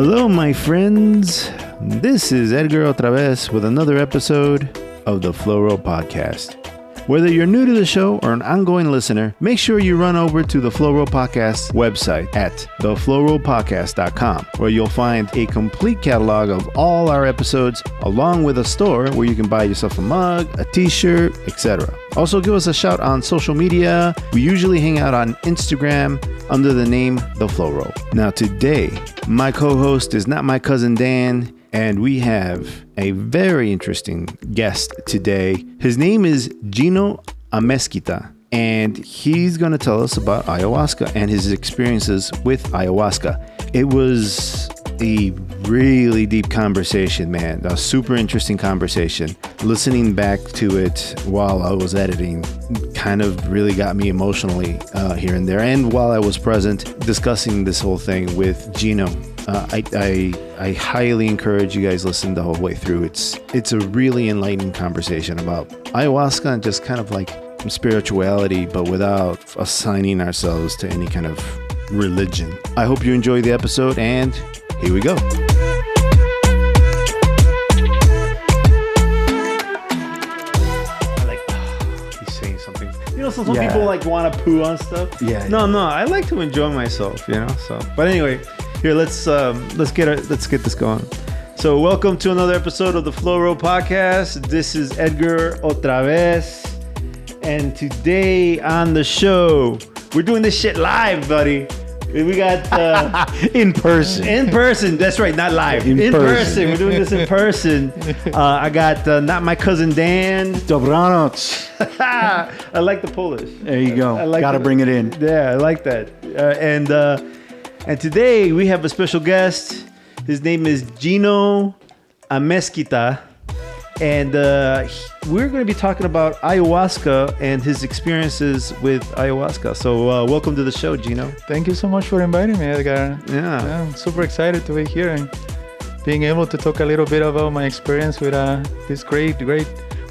Hello, my friends. This is Edgar OtraVez with another episode of the Flow Road Podcast. Whether you're new to the show or an ongoing listener, make sure you run over to the Flow Road Podcast website at theflowroadpodcast.com, where you'll find a complete catalog of all our episodes, along with a store where you can buy yourself a mug, a t-shirt, etc. Also, give us a shout on social media. We usually hang out on Instagram under the name The Flow Road. Now, today, my co-host is not my cousin Dan, and we have a very interesting guest today. His name is Gino Amezquita, and he's going to tell us about ayahuasca and his experiences with ayahuasca. It was a really deep conversation, man. A super interesting conversation. Listening back to it while I was editing kind of really got me emotionally here and there. And while I was present discussing this whole thing with Gino, I highly encourage you guys listen the whole way through. It's a really enlightening conversation about ayahuasca and just kind of like spirituality, but without assigning ourselves to any kind of religion. I hope you enjoy the episode, and here we go. He's saying something. You know, some people like want to poo on stuff. Yeah. No, I like to enjoy myself. You know. So, but anyway. Here, let's get this going. So, welcome to another episode of the Flow Road Podcast. This is Edgar OtraVez, and today on the show, we're doing this shit live, buddy. We got in person. In person, that's right, not live. In person. We're doing this in person. I got not my cousin Dan. Dobranoc. I like the Polish. There you go. Like Gotta bring it in. Yeah, I like that. And today we have a special guest. His name is Gino Amezquita. And we're going to be talking about ayahuasca and his experiences with ayahuasca. So welcome to the show, Gino. Thank you so much for inviting me, Edgar. Yeah. I'm super excited to be here and being able to talk a little bit about my experience with this great,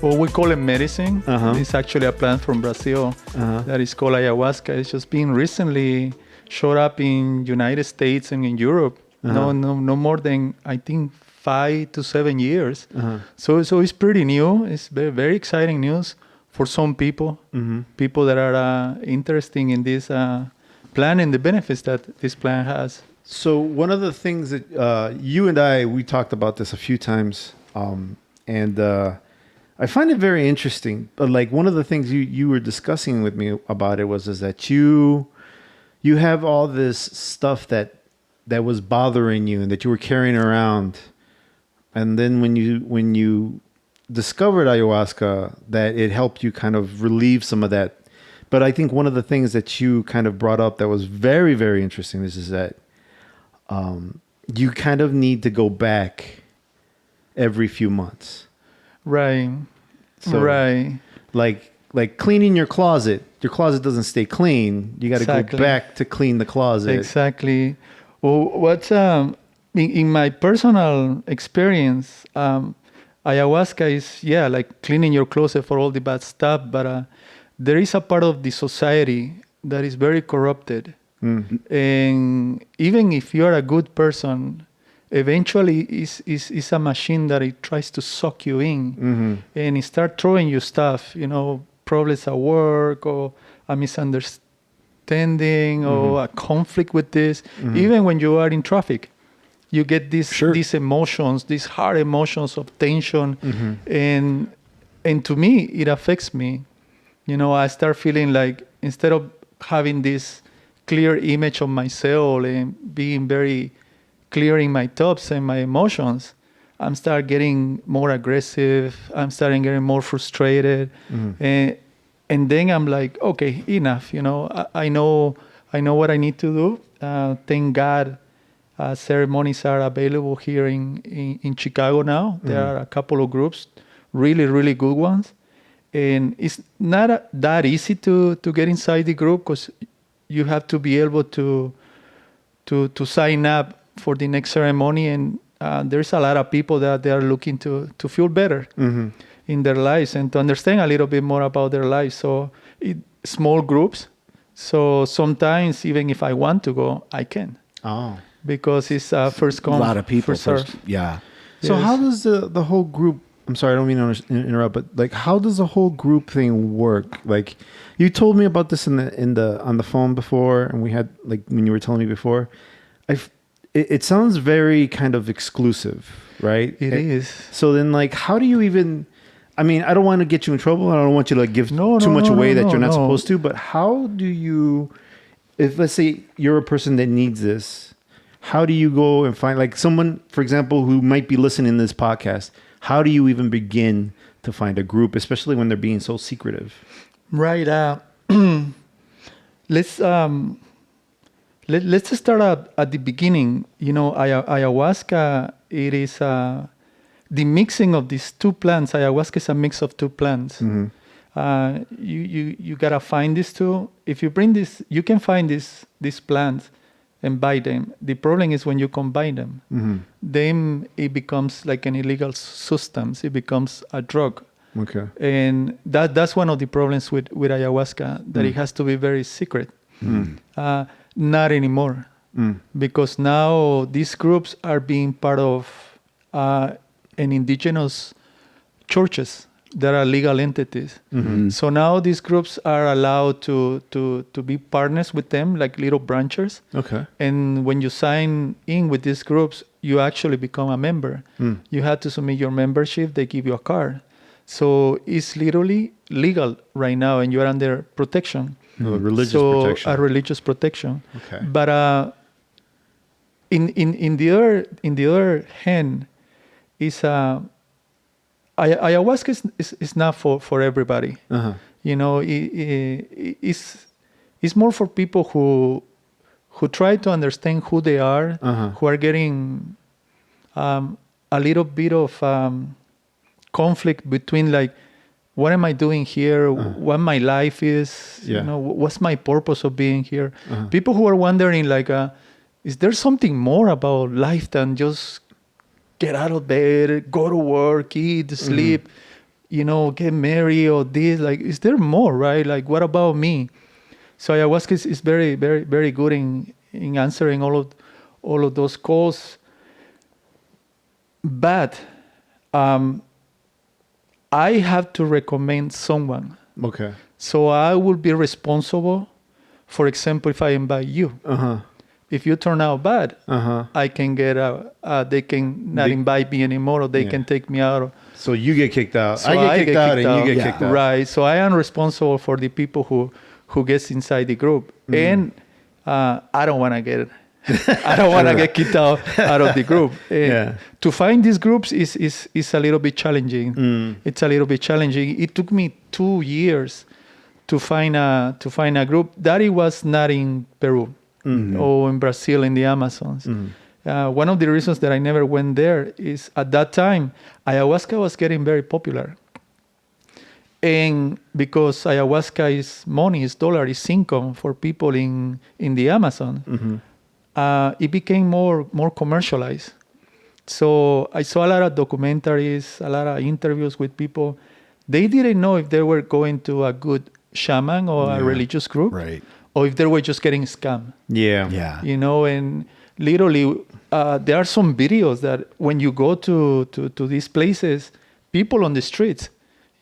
well, we call it medicine. It's actually a plant from Brazil that is called ayahuasca. It's just been recently showed up in United States and in Europe. No more than, I think, 5 to 7 years. So it's pretty new. It's very, very exciting news for some people, people that are interested in this plant and the benefits that this plant has. So one of the things that you and we talked about this a few times, and I find it very interesting. But like one of the things you were discussing with me about it is that you have all this stuff that was bothering you and that you were carrying around. And then when you discovered ayahuasca, that it helped you kind of relieve some of that. But I think one of the things that you kind of brought up that was very, very interesting is that you kind of need to go back every few months. Right. So, right. Like cleaning your closet doesn't stay clean. You got to go back to clean the closet. Exactly. Well, what's in my personal experience, ayahuasca is like cleaning your closet for all the bad stuff. But there is a part of the society that is very corrupted, and even if you are a good person, eventually is a machine that it tries to suck you in, and it start throwing you stuff. Problems at work or a misunderstanding or a conflict with this. Even when you are in traffic, you get these emotions, these hard emotions of tension, and to me it affects me. I start feeling like instead of having this clear image of myself and being very clear in my thoughts and my emotions, I'm start getting more aggressive. I'm starting getting more frustrated, and then I'm like, okay, enough. I know what I need to do. Thank God, ceremonies are available here in Chicago now. There are a couple of groups, really, really good ones, and it's not that easy to get inside the group because you have to be able to sign up for the next ceremony, and there's a lot of people that they are looking to feel better in their lives and to understand a little bit more about their lives. So small groups. So sometimes even if I want to go, I can. Oh. because it's first come, A lot of people first serve. yeah. So Yes. how does the whole group? I'm sorry, I don't mean to interrupt, but like, how does the whole group thing work? Like, you told me about this on the phone before, and we had like when you were telling me before. It sounds very kind of exclusive, right? It is. So then, like, how do you even? I mean, I don't want to get you in trouble. I don't want you to like give too much away that you're not supposed to. But how do you? If let's say you're a person that needs this, how do you go and find like someone, for example, who might be listening to this podcast? How do you even begin to find a group, especially when they're being so secretive? Right. Let's just start at the beginning. You know, ayahuasca. It is the mixing of these two plants. Ayahuasca is a mix of two plants. Mm-hmm. You gotta find these two. If you bring this, you can find these plants and buy them. The problem is when you combine them, then it becomes like an illegal substance. It becomes a drug. Okay. And that's one of the problems with ayahuasca, that it has to be very secret. Not anymore, because now these groups are being part of an indigenous churches that are legal entities. So now these groups are allowed to be partners with them, like little branches. Okay. And when you sign in with these groups, you actually become a member. You have to submit your membership. They give you a card. So it's literally legal right now, and you are under protection. Religious protection. A religious protection. Okay. But in the other hand, is ayahuasca is not for everybody. You know, it's more for people who try to understand who they are, who are getting a little bit of conflict between like, what am I doing here? What my life is? Yeah. You know, what's my purpose of being here? People who are wondering like, is there something more about life than just get out of bed, go to work, eat, sleep, you know, get married or this? Like, is there more, right? Like, what about me? So ayahuasca is very, very, very good in answering all of those calls. But I have to recommend someone. Okay. So I will be responsible. For example, if I invite you, if you turn out bad, I can get they can not invite me anymore, or they can take me out. So you get kicked out. So I get kicked out, and you get kicked out. Right. So I am responsible for the people who gets inside the group, and I don't want to get kicked out of the group. To find these groups is a little bit challenging. It's a little bit challenging. It took me 2 years to find a group. That it was not in Peru or in Brazil in the Amazons. One of the reasons that I never went there is at that time ayahuasca was getting very popular. And because ayahuasca is money, is dollar, is income for people in the Amazon, it became more commercialized. So I saw a lot of documentaries, a lot of interviews with people. They didn't know if they were going to a good shaman or a religious group, Right. or if they were just getting scammed. Yeah. You know, and literally there are some videos that when you go to these places, people on the streets,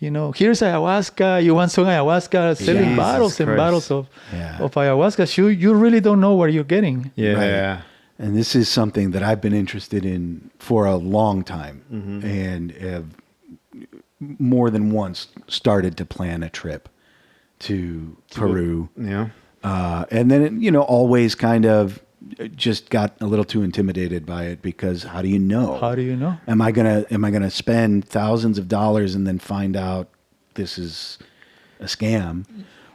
you know, here's ayahuasca, you want some ayahuasca, selling Jesus bottles and Christ. bottles of ayahuasca. You really don't know what you're getting. Yeah. And this is something that I've been interested in for a long time, and have more than once started to plan a trip to Peru. Yeah. And then, always kind of just got a little too intimidated by it, because how do you know? How do you know? Am I gonna spend thousands of dollars and then find out this is a scam?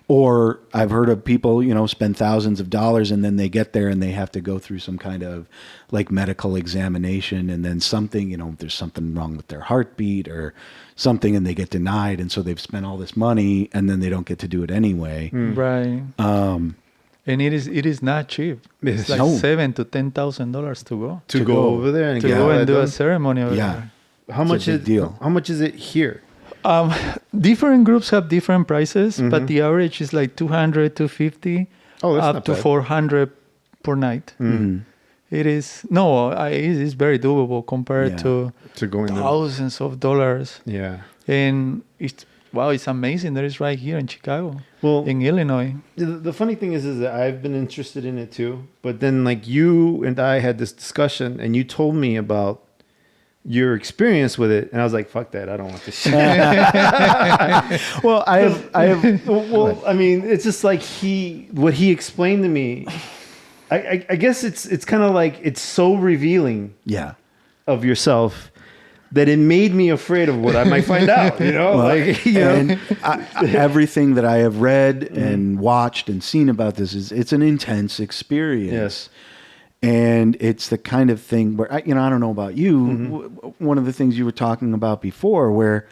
Or I've heard of people, spend thousands of dollars and then they get there and they have to go through some kind of like medical examination, and then something, there's something wrong with their heartbeat or something, and they get denied, and so they've spent all this money and then they don't get to do it anyway. Right. And it is not cheap. It's like $7,000 to $10,000 to go. To go over there and to get go all and that do done? a ceremony over there. How much a big deal. How much is it here? Different groups have different prices, but the average is like $200, $250, Oh, that's up not to bad. $400 per night. It is it's very doable compared to going thousands of dollars. Yeah. And it's amazing that it's right here in Chicago. Well, in Illinois. The funny thing is that I've been interested in it too. But then like you and I had this discussion and you told me about your experience with it, and I was like, "Fuck that! I don't want this shit." Well, I have. Well, I mean, it's just like what he explained to me. I guess it's kind of like it's so revealing, of yourself that it made me afraid of what I might find out. You know, and everything that I have read and watched and seen about this it's an intense experience. Yes. And it's the kind of thing where, I don't know about you, one of the things you were talking about before, where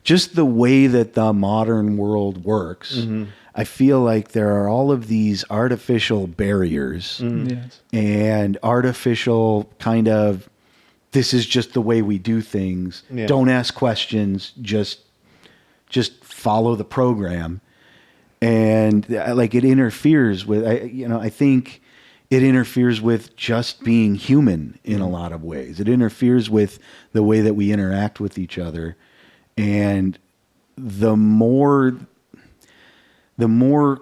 just the way that the modern world works, I feel like there are all of these artificial barriers and artificial kind of, this is just the way we do things. Yeah. Don't ask questions, just follow the program. And like it interferes with, I think it interferes with just being human in a lot of ways. It interferes with the way that we interact with each other. And the more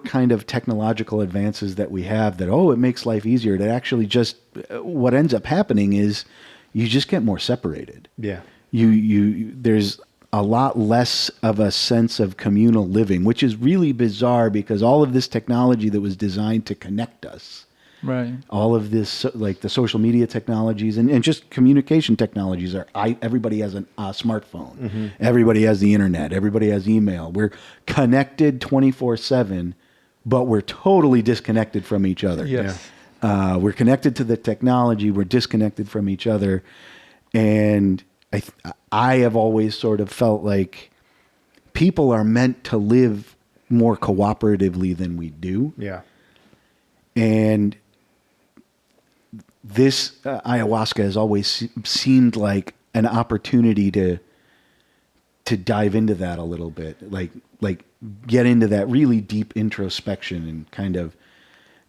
kind of technological advances that we have that, it makes life easier, that actually just what ends up happening is you just get more separated. Yeah. You there's a lot less of a sense of communal living, which is really bizarre because all of this technology that was designed to connect us, right? All of this, like the social media technologies and just communication technologies everybody has a smartphone. Everybody has the internet. Everybody has email. We're connected 24/7, but we're totally disconnected from each other. Yes. We're connected to the technology. We're disconnected from each other. And I have always sort of felt like people are meant to live more cooperatively than we do. Yeah. And this ayahuasca has always seemed like an opportunity to dive into that a little bit, like get into that really deep introspection and kind of,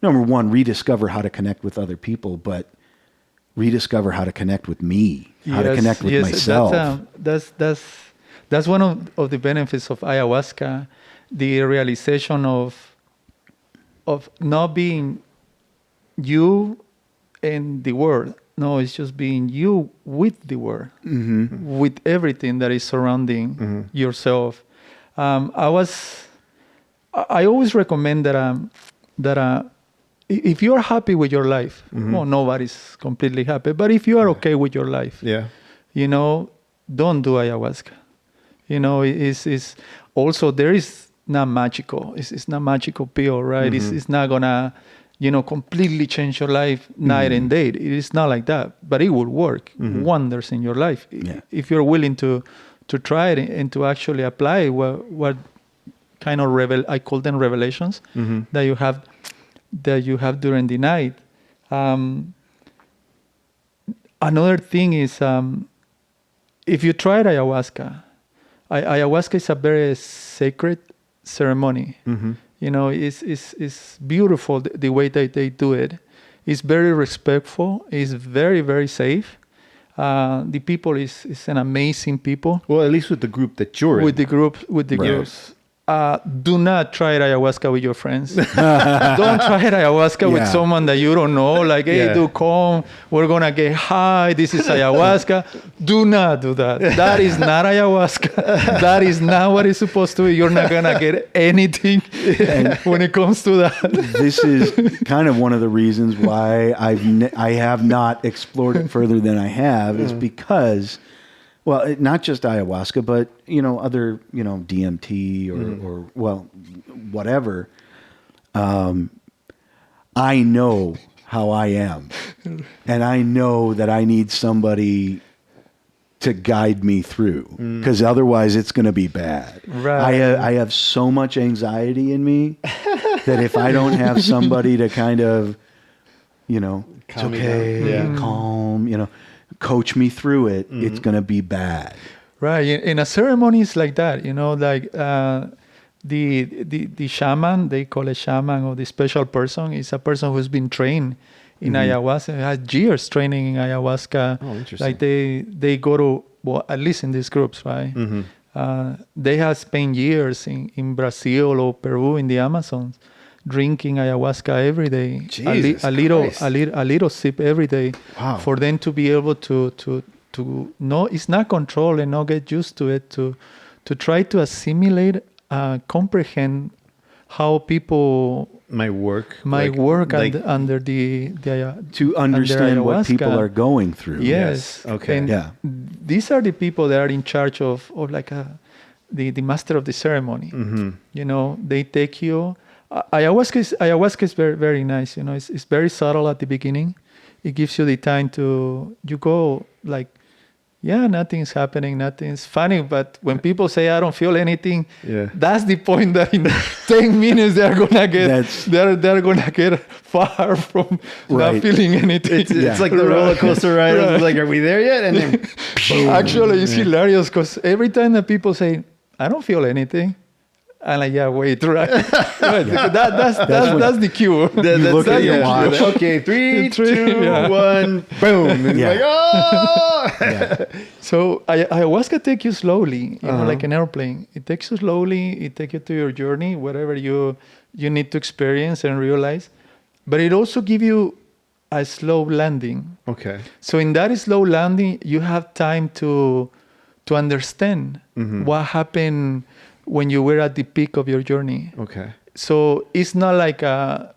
number one, rediscover how to connect with other people, but rediscover how to connect with me, how to connect with myself. That's one of the benefits of ayahuasca, the realization of not being you and the world. No, it's just being you with the world, with everything that is surrounding yourself. I always recommend that if you are happy with your life, well, nobody's completely happy, but if you are okay with your life, don't do ayahuasca. It's also, there is not magical. It's not magical pill, right? It's not gonna, completely change your life night and day. It is not like that, but it will work wonders in your life if you're willing to try it and to actually apply what kind of I call them revelations that you have during the night. Another thing is, if you try ayahuasca, ayahuasca is a very sacred ceremony. It's beautiful the way that they do it. It's very respectful. It's very, very safe. The people is an amazing people. Well, at least with the group that you're in. With the groups. Do not try ayahuasca with your friends. Don't try ayahuasca with someone that you don't know. Like, hey, dude, come. We're going to get high. This is ayahuasca. Do not do that. That is not ayahuasca. That is not what it's supposed to be. You're not going to get anything when it comes to that. This is kind of one of the reasons why I have not explored it further than I have is because... Well, not just ayahuasca, but, other, DMT or whatever. I know how I am. And I know that I need somebody to guide me through because otherwise it's going to be bad. Right. I have so much anxiety in me that if I don't have somebody to kind of, it's okay, calm, coach me through it, it's going to be bad. Right. In a ceremony is like that, like the shaman, they call a shaman, or the special person, is a person who's been trained in ayahuasca. Had years training in ayahuasca. Oh, interesting. Like they go to, well, at least in these groups, right? They have spent years in Brazil or Peru in the Amazons, drinking ayahuasca every day. Jesus a little Christ. a little sip every day. Wow. For them to be able to know it's not control and not get used to it, to try to assimilate, comprehend how people might work under the to understand what people ayahuasca are going through. Yes. Okay. And Yeah. these are the people that are in charge of like the master of the ceremony. You know, they take you. Ayahuasca is very, very nice. You know, it's very subtle at the beginning. It gives you the time you go like, yeah, nothing's happening, nothing's funny. But when people say I don't feel anything, that's the point that in 10 minutes they're gonna get far from not feeling anything. It's like the roller coaster ride. It's like, are we there yet? And then actually, it's hilarious because every time that people say I don't feel anything, I'm like, yeah, wait, right? That's the cue. look at your watch. Okay, 3, 2, 1, boom. And Yeah. like, oh! So ayahuasca takes you slowly, you know, like an airplane. It takes you slowly. It takes you to your journey, whatever you need to experience and realize. But it also gives you a slow landing. Okay. So in that slow landing, you have time to understand what happened when you were at the peak of your journey. Okay. So it's not like,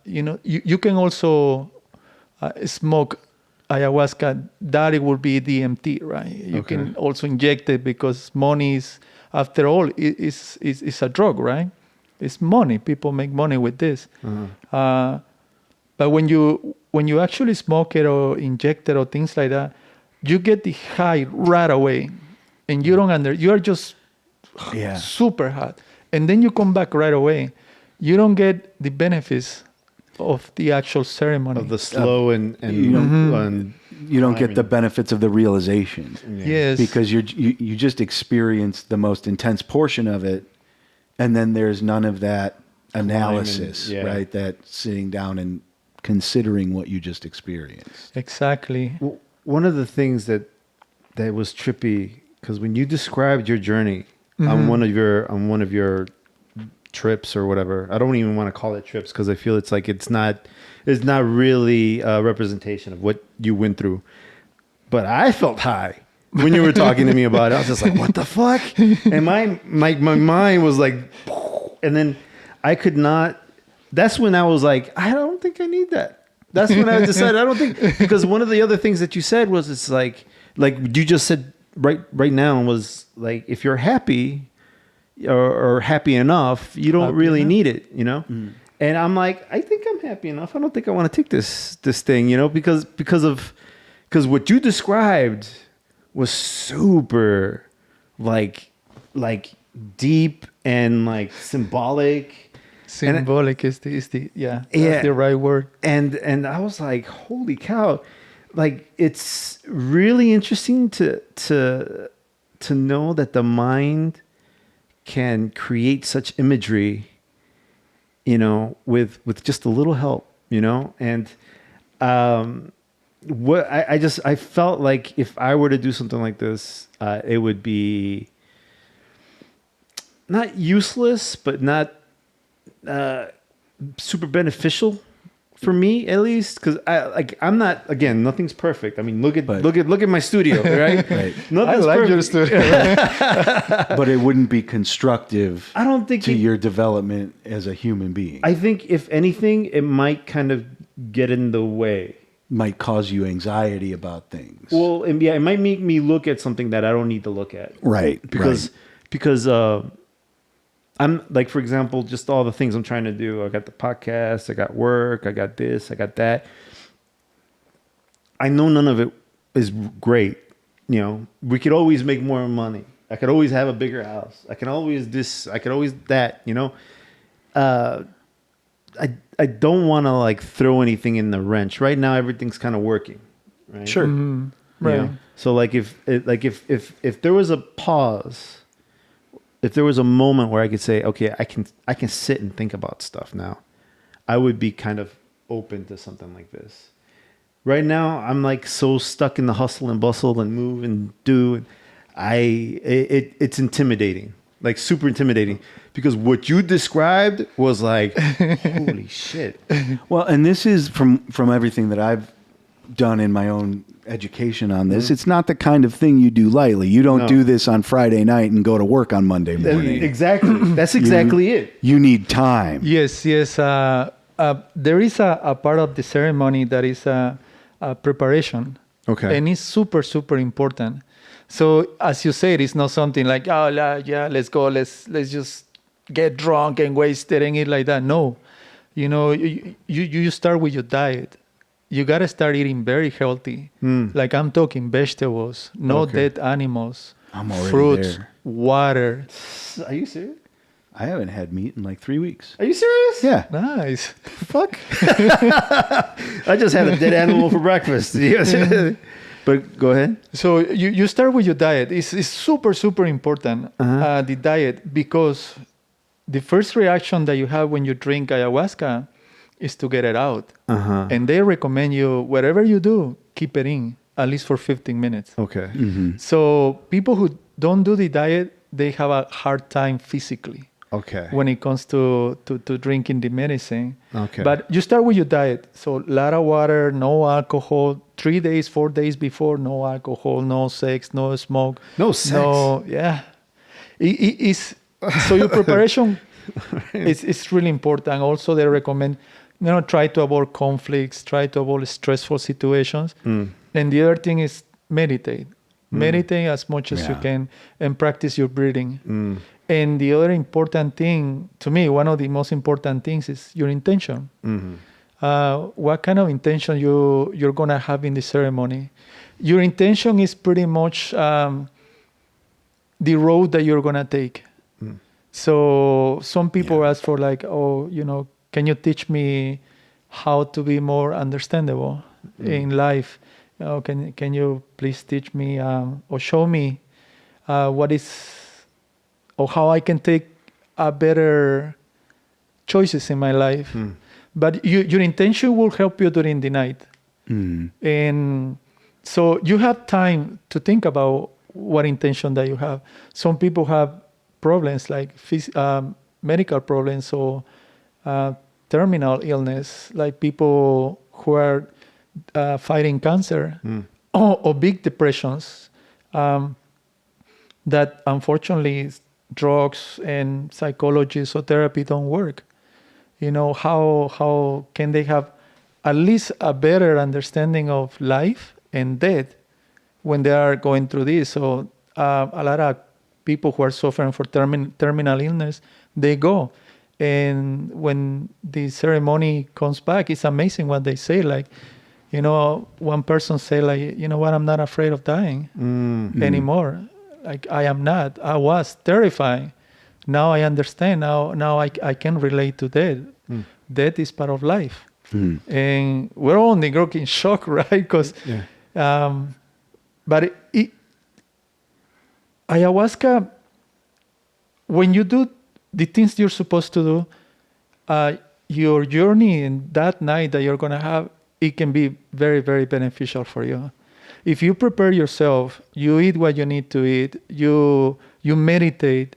you can also smoke ayahuasca, that it will be DMT, right? You can also inject it because money is, after all, is a drug, right? It's money. People make money with this. But when you actually smoke it or inject it or things like that, you get the high right away. And you are just super hot. And then you come back right away. You don't get the benefits of the actual ceremony. Of the slow and you don't get the benefits of the realization. Yes. Because you just experience the most intense portion of it, and then there's none of that analysis, right? That sitting down and considering what you just experienced. Exactly. Well, one of the things that was trippy, because when you described your journey on one of your trips or whatever, I don't even want to call it trips because I feel it's like it's not really a representation of what you went through. But I felt high when you were talking to me about it. I was just like, what the fuck? And my mind was like, and then I could not. That's when I was like, I don't think I need that. That's when I decided I don't think, because one of the other things that you said was, it's like you just said right now was like, if you're happy or happy enough, you don't really need it, you know? And I'm like, I think I'm happy enough. I don't think I want to take this thing, you know, because what you described was super like deep and like symbolic. Symbolic is the that's the right word. And I was like, holy cow. Like, it's really interesting to know that the mind can create such imagery, you know, with just a little help, you know. And what I felt like if I were to do something like this, it would be not useless, but not super beneficial for me, at least, because I'm not, again, nothing's perfect. I mean, look at my studio, right? Right. I like your studio. But it wouldn't be constructive, I don't think, to your development as a human being. I think if anything, it might kind of get in the way. Might cause you anxiety about things. Well, and it might make me look at something that I don't need to look at. Right. Because I'm like, for example, just all the things I'm trying to do. I got the podcast, I got work, I got this, I got that. I know none of it is great. You know, we could always make more money. I could always have a bigger house. I could always that, you know. I don't want to like throw anything in the wrench. Right now, everything's kind of working. Right? Sure. Right. You know? So like if there was a pause, if there was a moment where I could say, okay, I can sit and think about stuff now, I would be kind of open to something like this. Right now, I'm like so stuck in the hustle and bustle and move and do. It's intimidating, like super intimidating, because what you described was like, holy shit. Well, and this is from everything that I've done in my own education on this. It's not the kind of thing you do lightly. You don't do this on Friday night and go to work on Monday morning. Exactly. That's exactly it. You need time. Yes. There is a part of the ceremony that is a preparation. Okay. And it's super, super important. So as you said, it's not something like, oh, yeah, let's go. Let's just get drunk and wasted and eat like that. No. You know, you start with your diet. You got to start eating very healthy. Like I'm talking vegetables, no dead animals, I'm already fruits, there. water. Are you serious? I haven't had meat in like 3 weeks. Are you serious? Yeah. Nice. Fuck. I just had a dead animal for breakfast. But go ahead. So you start with your diet. It's super, super important, the diet, because the first reaction that you have when you drink ayahuasca is to get it out. And they recommend you, whatever you do, keep it in, at least for 15 minutes. Okay. So people who don't do the diet, they have a hard time physically. Okay. When it comes to drinking the medicine. Okay. But you start with your diet. So a lot of water, no alcohol, 3 days, 4 days before, no alcohol, no sex, no smoke. No sex? No, yeah. So your preparation is really important. Also, they recommend, try to avoid conflicts, try to avoid stressful situations. And the other thing is meditate. Meditate as much as you can and practice your breathing. And the other important thing, to me, one of the most important things is your intention. What kind of intention you're going to have in the ceremony? Your intention is pretty much the road that you're going to take. So some people ask for like, can you teach me how to be more understandable in life? Can you please teach me or show me what is... or how I can take a better choices in my life. But your intention will help you during the night. And so you have time to think about what intention that you have. Some people have problems like medical problems or terminal illness, like people who are fighting cancer or big depressions that unfortunately drugs and psychology or therapy don't work. How can they have at least a better understanding of life and death when they are going through this? So a lot of people who are suffering for terminal illness, they go. And when the ceremony comes back, it's amazing what they say. Like, one person say like, you know what, I'm not afraid of dying anymore. Like I am not. I was terrified. Now I understand. Now I can relate to death. Death is part of life. And we're all in shock, right? Because, but ayahuasca, when you do the things you're supposed to do, your journey in that night that you're going to have, it can be very, very beneficial for you. If you prepare yourself, you eat what you need to eat, you meditate,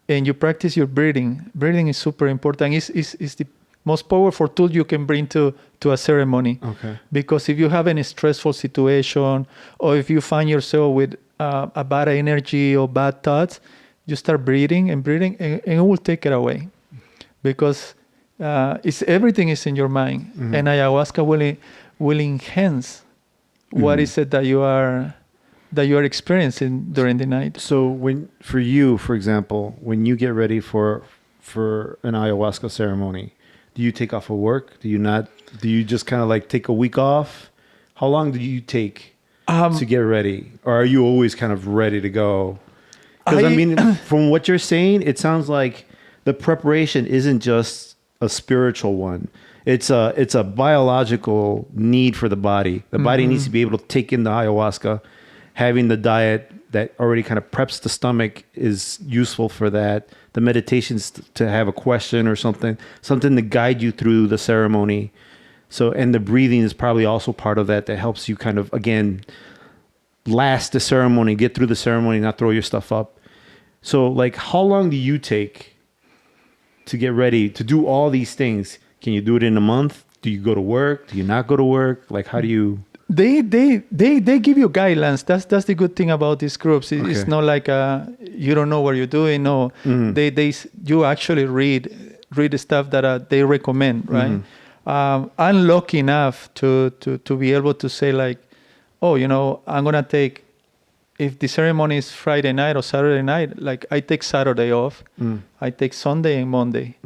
and you practice your breathing. Breathing is super important. It's the most powerful tool you can bring to a ceremony. Okay. Because if you have any stressful situation, or if you find yourself with a bad energy or bad thoughts, you start breathing, and it will take it away. Because everything is in your mind, and ayahuasca will enhance what is it that you are experiencing during the night. So for you, for example, when you get ready for an ayahuasca ceremony, do you take off of work? Do you not? Do you just kind of like take a week off? How long do you take to get ready? Or are you always kind of ready to go? Because I mean, from what you're saying, it sounds like the preparation isn't just a spiritual one. It's a biological need for the body. The body needs to be able to take in the ayahuasca. Having the diet that already kind of preps the stomach is useful for that. The meditations to have a question or something to guide you through the ceremony. So, and the breathing is probably also part of that helps you kind of, again, last the ceremony, get through the ceremony, not throw your stuff up. So, like, how long do you take to get ready to do all these things? Can you do it in a month? Do you go to work? Do you not go to work? Like, how do you? They give you guidelines. That's the good thing about these groups. It's not like you don't know what you're doing. No, you actually read the stuff that they recommend, right? I'm lucky enough to be able to say, like, oh, I'm gonna take, if the ceremony is Friday night or Saturday night, like, I take Saturday off. I take Sunday and Monday.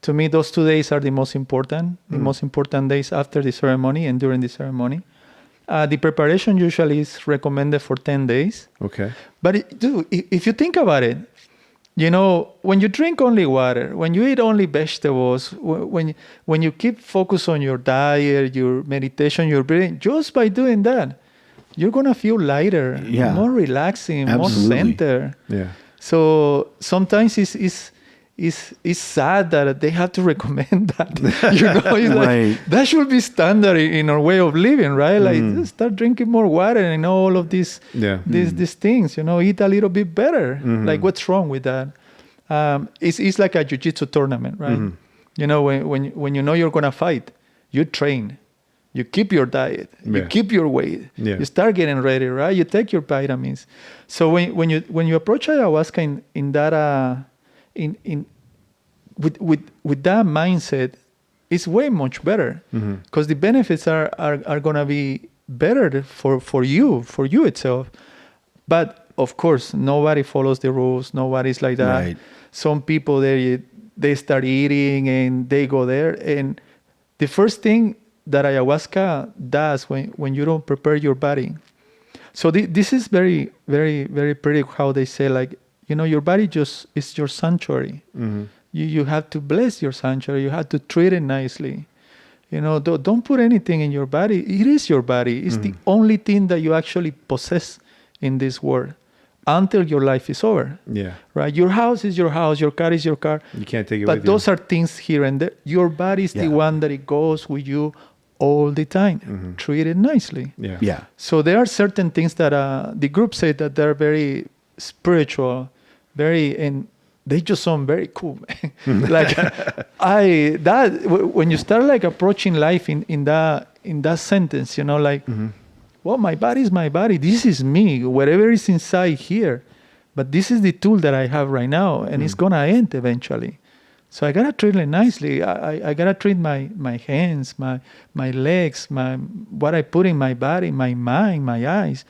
To me, those 2 days are the most important days after the ceremony and during the ceremony. The preparation usually is recommended for 10 days. Okay. But if you think about it, when you drink only water, when you eat only vegetables, when you keep focus on your diet, your meditation, your breathing, just by doing that, you're going to feel lighter, more relaxing, more centered. Yeah. So sometimes it's sad that they have to recommend that. Right. That should be standard in our way of living, right? Like, start drinking more water and all of these things. Eat a little bit better. Like, what's wrong with that? It's like a Jujitsu tournament, right? When you know you're gonna fight, you train, you keep your diet, you keep your weight, you start getting ready, right? You take your vitamins. So when you approach ayahuasca in that with that mindset, it's way much better, because the benefits are gonna be better for you itself. But of course, nobody follows the rules. Nobody's like that. Right. Some people they start eating and they go there. And the first thing that ayahuasca does when you don't prepare your body. So this is very, very, very pretty how they say, like, your body just is your sanctuary. You have to bless your sanctuary. You have to treat it nicely. Don't put anything in your body. It is your body. It's the only thing that you actually possess in this world until your life is over. Yeah. Right? Your house is your house. Your car is your car. You can't take it with you. But those are things here and there. Your body is the one that it goes with you all the time. Treat it nicely. Yeah. So there are certain things that the group say that they're very spiritual, and they just sound very cool, man. Like, when you start, like, approaching life in that sentence, like, well, my body is my body. This is me. Whatever is inside here, but this is the tool that I have right now, and it's gonna end eventually. So I gotta treat it nicely. I gotta treat my hands, my legs, what I put in my body, my mind, my eyes,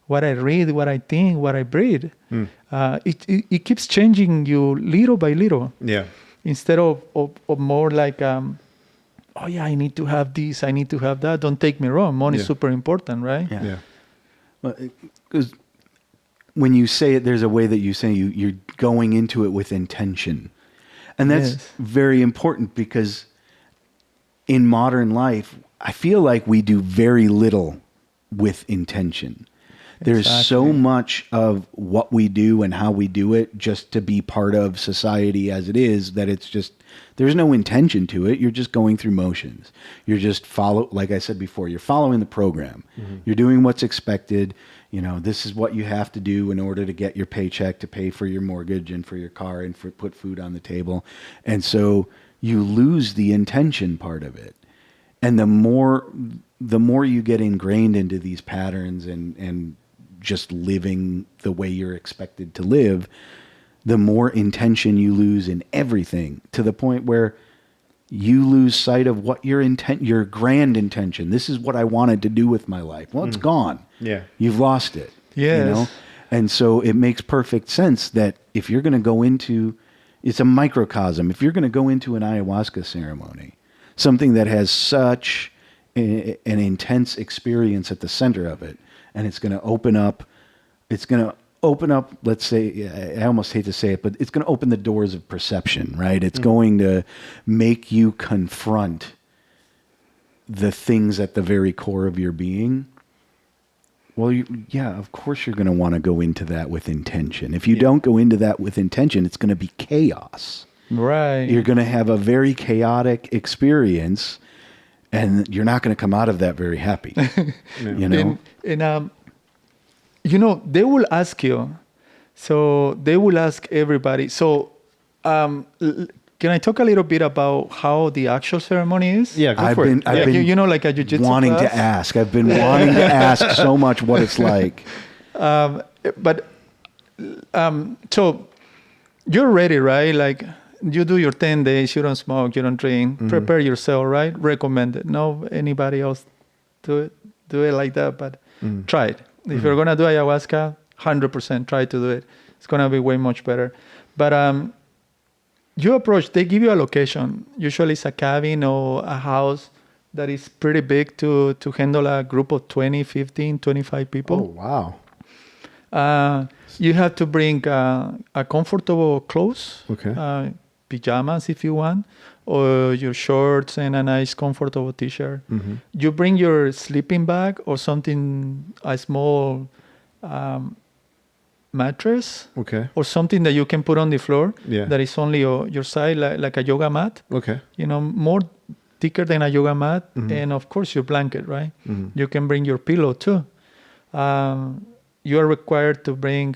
what I read, what I think, what I breathe. It keeps changing you little by little. Yeah. Instead of more like, oh yeah, I need to have this, I need to have that. Don't take me wrong. Money is super important, right? Yeah. Well, because when you say it, there's a way that you say you're going into it with intention. And that's very important, because in modern life, I feel like we do very little with intention. There's so much of what we do and how we do it just to be part of society as it is, that it's just, there's no intention to it. You're just going through motions. You're just like I said before, you're following the program. You're doing what's expected. This is what you have to do in order to get your paycheck, to pay for your mortgage and for your car and put food on the table. And so you lose the intention part of it. And the more you get ingrained into these patterns and just living the way you're expected to live, the more intention you lose in everything, to the point where you lose sight of what your grand intention. This is what I wanted to do with my life. Well, it's gone. Yeah. You've lost it. Yes. And so it makes perfect sense that if you're going to go into, it's a microcosm. If you're going to go into an ayahuasca ceremony, something that has such an intense experience at the center of it, and it's going to open up, let's say, I almost hate to say it, but it's going to open the doors of perception, right? It's going to make you confront the things at the very core of your being. Well, of course you're going to want to go into that with intention. If you don't go into that with intention, it's going to be chaos. Right. You're going to have a very chaotic experience. and you're not going to come out of that very happy. You know, and you know, they will ask you. So they will ask everybody. So can I talk a little bit about how the actual ceremony is? Yeah, I've been you know, like a Jujitsu wanting class? to ask. I've been wanting to ask so much what it's like. So you're ready, right? Like you do your 10 days, you don't smoke, you don't drink, prepare yourself, right? Recommend it. No, anybody else do it like that, but try it. If you're going to do ayahuasca, 100% try to do it. It's going to be way much better. But you approach, they give you a location. Usually it's a cabin or a house that is pretty big to handle a group of 20, 15, 25 people. Oh, wow. You have to bring a comfortable clothes, pajamas if you want, or your shorts and a nice comfortable t-shirt. You bring your sleeping bag or something, a small mattress, or something that you can put on the floor that is only your side, like a yoga mat. You know, more thicker than a yoga mat, and of course your blanket, right? You can bring your pillow too. You are required to bring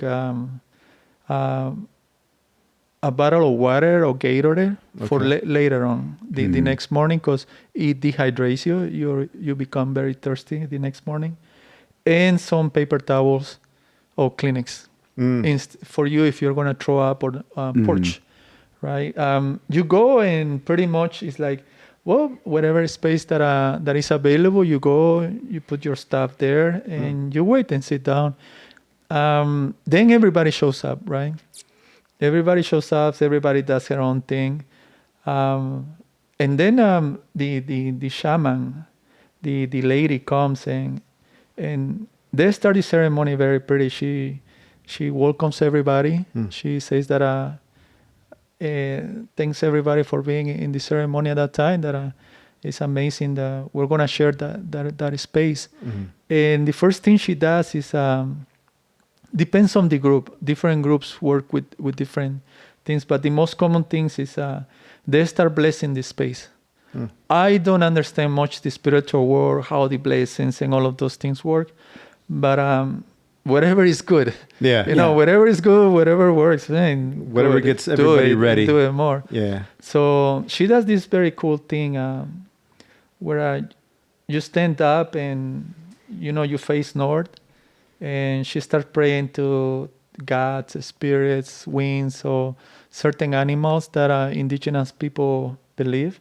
a bottle of water or Gatorade for later on the next morning, because it dehydrates you. You become very thirsty the next morning, and some paper towels or Kleenex for you if you're gonna throw up or porch, right? You go and pretty much it's like, well, whatever space that is available, you go, you put your stuff there, and you wait and sit down. Then everybody shows up, right? Everybody shows up. Everybody does their own thing, and then the shaman, the lady comes and they start the ceremony very pretty. She welcomes everybody. She says that thanks everybody for being in the ceremony at that time. That it's amazing that we're gonna share that space. And the first thing she does is depends on the group. Different groups work with different things, but the most common things is they start blessing the space. I don't understand much the spiritual world, how the blessings and all of those things work, but whatever is good. You know, whatever is good, whatever works, man. Whatever gets everybody ready. Do it more. Yeah. So she does this very cool thing where you stand up and, you know, you face north, and she starts praying to gods, spirits, winds, or certain animals that indigenous people believe.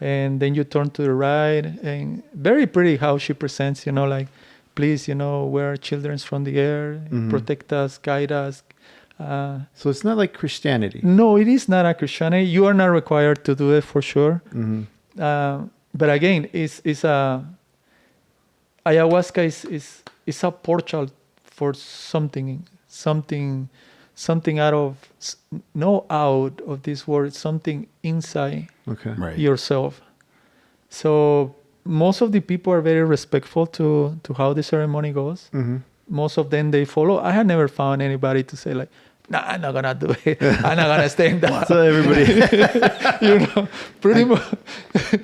And then you turn to the right, and very pretty how she presents, you know, like, please, you know, we're children from the air, protect us, guide us. So it's not like Christianity. No, it is not a Christianity. You are not required to do it for sure. But again, it's a ayahuasca is a portal for something out of this world, something inside yourself. So most of the people are very respectful to how the ceremony goes. Most of them, they follow. I have never found anybody to say like, nah, I'm not gonna do it. I'm not gonna stay in that. So everybody, you know, pretty much.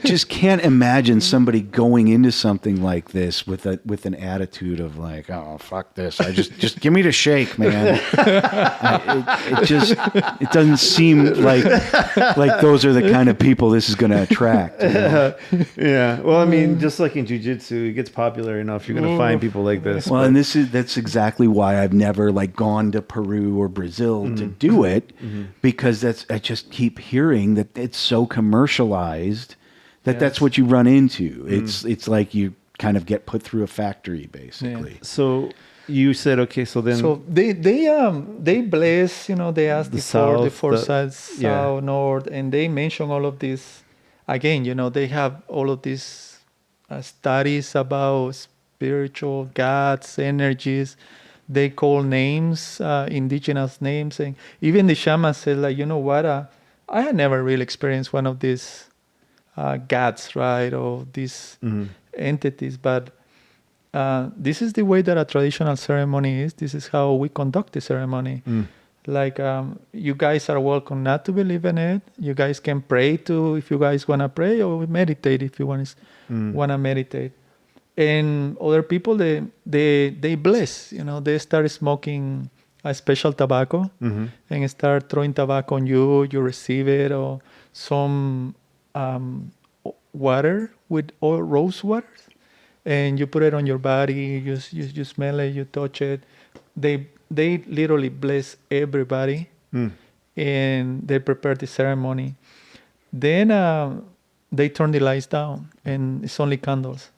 Just can't imagine somebody going into something like this with an attitude of like, oh, fuck this. I just give me the shake, man. It doesn't seem like those are the kind of people this is going to attract. You know? Yeah. Well, I mean, just like in Jujitsu, it gets popular enough. You're going to find people like this. Well, and that's exactly why I've never like gone to Peru or Brazil to do it, because I just keep hearing that it's so commercialized that's what you run into. It's like you kind of get put through a factory, basically. Yeah. So you said, okay, so then... So they bless, you know, they ask the four sides, south, north, and they mention all of this. Again, you know, they have all of these studies about spiritual gods, energies. They call names, indigenous names. And even the shaman said, like, you know what, I had never really experienced one of these gods, right, or these entities, but this is the way that a traditional ceremony is. This is how we conduct the ceremony. Like you guys are welcome not to believe in it. You guys can pray too if you guys want to pray, or meditate if you want to meditate. And other people, they bless. They start smoking a special tobacco and start throwing tobacco on you. You receive it, or some water with rose water, and you put it on your body. You smell it, you touch it. They literally bless everybody, and they prepare the ceremony. Then they turn the lights down, and it's only candles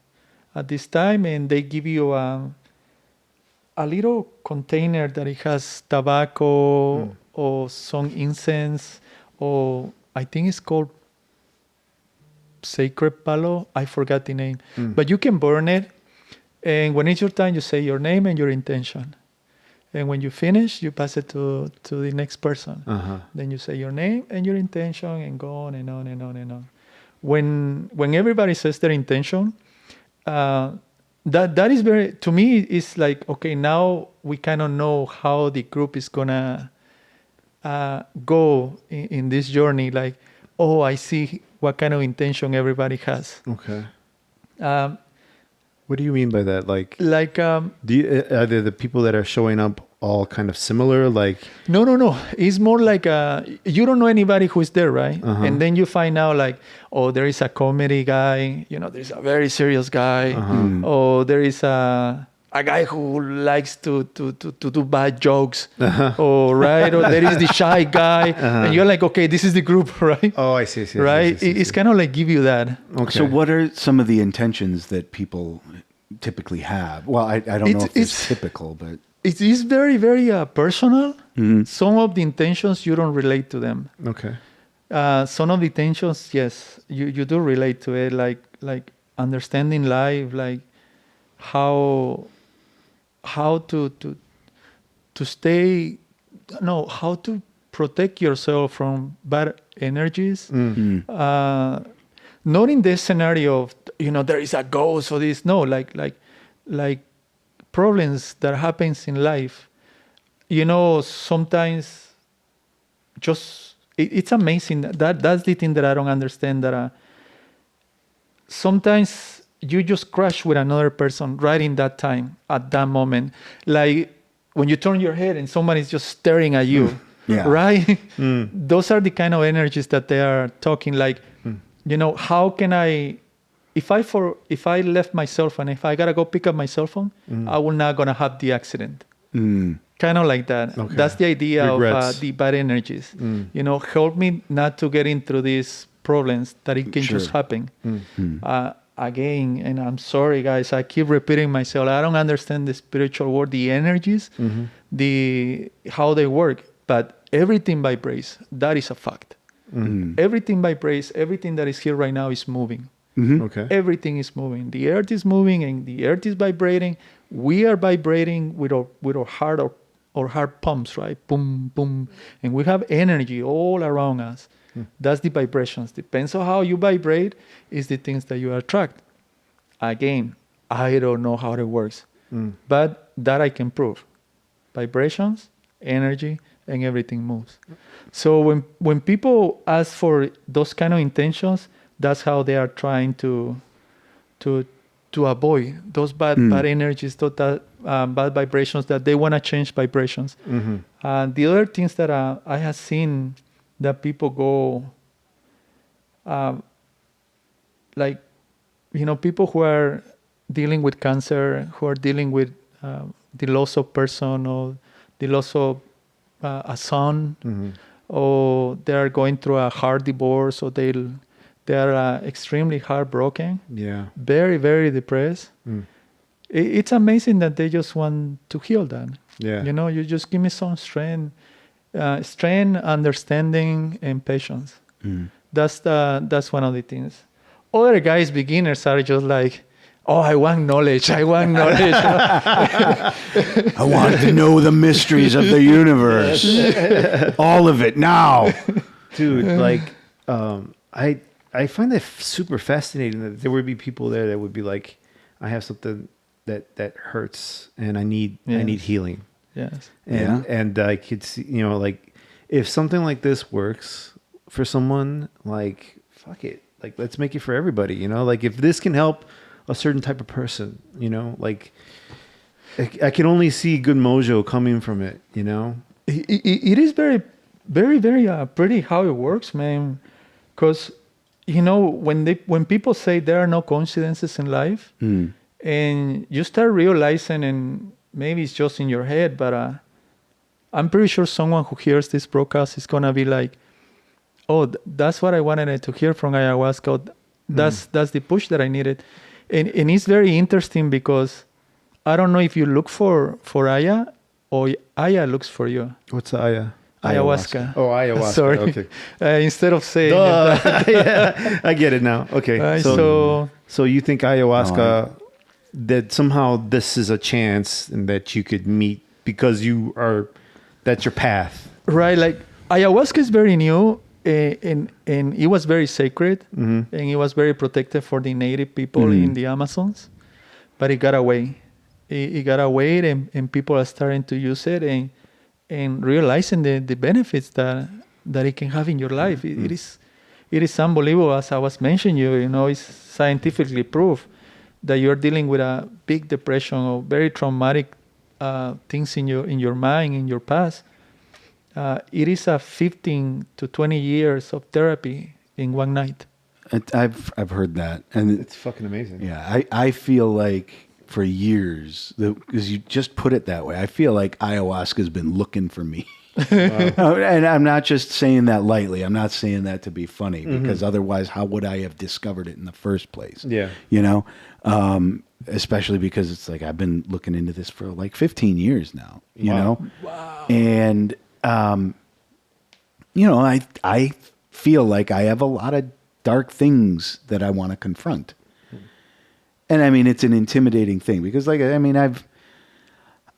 at this time, and they give you a little container that it has tobacco or some incense, or I think it's called sacred palo. I forgot the name, but you can burn it, and when it's your time, you say your name and your intention. And when you finish, you pass it to the next person. Then you say your name and your intention, and go on and on and on and on. When everybody says their intention, that is very, to me, it's like, okay, now we kind of know how the group is gonna go in this journey. Like, oh, I see what kind of intention everybody has. Okay. What do you mean by that? Like, are there the people that are showing up all kind of similar? Like, no. It's more like you don't know anybody who is there, right? And then you find out, like, oh, there is a comedy guy. There's a very serious guy. Oh, there is a guy who likes to do bad jokes. Or right, or there is the shy guy, and you're like, okay, this is the group, right? Oh, I see. Right? It's kind of like give you that. Okay. So what are some of the intentions that people typically have? Well, I don't know if it's typical, but it is very, very personal. Some of the intentions, you don't relate to them. Okay. Some of the intentions, yes, you do relate to it, like understanding life, like how to stay, no, how to protect yourself from bad energies. Not in this scenario of, there is a ghost or this. No, like problems that happens in life. Sometimes just, it's amazing. That's the thing that I don't understand, that sometimes you just crash with another person right in that time, at that moment. Like when you turn your head and somebody's just staring at you, right? Those are the kind of energies that they are talking, like, how can I, if I left my cell phone, if I gotta go pick up my cell phone, I will not gonna have the accident. Kind of like that. Okay. That's the idea of the bad energies. Help me not to get into these problems that it can just happen. Again, and I'm sorry, guys, I keep repeating myself. I don't understand the spiritual world, the energies, how they work, but everything vibrates. That is a fact. Everything vibrates. Everything that is here right now is moving. Okay. Everything is moving. The earth is moving, and the earth is vibrating. We are vibrating with our heart, or heart pumps, right? Boom, boom, and we have energy all around us. That's the vibrations. Depends on how you vibrate is the things that you attract. Again, I don't know how it works, but that I can prove. Vibrations, energy, and everything moves. So when people ask for those kind of intentions, that's how they are trying to avoid those bad energies, those bad vibrations, that they want to change vibrations. The other things that I have seen that people go, people who are dealing with cancer, who are dealing with the loss of person, or the loss of a son, or they are going through a hard divorce, or they are extremely heartbroken, very, very depressed. It's amazing that they just want to heal that. You just give me some strength, understanding, and patience. That's one of the things. Other guys, beginners, are just like, oh, I want knowledge. I want to know the mysteries of the universe. All of it now. Dude, like, I find that super fascinating that there would be people there that would be like, I have something that hurts and I need healing. Yes. And I could see, like if something like this works for someone, like fuck it, like let's make it for everybody. Like if this can help a certain type of person, like I can only see good mojo coming from it. It is very, very, very pretty how it works, man. Because when people say there are no coincidences in life, and you start realizing, and maybe it's just in your head, but I'm pretty sure someone who hears this broadcast is gonna be like, "Oh, that's what I wanted to hear from ayahuasca. That's the push that I needed," and it's very interesting because I don't know if you look for Aya or Aya looks for you. What's Aya? Ayahuasca. Oh, ayahuasca. Sorry. Okay. Instead of saying yeah, I get it now. Okay. So you think ayahuasca, that somehow this is a chance and that you could meet because that's your path. Right. Like ayahuasca is very new and it was very sacred and it was very protected for the native people in the Amazons, but it got away. It got away and people are starting to use it and realizing the benefits that it can have in your life. It is unbelievable. As I was mentioning, it's scientifically proved that you're dealing with a big depression or very traumatic things in your mind, in your past. It is a 15 to 20 years of therapy in one night. I've heard that, and it's fucking amazing. Yeah, I feel like for years, because you just put it that way, I feel like ayahuasca has been looking for me. Wow. And I'm not just saying that lightly. I'm not saying that to be funny, because otherwise, how would I have discovered it in the first place? Yeah. Especially because it's like I've been looking into this for like 15 years now, you know? Wow. And, I feel like I have a lot of dark things that I want to confront. And I mean, it's an intimidating thing because, like, I mean,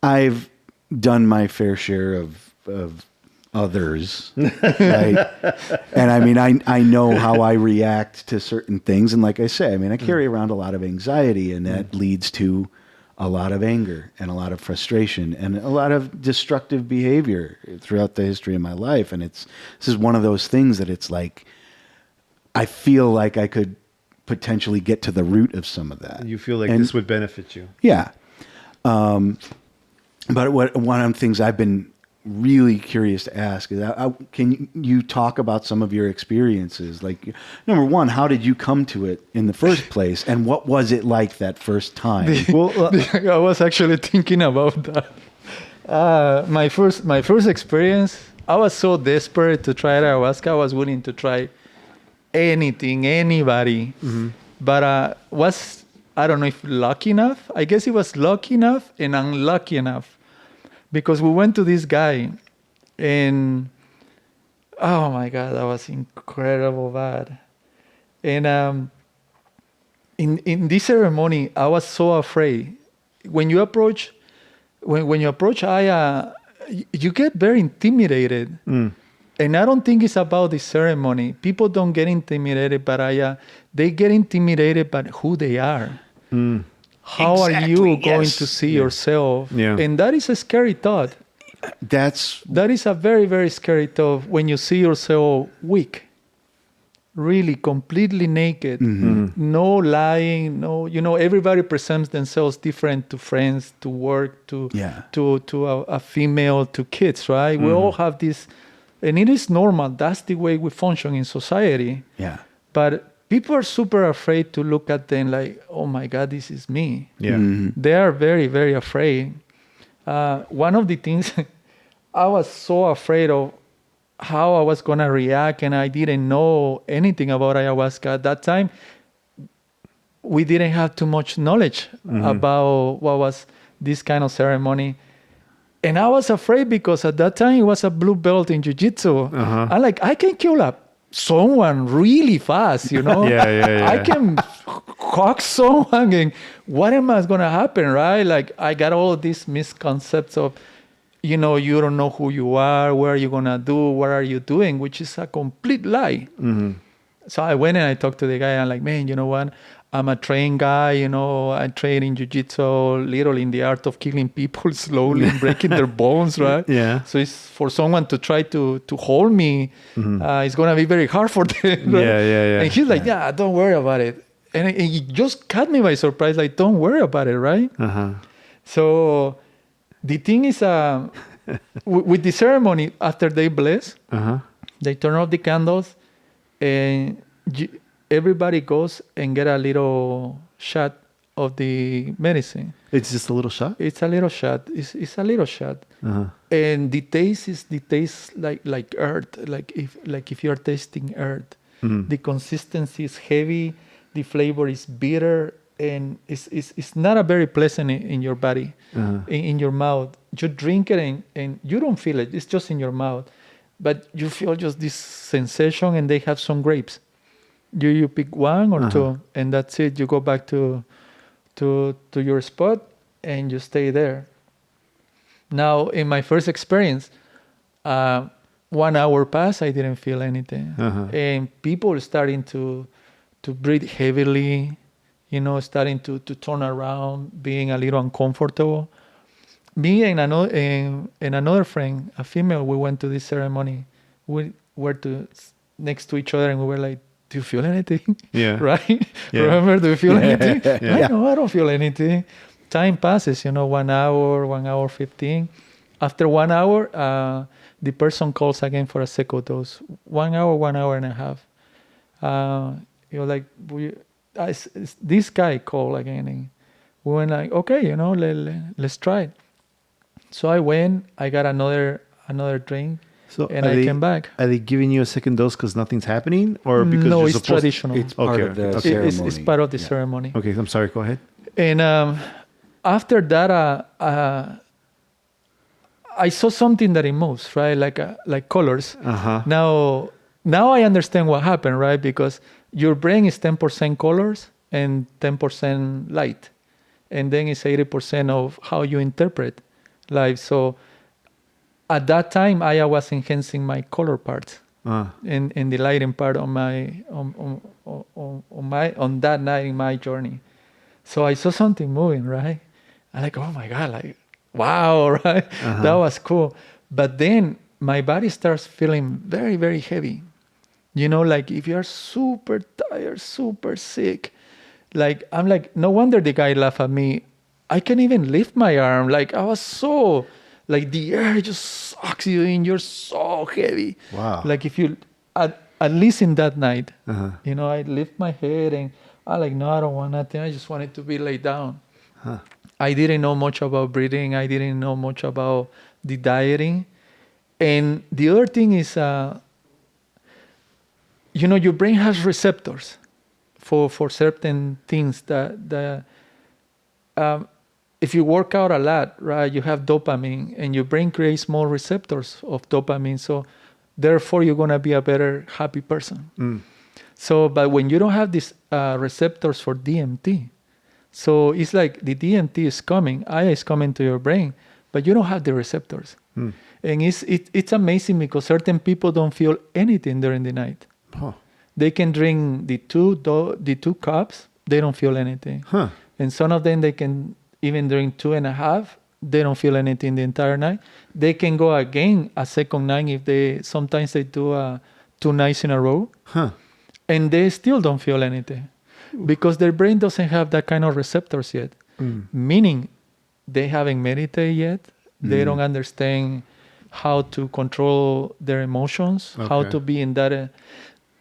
I've done my fair share of others, right? And I mean, I know how I react to certain things, and like I say, I mean, I carry around a lot of anxiety, and that leads to a lot of anger and a lot of frustration and a lot of destructive behavior throughout the history of my life. And this is one of those things that it's like I feel like I could potentially get to the root of some of that. You feel like this would benefit you. Yeah. But one of the things I've been really curious to ask is, can you talk about some of your experiences? Like, number one, how did you come to it in the first place? And what was it like that first time? I was actually thinking about that. My first experience, I was so desperate to try ayahuasca. I was willing to try anything, anybody. But I don't know if lucky enough. I guess it was lucky enough and unlucky enough. Because we went to this guy and oh my God, that was incredible bad. And in this ceremony, I was so afraid. When you approach Aya, you get very intimidated. And I don't think it's about the ceremony. People don't get intimidated by Aya. They get intimidated by who they are. How are you going to see yourself? Yeah. And that is a scary thought. That is a very, very scary thought when you see yourself weak, really completely naked, no lying, no, everybody presents themselves different to friends, to work, to a female, to kids, right? We all have this, and it is normal. That's the way we function in society. Yeah. But people are super afraid to look at them like, oh my God, this is me. Yeah. They are very, very afraid. One of the things, I was so afraid of how I was going to react, and I didn't know anything about ayahuasca. At that time, we didn't have too much knowledge about what was this kind of ceremony. And I was afraid because at that time, it was a blue belt in Jujitsu. I'm like, I can kill someone really fast, I can cock someone, and what am I going to happen, right? Like, I got all these misconceptions of, you don't know who you are, what are you going to do, what are you doing, which is a complete lie. So I went and I talked to the guy, and I'm like, man, you know what? I'm a trained guy, you know, I train in Jujitsu, literally in the art of killing people slowly and breaking their bones, right? Yeah. So it's for someone to try to hold me, it's going to be very hard for them, right? Yeah. And he's like, yeah, don't worry about it. And he just caught me by surprise, like, don't worry about it, right? So the thing is, with the ceremony, after they bless, they turn off the candles, and everybody goes and get a little shot of the medicine. It's just a little shot? It's a little shot. It's a little shot. And the taste like earth, like if you're tasting earth. The consistency is heavy, the flavor is bitter, and it's not a very pleasant in your body, in your mouth. You drink it and you don't feel it. It's just in your mouth. But you feel just this sensation, and they have some grapes. You pick one or two, and that's it. You go back to your spot, and you stay there. Now, in my first experience, 1 hour passed, I didn't feel anything. And people starting to breathe heavily, you know, starting to turn around, being a little uncomfortable. Me and another friend, a female, we went to this ceremony. We were next to each other, and we were like, do you feel anything? Yeah. Right? Yeah. Remember, do you feel anything? Yeah. No, I don't feel anything. Time passes, you know, 1 hour, 1 hour 15. After 1 hour, the person calls again for a second dose. 1 hour, 1 hour and a half. You're like, this guy called again. And we went like, okay, you know, let's try it. So I went, I got another drink. So and I came back. Are they giving you a second dose because nothing's happening, or because no? It's traditional. It's part of the ceremony. It's part of the ceremony. Okay, I'm sorry. Go ahead. And after that, I saw something that it moves, right? Like colors. Now I understand what happened, right? Because your brain is 10% colors and 10% light, and then it's 80% of how you interpret life. So at that time, I was enhancing my color part and the lighting part on that night in my journey. So I saw something moving, right? I'm like, oh my God, like, wow, right? That was cool. But then my body starts feeling very, very heavy. You know, like if you're super tired, super sick, like I'm like, no wonder the guy laughed at me. I can't even lift my arm. Like I was so, like the air just sucks you in. You're so heavy. Wow. Like if you, at least in that night, you know, I lift my head and I'm like, no, I don't want nothing. I just wanted to be laid down. I didn't know much about breathing. I didn't know much about the dieting. And the other thing is, you know, your brain has receptors for certain things that if you work out a lot, right, you have dopamine, and your brain creates more receptors of dopamine. So therefore, you're going to be a better, happy person. So, but when you don't have these receptors for DMT, so it's like the DMT is coming, Aya is coming to your brain, but you don't have the receptors. And it's amazing because certain people don't feel anything during the night. They can drink the two cups, they don't feel anything. And some of them, they can even drink 2.5, they don't feel anything the entire night. They can go again a second night if sometimes they do 2 nights in a row. And they still don't feel anything because their brain doesn't have that kind of receptors yet. Meaning they haven't meditated yet. They don't understand how to control their emotions, how to be in that.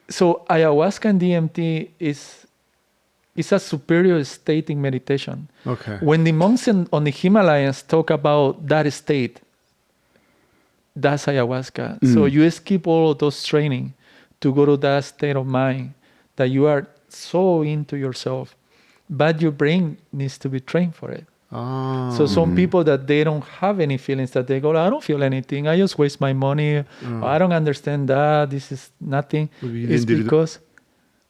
So ayahuasca and DMT is a superior state in meditation. When the monks on the Himalayas talk about that state, that's ayahuasca. So you skip all of those training to go to that state of mind that you are so into yourself, but your brain needs to be trained for it. So some people that they don't have any feelings, that they go, I don't feel anything, I just waste my money, I don't understand that, this is nothing. It's because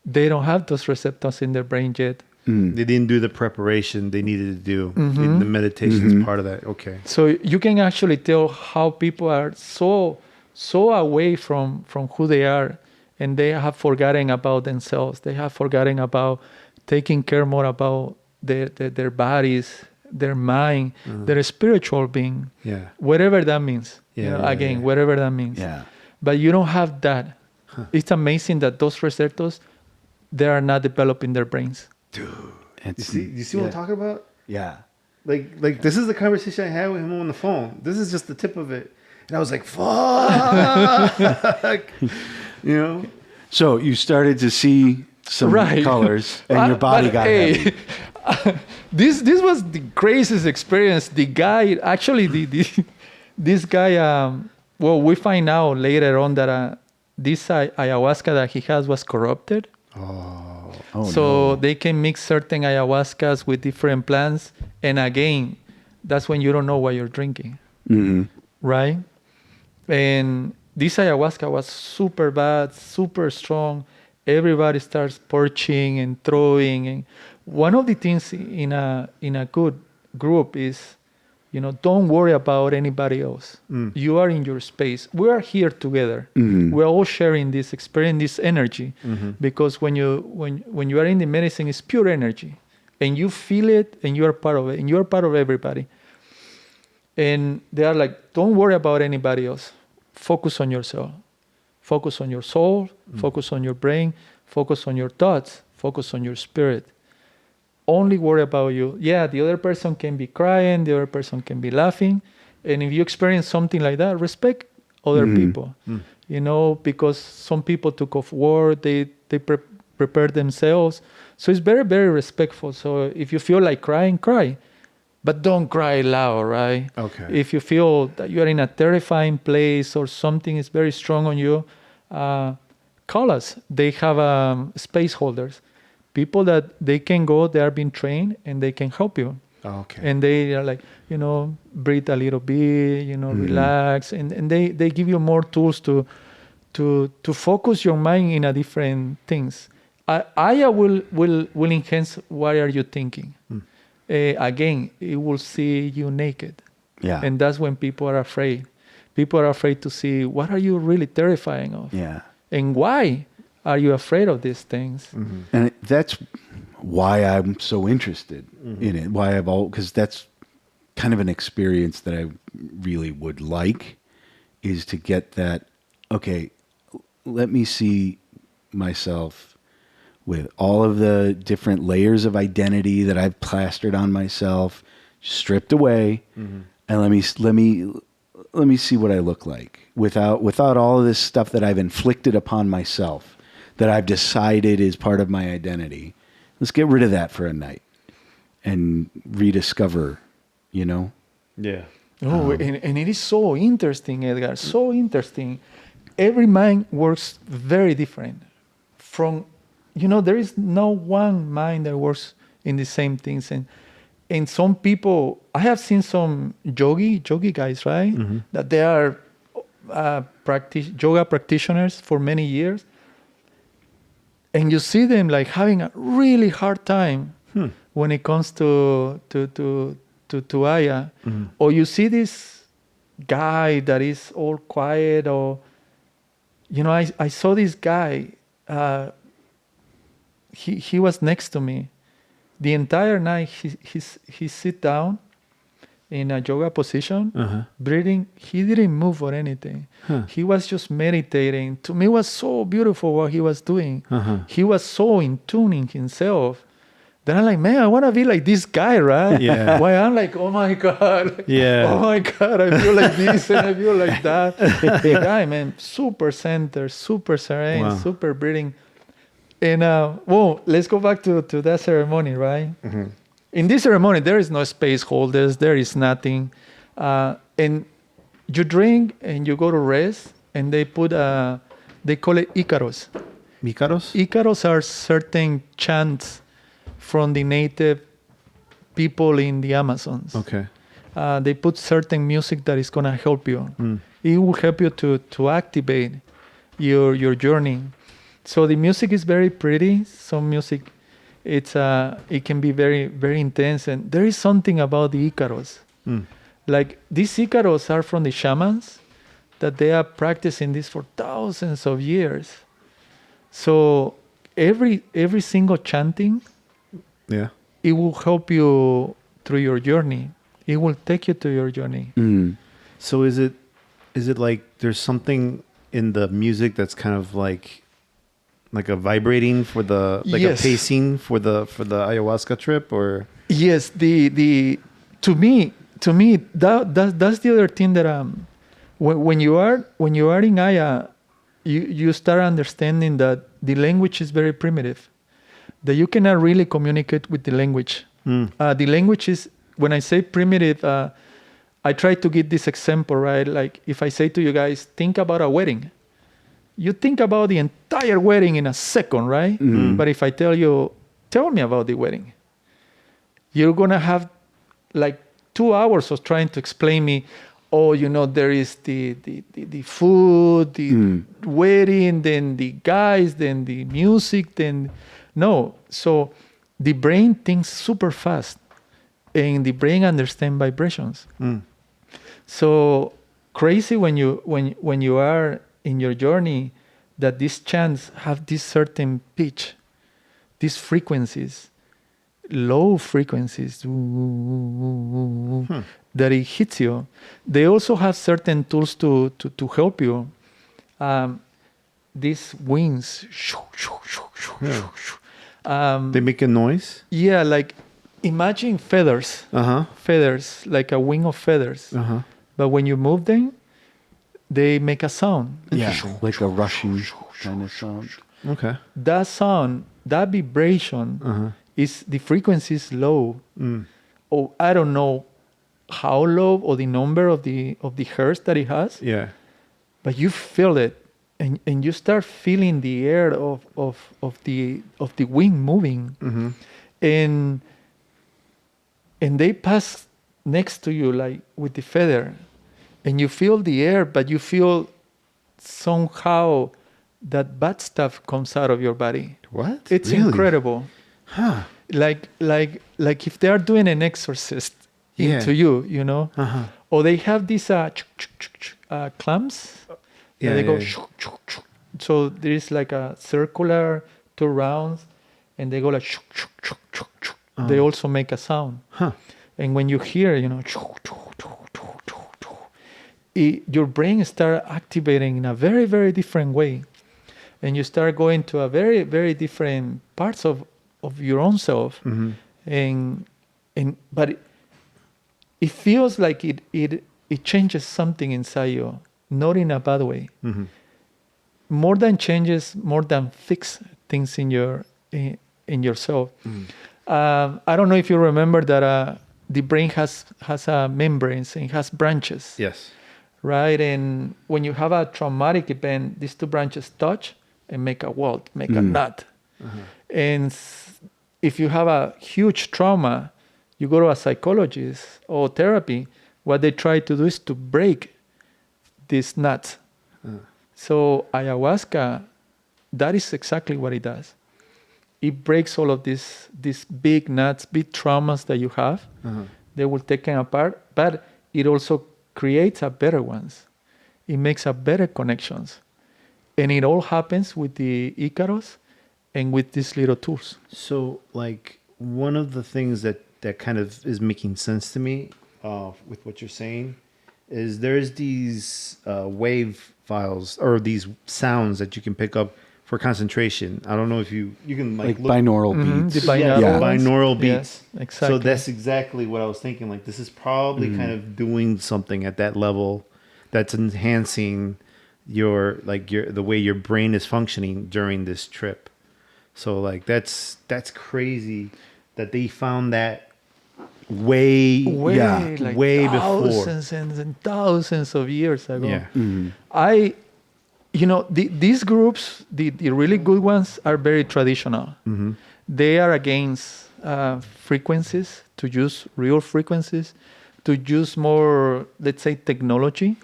they don't have those receptors in their brain yet. They didn't do the preparation they needed to do. The meditation is part of that. Okay. So you can actually tell how people are so away from who they are, and they have forgotten about themselves. They have forgotten about taking care more about their bodies, their mind, their spiritual being. Yeah. Whatever that means. Yeah, Again, whatever that means. Yeah. But you don't have that. It's amazing that those receptors, they are not developed in their brains. Dude. It's, You see what I'm talking about? Yeah. Like this is the conversation I had with him on the phone. This is just the tip of it. And I was like, fuck. You know? So you started to see some colors and your body got heavy. This was the craziest experience. The guy, actually, this guy, well, we find out later on that this ayahuasca that he has was corrupted. So they can mix certain ayahuascas with different plants. And again, that's when you don't know what you're drinking. Mm-hmm. Right? And this ayahuasca was super bad, super strong. Everybody starts perching and throwing. And one of the things in a good group is, don't worry about anybody else. You are in your space. We are here together. We're all sharing this experience, this energy, because when you are in the medicine, it's pure energy, and you feel it, and you are part of it, and you are part of everybody. And they are like, don't worry about anybody else. Focus on yourself. Focus on your soul. Focus on your brain. Focus on your thoughts. Focus on your spirit. Only worry about you. Yeah, the other person can be crying. The other person can be laughing. And if you experience something like that, respect other people. Because some people took off work. They prepared themselves. So it's very, very respectful. So if you feel like crying, cry. But don't cry loud, right? Okay. If you feel that you are in a terrifying place or something is very strong on you, call us. They have space holders. People that they can go, they are being trained and they can help you. Okay. And they are like, breathe a little bit, relax. And they give you more tools to focus your mind in a different things. Aya will enhance what are you thinking. Again, it will see you naked. Yeah. And that's when people are afraid. People are afraid to see what are you really terrifying of. Yeah. And why are you afraid of these things? And that's why I'm so interested in it. Because that's kind of an experience that I really would like, is to get that, okay, let me see myself with all of the different layers of identity that I've plastered on myself, stripped away, and let me see what I look like without all of this stuff that I've inflicted upon myself, that I've decided is part of my identity. Let's get rid of that for a night and rediscover, Yeah. And it is so interesting, Edgar. So interesting. Every mind works very different. There is no one mind that works in the same things. And some people, I have seen some yogi guys, right? That they are yoga practitioners for many years. And you see them like having a really hard time when it comes to Aya. Or you see this guy that is all quiet, or, I saw this guy, he was next to me. The entire night he sit down in a yoga position, breathing. He didn't move or anything. He was just meditating. To me, it was so beautiful what he was doing. He was so in tune in himself. Then I'm like, man, I want to be like this guy, right? Yeah. Why I'm like, oh my God. Yeah. Oh my God, I feel like this and I feel like that. The guy, man, super centered, super serene, super breathing. And let's go back to that ceremony, right? In this ceremony, there is no space holders. There is nothing. And you drink and you go to rest. And they put, they call it Icaros. Icaros? Icaros are certain chants from the native people in the Amazons. Okay. They put certain music that is going to help you. It will help you to activate your journey. So the music is very pretty. Some music, it can be very, very intense. And there is something about the Icaros. Like these Icaros are from the shamans, that they are practicing this for thousands of years. So every single chanting Yeah. it will help you through your journey. It will take you to your journey. So is it like there's something in the music that's kind of like a vibrating for the like Yes. a pacing for the ayahuasca trip, or Yes, the to me that's the other thing that when you are in Aya, you start understanding that the language is very primitive, that you cannot really communicate with the language. The language is, when I say primitive, I try to give this example, right? Like if I say to you guys, think about a wedding. You think about the entire wedding in a second, right? But if I tell you, tell me about the wedding, you're going to have like 2 hours of trying to explain me, oh, there is the food, the wedding, then the guys, then the music, then... No. So the brain thinks super fast, and the brain understands vibrations. So crazy when you are in your journey, that these chants have this certain pitch, these frequencies, low frequencies, that it hits you. They also have certain tools to help you. These wings, they make a noise? Yeah, like imagine feathers. Feathers, like a wing of feathers. But when you move them, they make a sound. Yeah, like a rushing kind of sound. Okay. That sound, that vibration, is the frequency is low. Or I don't know how low, or the number of the hertz that it has. Yeah. But you feel it, and you start feeling the air of the wing moving, and they pass next to you like with the feather, and you feel the air, but you feel somehow that bad stuff comes out of your body. What? It's Really? incredible. Huh. Like if they are doing an exorcist into you, or they have these clamps. Yeah, They go. yeah. So there is like a circular 2 rounds, and they go like. They also make a sound. And when you hear, your brain start activating in a very, very different way, and you start going to a very, very different parts of your own self, but it feels like it changes something inside you, not in a bad way. More than changes, more than fix things in yourself. I don't know if you remember that the brain has membranes and has branches. Yes. Right, and when you have a traumatic event, these 2 branches touch and make a welt, make a knot. And if you have a huge trauma, you go to a psychologist or therapy. What they try to do is to break these knots. So ayahuasca, that is exactly what it does. It breaks all of these big knots, big traumas that you have. They will take them apart, but it also creates a better ones. It makes a better connections. And it all happens with the Icaros and with these little tools. So, like, one of the things that kind of is making sense to me with what you're saying is there's these wave files or these sounds that you can pick up for concentration. I don't know if you can like look, binaural beats. The binaural beats. Yes, exactly. So that's exactly what I was thinking. Like this is probably kind of doing something at that level that's enhancing the way your brain is functioning during this trip. So like that's crazy that they found that way before, thousands and thousands of years ago. Yeah. These groups, the really good ones, are very traditional. They are against frequencies, to use real frequencies, to use more, let's say, technology.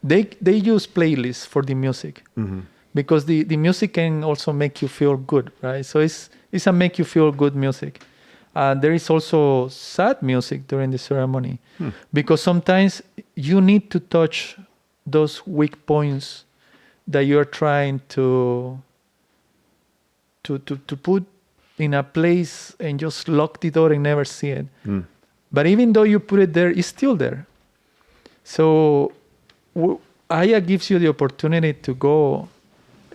They use playlists for the music because the music can also make you feel good, right? So it's a make you feel good music. There is also sad music during the ceremony because sometimes you need to touch those weak points that you're trying to put in a place and just lock the door and never see it. But even though you put it there, it's still there. So Aya gives you the opportunity to go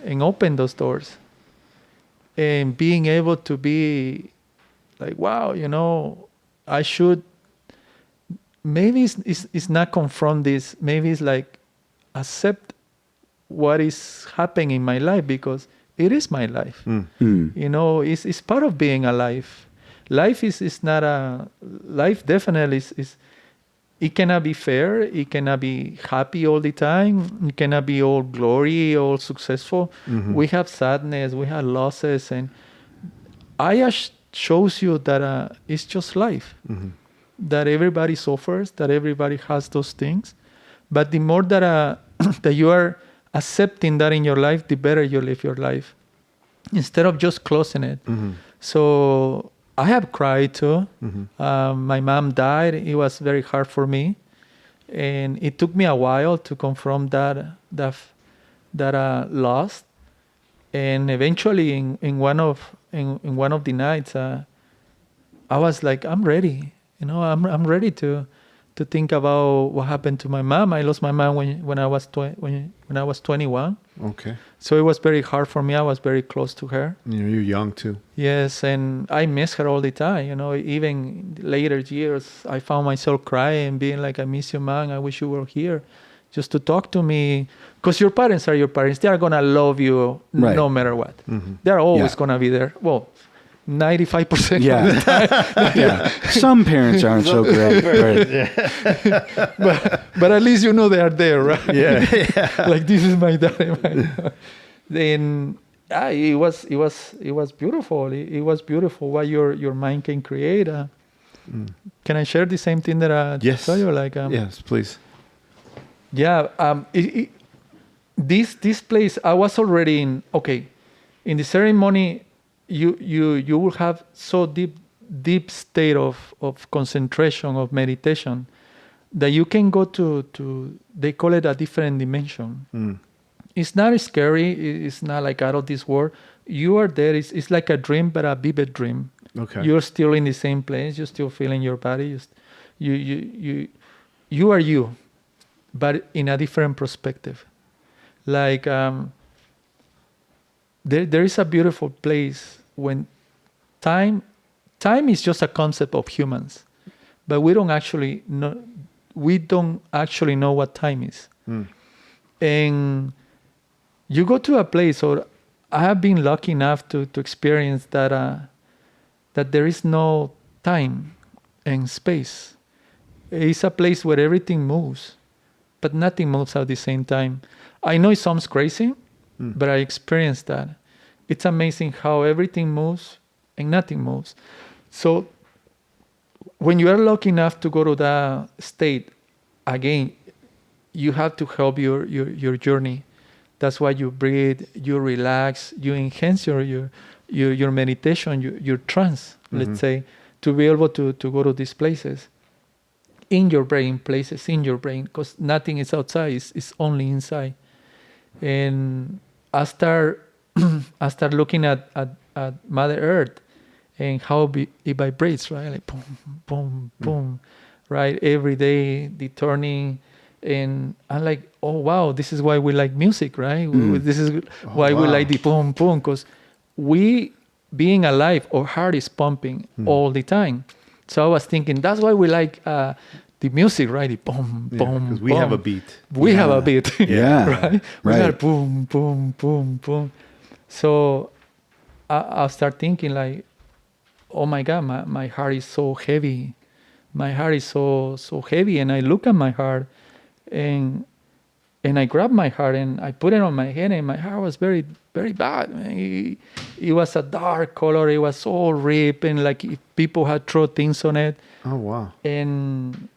and open those doors, and being able to be like, wow, you know, I should, maybe it's not confront this, maybe it's like accept what is happening in my life, because it is my life. You know, it's part of being alive. Life is not a, life definitely is, it cannot be fair, it cannot be happy all the time, it cannot be all glory, all successful. We have sadness, we have losses, and Aya shows you that it's just life. That everybody suffers, that everybody has those things. But the more that that you are accepting that in your life, the better you live your life, instead of just closing it. So I have cried too. My mom died. It was very hard for me, and it took me a while to confront that loss. And eventually, in one of the nights, I was like, I'm ready. You know, I'm ready to think about what happened to my mom. I lost my mom when I was 21. Okay. So it was very hard for me. I was very close to her. You're young too. Yes, and I miss her all the time. You know, even in later years, I found myself crying, being like, I miss you, Mom. I wish you were here just to talk to me. Because your parents are your parents. They are going to love you no matter what. They're always going to be there. Well, 95% of the time. Some parents aren't so great. But at least you know they are there, right? Yeah. Like, this is my dad. Then it was beautiful. It was beautiful what your mind can create. Can I share the same thing that I tell you? Like, yes, please. Yeah. This place, I was already in. Okay, in the ceremony, you will have so deep state of concentration, of meditation, that you can go to they call it a different dimension. It's not scary. It's not like out of this world. You are there. It's like a dream, but a vivid dream. Okay. You're still in the same place. You're still feeling your body. You are you, but in a different perspective. Like there is a beautiful place when time is just a concept of humans, but we don't actually know what time is. And you go to a place, or I have been lucky enough to experience that there is no time and space. It's a place where everything moves, but nothing moves at the same time. I know it sounds crazy, but I experienced that. It's amazing how everything moves and nothing moves. So when you are lucky enough to go to that state, again, you have to help your journey. That's why you breathe, you relax, you enhance your meditation, your trance, let's say, to be able to go to these places. In your brain, places in your brain, because nothing is outside, it's only inside. And I start looking at Mother Earth and how it vibrates, right? Like boom, boom, boom, right? Every day, the turning. And I'm like, oh, wow, this is why we like music, right? This is why we like the boom, boom, because we, being alive, our heart is pumping all the time. So I was thinking, that's why we like the music, right? The boom, boom, because we have a beat. We have a beat. Right? We got boom, boom, boom, boom. So I start thinking like, oh my God, my heart is so heavy. My heart is so heavy. And I look at my heart and I grab my heart and I put it on my head, and my heart was very, very bad. It was a dark color. It was all ripped, and like if people had thrown things on it. Oh, wow. And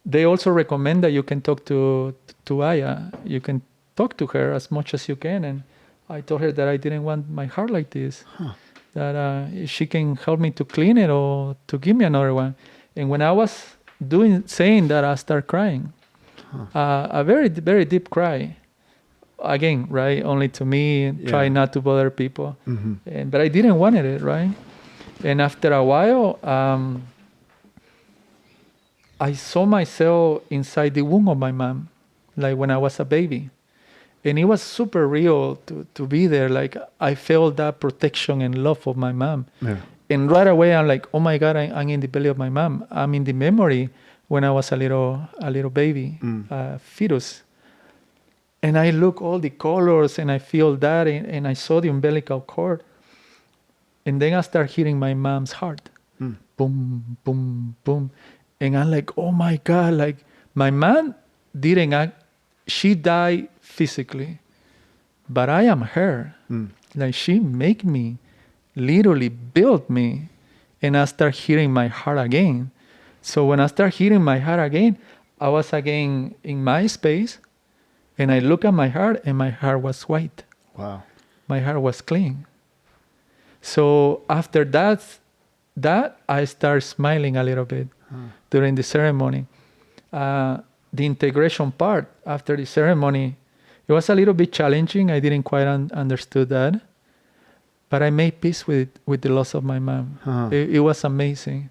they also recommend that you can talk to Aya. You can talk to her as much as you can. And I told her that I didn't want my heart like this. That she can help me to clean it or to give me another one. And when I was saying that, I started crying. A very, very deep cry. Again, right? Only to me, and try not to bother people. But I didn't want it, right? And after a while, I saw myself inside the womb of my mom, like when I was a baby. And it was super real to be there. Like I felt that protection and love of my mom. Yeah. And right away, I'm like, oh my God, I'm in the belly of my mom. I'm in the memory when I was a little baby, fetus. And I look all the colors and I feel that, and I saw the umbilical cord. And then I start hearing my mom's heart. Boom, boom, boom. And I'm like, oh my God, like my mom didn't act, she died physically, but I am her. Like she make me, literally built me, and I start hearing my heart again. So when I start hearing my heart again, I was again in my space, and I look at my heart, and my heart was white. Wow. My heart was clean. So after that I start smiling a little bit during the ceremony. The integration part after the ceremony, it was a little bit challenging. I didn't quite understood that, but I made peace with the loss of my mom. It was amazing.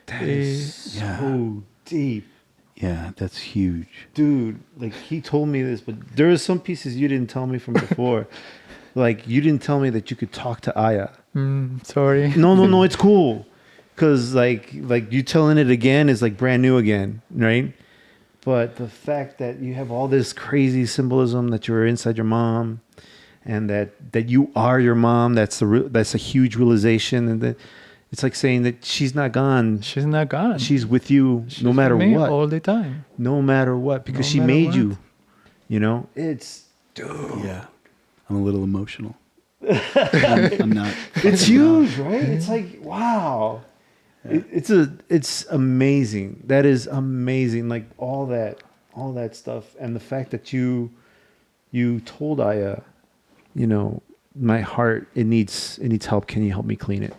That is so deep. Yeah, that's huge. Dude, like he told me this, but there are some pieces you didn't tell me from before. Like you didn't tell me that you could talk to Aya. Sorry. No, it's cool. Cause like you telling it again is like brand new again, right? But the fact that you have all this crazy symbolism that you're inside your mom, and that you are your mom, that's a huge realization, and that it's like saying that she's not gone. She's not gone. She's with you no matter with me what. all the time. No matter what, because she made you. You know, it's dude. Yeah, I'm a little emotional. I'm not. It's huge, right? It's like wow. Yeah. It's amazing. That is amazing. Like all that stuff, and the fact that you told Aya, you know, my heart it needs help. Can you help me clean it?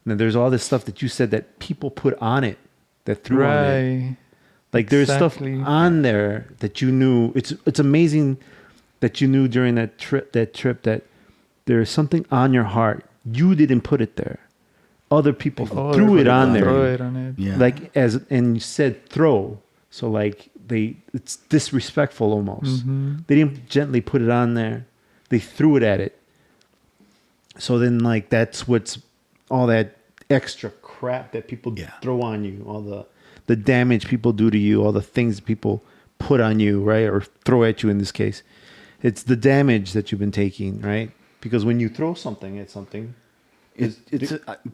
And there's all this stuff that you said that people put on it, that threw on it. Like there's stuff on there that you knew. It's amazing that you knew during that trip that there is something on your heart. You didn't put it there. Other people threw it on there. Throw it on it. Yeah. Like and you said throw. So like it's disrespectful almost. They didn't gently put it on there. They threw it at it. So then like that's what's all that extra crap that people throw on you, all the damage people do to you, all the things people put on you, right? Or throw at you in this case. It's the damage that you've been taking, right? Because when you throw something at something, it's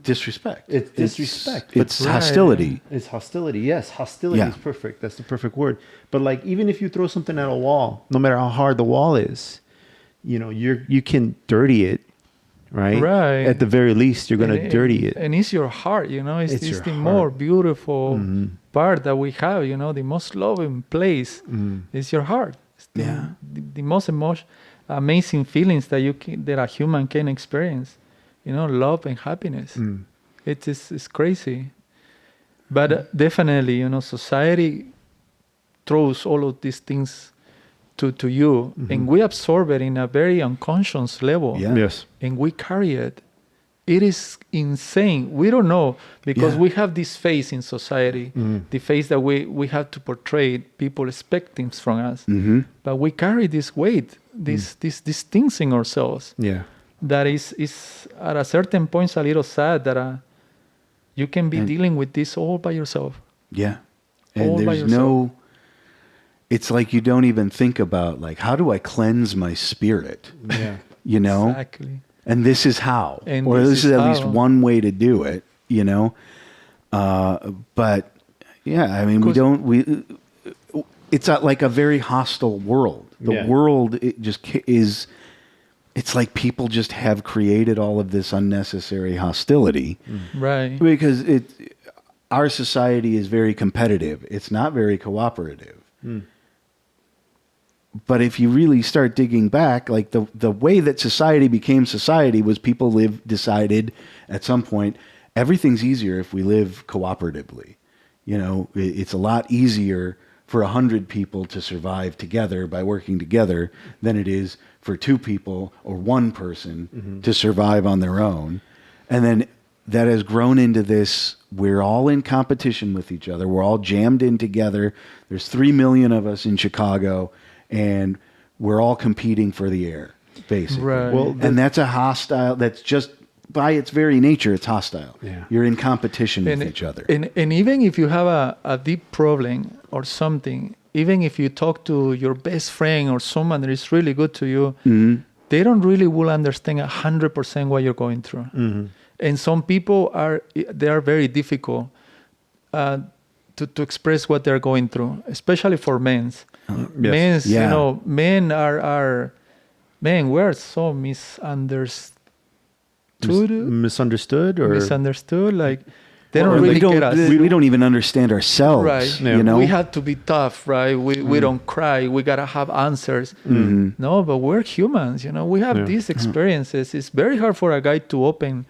disrespect. It's disrespect. It's hostility. It's hostility. Yes, hostility is perfect. That's the perfect word. But like even if you throw something at a wall, no matter how hard the wall is, you know, you can dirty it. Right? At the very least, you're going to dirty it. And it's your heart, you know. It's the more beautiful part that we have, you know. The most loving place is your heart. It's the most amazing feelings that that a human can experience. You know, love and happiness. It's crazy. But definitely, you know, society throws all of these things to you, and we absorb it in a very unconscious level. Yes. And we carry it. It is insane. We don't know because we have this face in society, the face that we have to portray, people expect things from us. But we carry this weight, these things in ourselves. Yeah. That is at a certain point a little sad that you can be dealing with this all by yourself. Yeah. And there's it's like you don't even think about like, how do I cleanse my spirit? Yeah. You know? Exactly. And this is how. Or this is at least one way to do it, you know? But yeah, I mean, it's like a very hostile world. The world it's like people just have created all of this unnecessary hostility. Right. Because our society is very competitive. It's not very cooperative. But if you really start digging back, like the way that society became society was people decided at some point, everything's easier if we live cooperatively. You know, it's a lot easier for 100 people to survive together by working together than it is for 2 people or 1 person to survive on their own. And then that has grown into this. We're all in competition with each other. We're all jammed in together. There's 3 million of us in Chicago, and we're all competing for the air, basically. Right. Well, And that's a hostile, that's just by its very nature, it's hostile. Yeah. You're in competition with each other. And even if you have a deep problem or something, even if you talk to your best friend or someone that is really good to you, they don't really will understand 100% what you're going through. And some people are very difficult to express what they're going through, especially for men. Yes. Men we're so misunderstood. Misunderstood or Misunderstood, like they don't really get us. We don't even understand ourselves. Right. Yeah. You know? We have to be tough, right? We don't cry. We gotta have answers. No, but we're humans. We have these experiences. It's very hard for a guy to open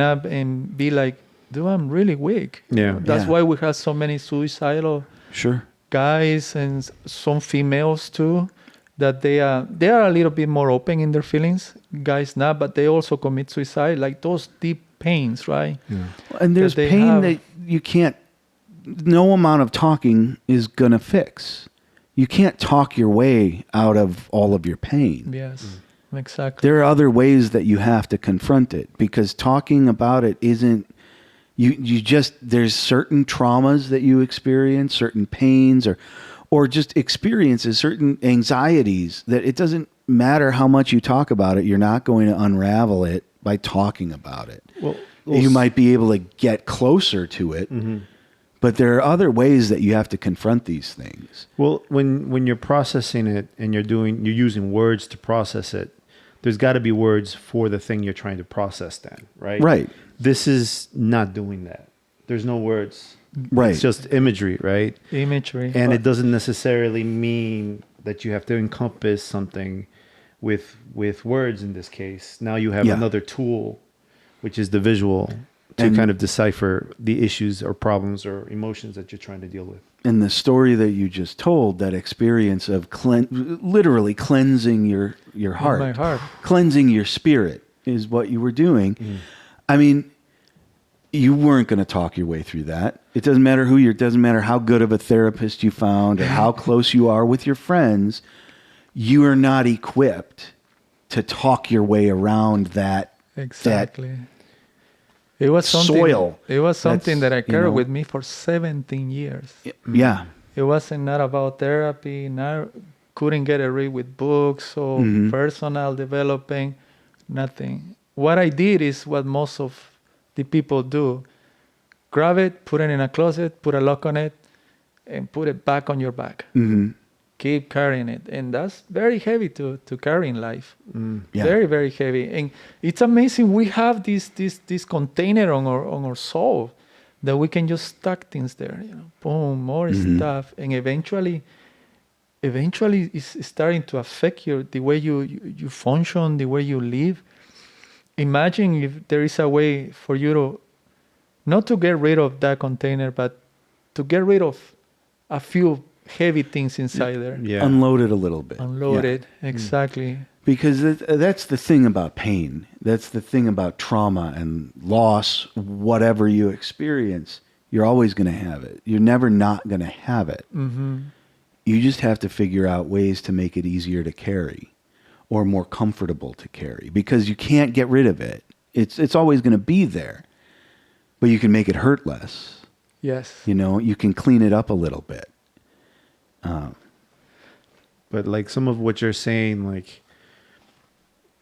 up and be like, dude, I'm really weak. Yeah. That's why we have so many suicidal guys and some females too, that they are a little bit more open in their feelings. Guys not, but they also commit suicide, like those deep pains, right? Yeah. And there's pain that you can't, no amount of talking is going to fix. You can't talk your way out of all of your pain. Yes, exactly. There are other ways that you have to confront it, because talking about it isn't, you just, there's certain traumas that you experience, certain pains or just experiences, certain anxieties that it doesn't matter how much you talk about it, you're not going to unravel it by talking about it. Well, you might be able to get closer to it, but there are other ways that you have to confront these things. Well, when you're processing it and you're using words to process it, there's got to be words for the thing you're trying to process then, right? Right. This is not doing that. There's no words. Right. It's just imagery, right? Imagery. And it doesn't necessarily mean that you have to encompass something with words in this case. Now you have another tool, which is the visual, to kind of decipher the issues or problems or emotions that you're trying to deal with. And the story that you just told, that experience of literally cleansing your heart, my heart, cleansing your spirit is what you were doing. I mean, you weren't going to talk your way through that. It doesn't matter it doesn't matter how good of a therapist you found or how close you are with your friends. You are not equipped to talk your way around that. Exactly. It was something, soil. It was something that I carried with me for 17 years. Yeah. It wasn't not about therapy. Couldn't get a read with books or personal developing. Nothing. What I did is what most of the people do. Grab it, put it in a closet, put a lock on it, and put it back on your back. Keep carrying it. And that's very heavy to carry in life. Very, very heavy. And it's amazing. We have this container on our soul that we can just stack things there. Boom, more stuff. And eventually it's starting to affect the way you function, the way you live. Imagine if there is a way for you to, not to get rid of that container, but to get rid of a few heavy things inside there. Yeah. Unload it a little bit. Unload it. Exactly. Because that's the thing about pain. That's the thing about trauma and loss. Whatever you experience, you're always going to have it. You're never not going to have it. You just have to figure out ways to make it easier to carry or more comfortable to carry, because you can't get rid of it. It's always going to be there, but you can make it hurt less. Yes. You can clean it up a little bit. But like some of what you're saying,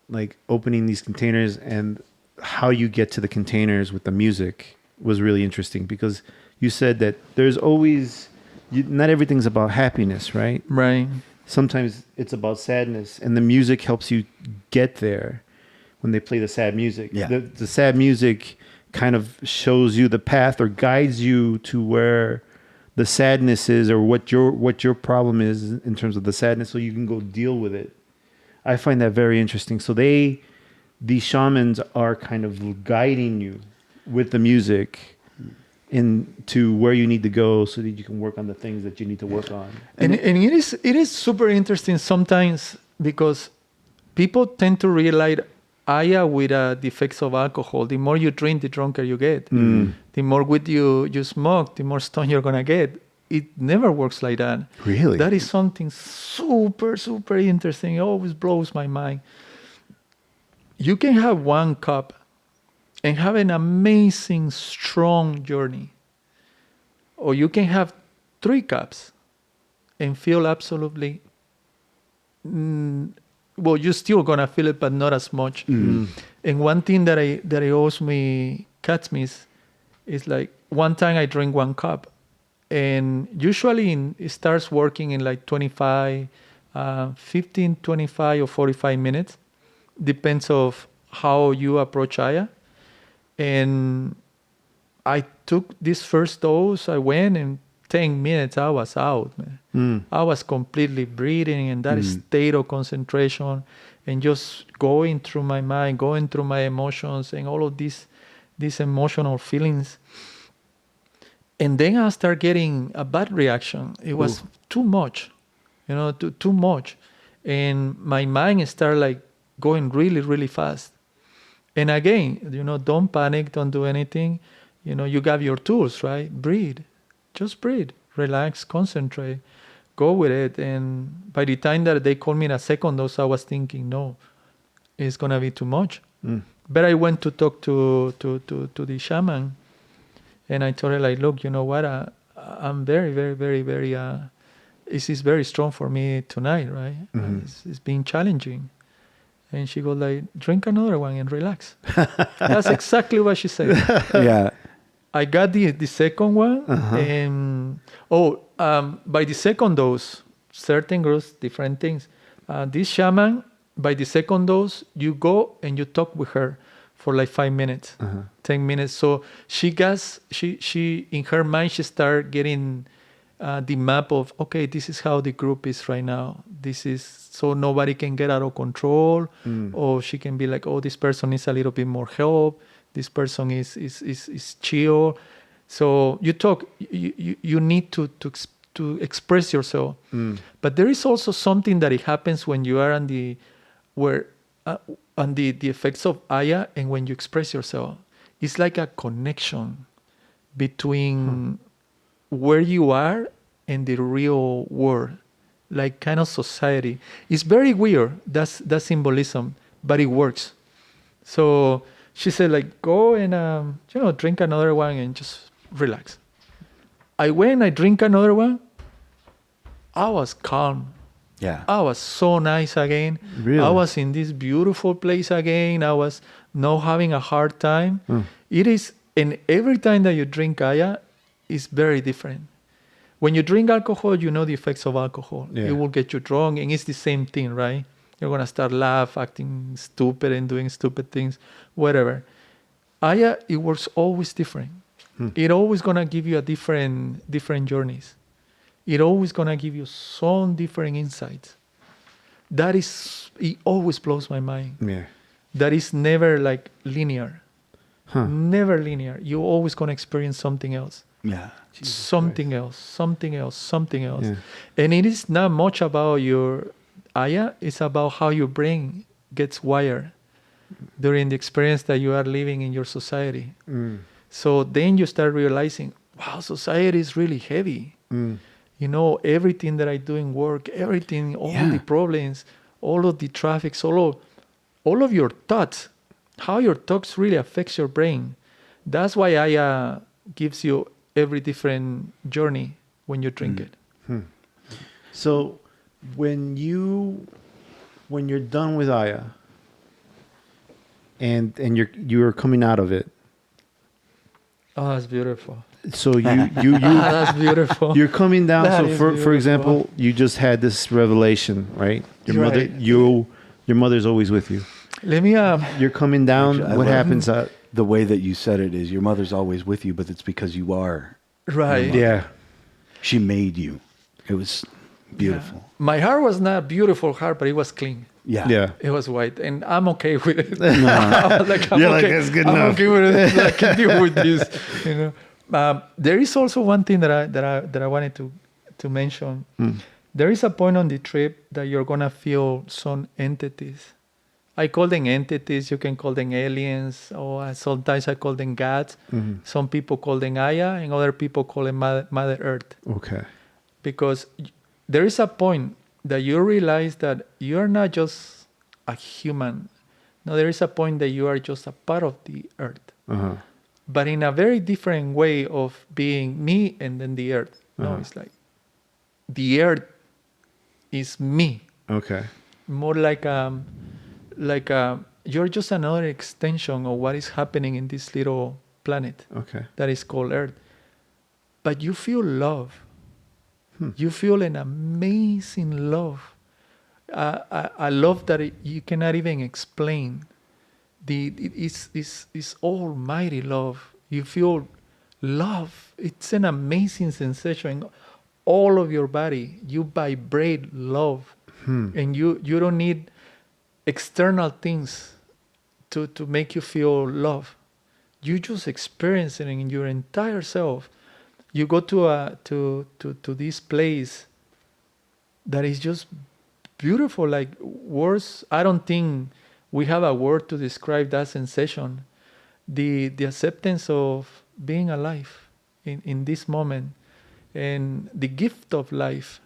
like opening these containers and how you get to the containers with the music was really interesting, because you said that there's always, not everything's about happiness, right? Right. Sometimes it's about sadness, and the music helps you get there when they play the sad music. Yeah. The sad music kind of shows you the path or guides you to where the sadness is, or what your problem is in terms of the sadness, so you can go deal with it. I find that very interesting. So these shamans are kind of guiding you with the music into where you need to go so that you can work on the things that you need to work on. And it is super interesting sometimes, because people tend to Aya with the effects of alcohol. The more you drink, the drunker you get. The more weed you smoke, the more stoned you're gonna get. It never works like that. Really? That is something super, super interesting. It always blows my mind. You can have 1 cup and have an amazing, strong journey. Or you can have 3 cups and feel absolutely, well, you're still gonna feel it, but not as much. And one thing that I always catch me is like, one time I drink 1 cup, and usually it starts working in like 15, 25 or 45 minutes. Depends of how you approach Aya. And I took this first dose, I went, and 10 minutes I was out, man. I was completely breathing in that state of concentration and just going through my mind, going through my emotions and all of these emotional feelings. And then I start getting a bad reaction. It was too much, too much. And my mind started like going really, really fast. And again, don't panic, don't do anything. You got your tools, right? Breathe. Just breathe, relax, concentrate, go with it. And by the time that they called me in a second dose, I was thinking, no, it's gonna be too much. But I went to talk to the shaman, and I told her, like, look, you know what? I'm very, very, very, very. This is very strong for me tonight, right? It's been challenging. And she goes like, drink another one and relax. That's exactly what she said. Yeah. I got the second one, and by the second dose, certain groups, different things. This shaman, by the second dose, you go and you talk with her for like 5 minutes, 10 minutes. So she in her mind, she started getting the map of, okay, this is how the group is right now. This is so nobody can get out of control, or she can be like, oh, this person needs a little bit more help. This person is chill. So you talk. You need to express yourself. But there is also something that it happens when you are on the effects of Aya, and when you express yourself, it's like a connection between where you are and the real world, like kind of society. It's very weird. That's symbolism, but it works. So she said, like, go and drink another one and just relax. I went, I drink another one. I was calm. Yeah. I was so nice again. Really? I was in this beautiful place again. I was not having a hard time. It is, and every time that you drink Aya, it's very different. When you drink alcohol, you know the effects of alcohol. Yeah. It will get you drunk, and it's the same thing, right? You're going to start laughing, acting stupid and doing stupid things, whatever. Aya, it works always different. It always going to give you a different journeys. It always going to give you some different insights. It always blows my mind. Yeah. That is never like linear. Never linear. You're always going to experience something else. Yeah. Something else. Yeah. And it is not much about your Aya, it's about how your brain gets wired during the experience that you are living in your society. So then you start realizing, wow, society is really heavy. Everything that I do in work, everything, all the problems, all of the traffics, all of your thoughts, how your thoughts really affects your brain. That's why Aya gives you every different journey when you drink it. So when you're done with Aya and you're coming out of it. Oh, that's beautiful. So you That's beautiful. you're coming down. That So is for beautiful. example, you just had this revelation, right? Your Right. mother's always with you. Let me You're coming down. Actually, I What love happens? The way that you said it is your mother's always with you, but it's because you are. right. Yeah. She made you. It was beautiful. My heart was not beautiful heart, but it was clean. Yeah. Yeah. It was white, and I'm okay with it. I was like, You're like, okay. that's good I'm enough. okay with it. I can deal with this. There is also one thing that I wanted to mention. There is a point on the trip that you're gonna feel some entities I call them entities. You can call them aliens, or sometimes I call them gods. Some people call them Aya, and other people call them Mother Earth. Okay. Because there is a point that you realize that you are not just a human. No, there is a point that you are just a part of the earth. But in a very different way of being me and then the earth. No, it's like the earth is me. Okay. More like you're just another extension of what is happening in this little planet. Okay. That is called Earth. But you feel love. You feel an amazing love. A love that you cannot even explain. It's almighty love. You feel love. It's an amazing sensation. All of your body, you vibrate love. And you don't need external things to make you feel love. You just experience it in your entire self. You go to this place that is just beautiful, like words. I don't think we have a word to describe that sensation. The acceptance of being alive in this moment, and the gift of life.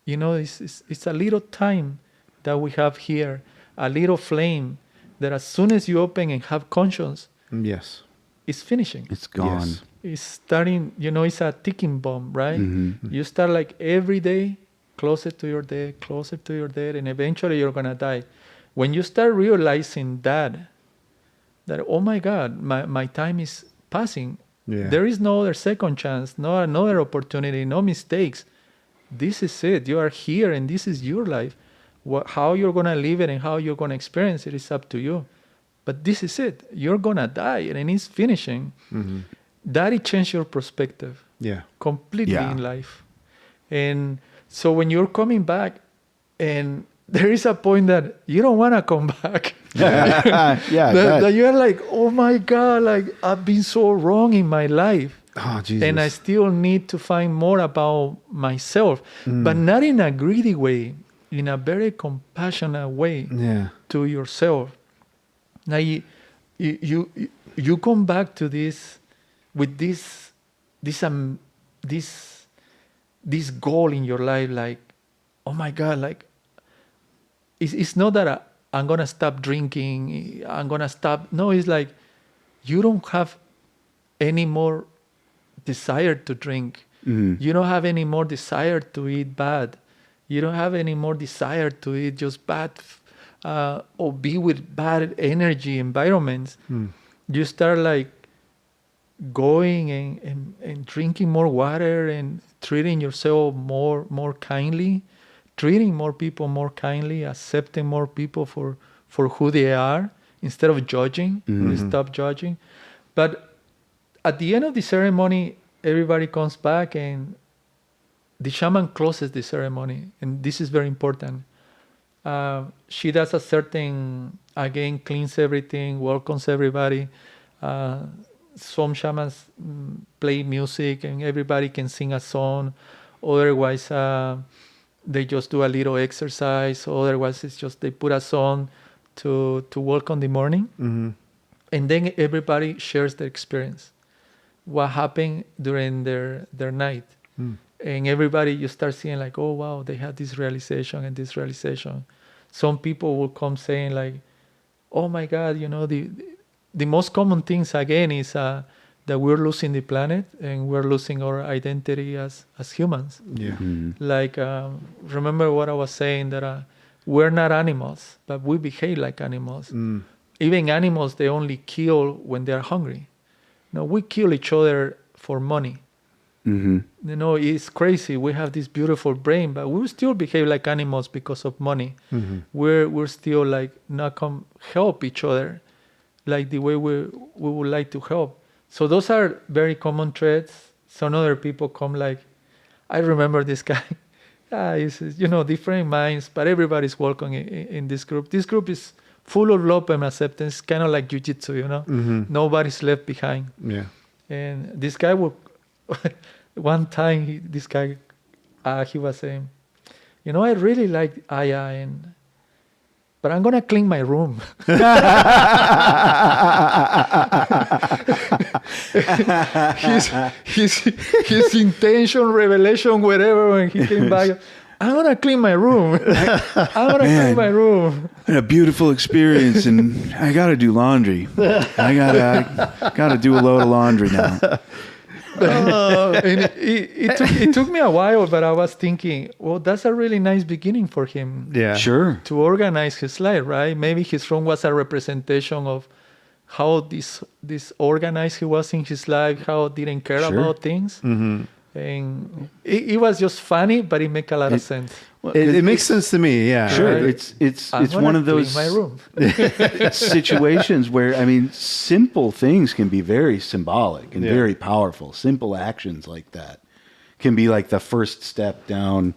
You know, it's a little time that we have here, a little flame that as soon as you open and have conscience, yes, it's finishing. It's gone. Yes. It's starting, it's a ticking bomb, right? Mm-hmm. You start like every day, closer to your death, and eventually you're going to die. When you start realizing that oh my God, my time is passing. Yeah. There is no other second chance, no another opportunity, no mistakes. This is it. You are here and this is your life. How you're going to live it and how you're going to experience it is up to you. But this is it. You're going to die and it's finishing. That it changed your perspective. Yeah. Completely in life. And so when you're coming back, and there is a point that you don't want to come back. That you're like, oh my God, like I've been so wrong in my life. Oh, Jesus. And I still need to find more about myself, but not in a greedy way, in a very compassionate way to yourself. Now you come back to this with this goal in your life, like, oh my God, like it's not that I'm gonna stop drinking, I'm gonna stop. No, it's like you don't have any more desire to drink. You don't have any more desire to eat bad. You don't have any more desire to eat just bad or be with bad energy environments. You start like going and drinking more water and treating yourself more kindly, treating more people more kindly, accepting more people for who they are instead of judging. Stop judging. But at the end of the ceremony, everybody comes back and the shaman closes the ceremony. And this is very important. She does a certain, again, cleans everything, welcomes everybody. Some shamans play music and everybody can sing a song. Otherwise, they just do a little exercise. Otherwise, it's just they put a song to welcome the morning. And then everybody shares their experience. What happened during their night. And everybody, you start seeing like, oh, wow, they had this realization and this realization. Some people will come saying like, oh my God, the most common things again is that we're losing the planet and we're losing our identity as humans. Yeah. Like, remember what I was saying, that we're not animals, but we behave like animals. Even animals, they only kill when they're hungry. No, we kill each other for money. It's crazy. We have this beautiful brain, but we still behave like animals because of money. We're still like not help each other like the way we would like to help. So those are very common threads. Some other people come like, I remember this guy. Different minds, but everybody's welcome in this group. This group is full of love and acceptance, kind of like Jujitsu, Nobody's left behind. Yeah. And this guy will, one time, he was saying, I really like Aya, and but I'm gonna clean my room. his intention, revelation, whatever, when he came back, I'm gonna clean my room. I'm gonna clean my room. I had a beautiful experience, and I gotta do laundry. I gotta do a load of laundry now. And it took me a while, but I was thinking, well, that's a really nice beginning for him. Yeah. Sure. To organize his life, right? Maybe his room was a representation of how this organized he was in his life, how didn't care about things. Mm-hmm. And it was just funny, but it made a lot of sense. Well, It makes sense to me. Yeah. Sure, Right. it's I'm one of gonna those clean my room. situations where, I mean, simple things can be very symbolic and Yeah. very powerful. Simple actions like that can be like the first step down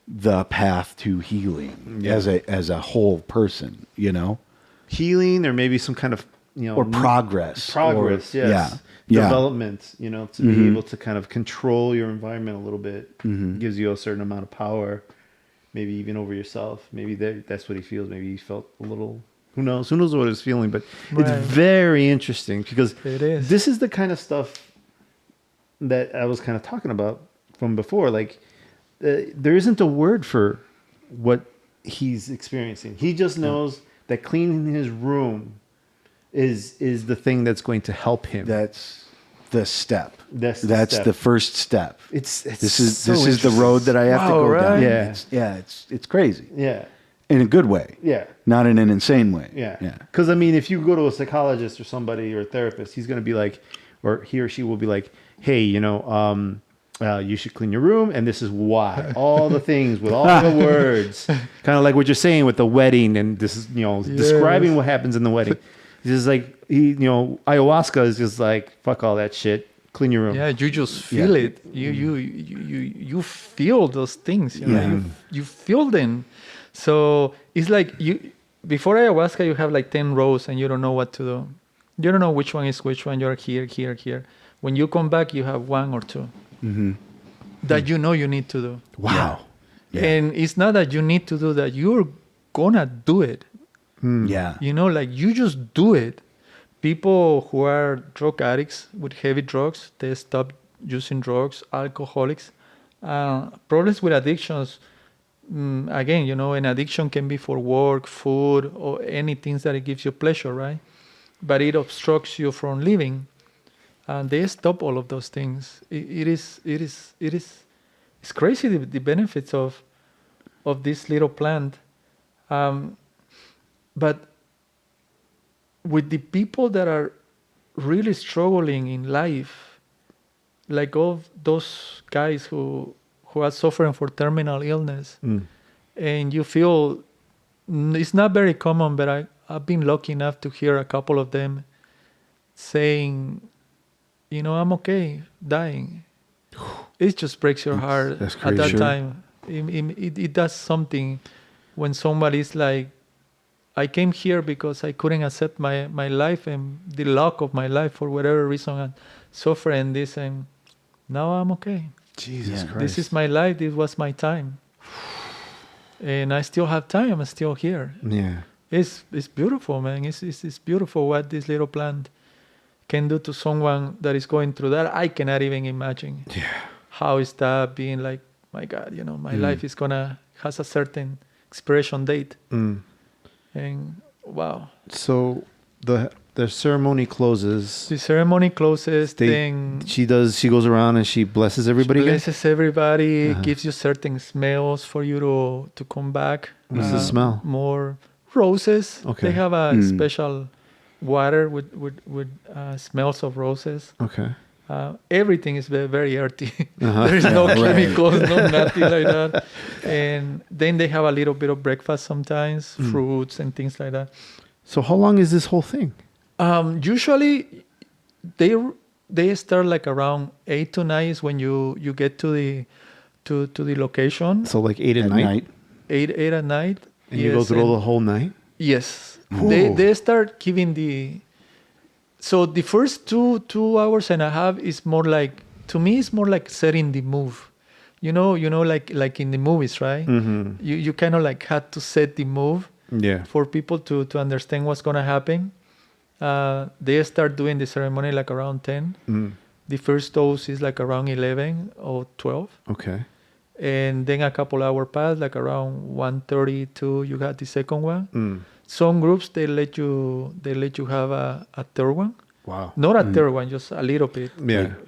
the path to healing as a whole person, you know, Healing, or maybe some kind of or progress. Progress. Or, Yes. Yeah. Development. To be able to kind of control your environment a little bit gives you a certain amount of power. Maybe even over yourself. Maybe that's what he feels. Maybe he felt a little. Who knows? Who knows what he's feeling? But Right. it's very interesting because It is. this is the kind of stuff that I was kind of talking about from before. Like, there isn't a word for what he's experiencing. He just knows that cleaning his room is the thing that's going to help him. That's the step. That's the That's step. the first step. This This is so the interesting. road that I have to Wow, go down. right? Yeah. It's crazy Yeah. in a good way. Yeah. Not in an insane way. Yeah. Yeah. Because, I mean, if you go to a psychologist or somebody or a therapist, he's going to be like, or he or she will be like, hey, you should clean your room, and this is why. All the things with all the words. Kind of like what you're saying with the wedding, and this is, describing what happens in the wedding. It's just like, ayahuasca is just like, fuck all that shit. Clean your room. Yeah, you just feel it. You feel those things. Yeah. You feel them. So it's like before ayahuasca, you have like 10 rows, and you don't know what to do. You don't know which one is which one. You're here, here, here. When you come back, you have one or two that you know you need to do. Wow. Yeah. And it's not that you need to do that. You're gonna do it. Yeah. Like you just do it. People who are drug addicts with heavy drugs, they stop using drugs. Alcoholics, problems with addictions. Again, an addiction can be for work, food, or anything that it gives you pleasure, right? But it obstructs you from living, and they stop all of those things. It's crazy the benefits of this little plant, but with the people that are really struggling in life, like all those guys who are suffering for terminal illness, and you feel it's not very common, but I've been lucky enough to hear a couple of them saying, I'm okay dying. It just breaks your heart that's at crazy. that Sure. time. It does something when somebody's like, I came here because I couldn't accept my life and the luck of my life for whatever reason, and suffering this, and now I'm okay. Jesus Christ. This is my life. This was my time. And I still have time. I'm still here. Yeah. It's beautiful, man. It's beautiful what this little plant can do to someone that is going through that. I cannot even imagine. Yeah. How is that being like, my God, my life is has a certain expiration date. And wow. So the ceremony closes. The ceremony closes, then She goes around and she blesses everybody again? blesses everybody, gives you certain smells for you to come back. What's the smell? More roses. Okay. They have a special water with smells of roses. Okay. Everything is very, very earthy. Uh-huh. There is no Right. chemicals, no nothing like that. And then they have a little bit of breakfast sometimes, fruits and things like that. So how long is this whole thing? Usually, they start like around 8 to 9 is when you get to the location. So like 8 at night? 8 at night. And you go through the whole night? Yes. Whoa. They start giving so the first 2 hours and a half is more like, to me, it's more like setting the mood. Like in the movies, right? Mm-hmm. You kind of like had to set the mood. Yeah. for people to understand what's going to happen. They start doing the ceremony like around 10. The first dose is like around 11 or 12. Okay. And then a couple hours pass, like around 1:32, you got the second one. Some groups they let you have a third one. Wow. Not a third one, just a little bit.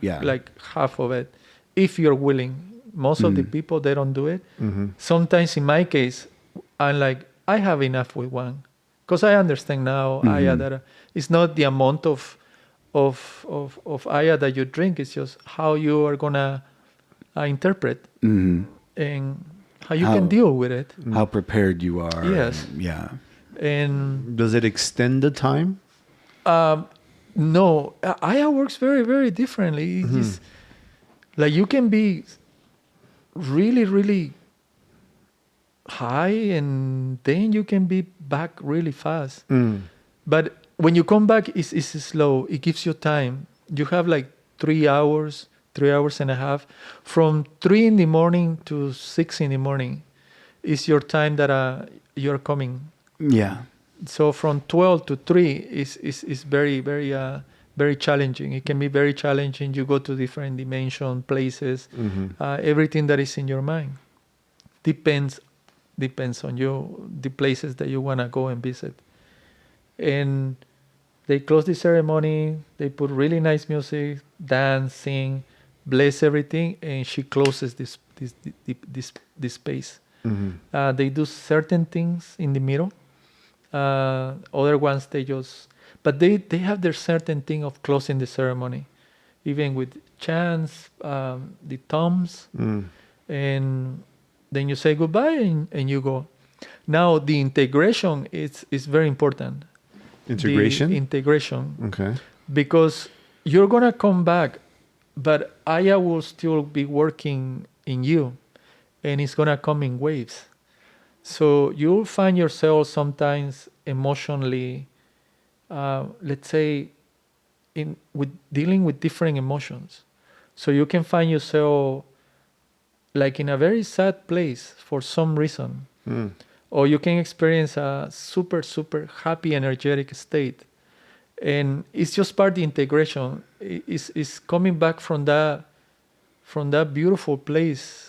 Yeah. Like half of it, if you're willing. Most of the people, they don't do it. Sometimes in my case, I'm like, I have enough with one. Because I understand now, that it's not the amount of Aya that you drink, it's just how you are going to interpret and how you can deal with it. How prepared you are. Yes. And does it extend the time? No, Aya works very, very differently. It's just, like you can be really, really high and then you can be back really fast. But when you come back, it's slow. It gives you time. You have like 3 hours and a half. From 3 in the morning to 6 in the morning is your time that you're coming. Yeah. So from 12 to 3 is very, very, very challenging. It can be very challenging. You go to different dimension, places, everything that is in your mind. Depends on you, the places that you want to go and visit. And they close the ceremony, they put really nice music, dance, sing, bless everything, and she closes this space. They do certain things in the middle. Other ones but they have their certain thing of closing the ceremony, even with chants, the thumbs, and then you say goodbye and you go. Now the integration is very important. Integration? The integration. Okay. Because you're gonna come back, but Aya will still be working in you, and it's gonna come in waves. So you'll find yourself sometimes emotionally, let's say, with dealing with different emotions. So you can find yourself like in a very sad place for some reason. Or you can experience a super, super happy, energetic state. And it's just part of the integration. It's coming back from that beautiful place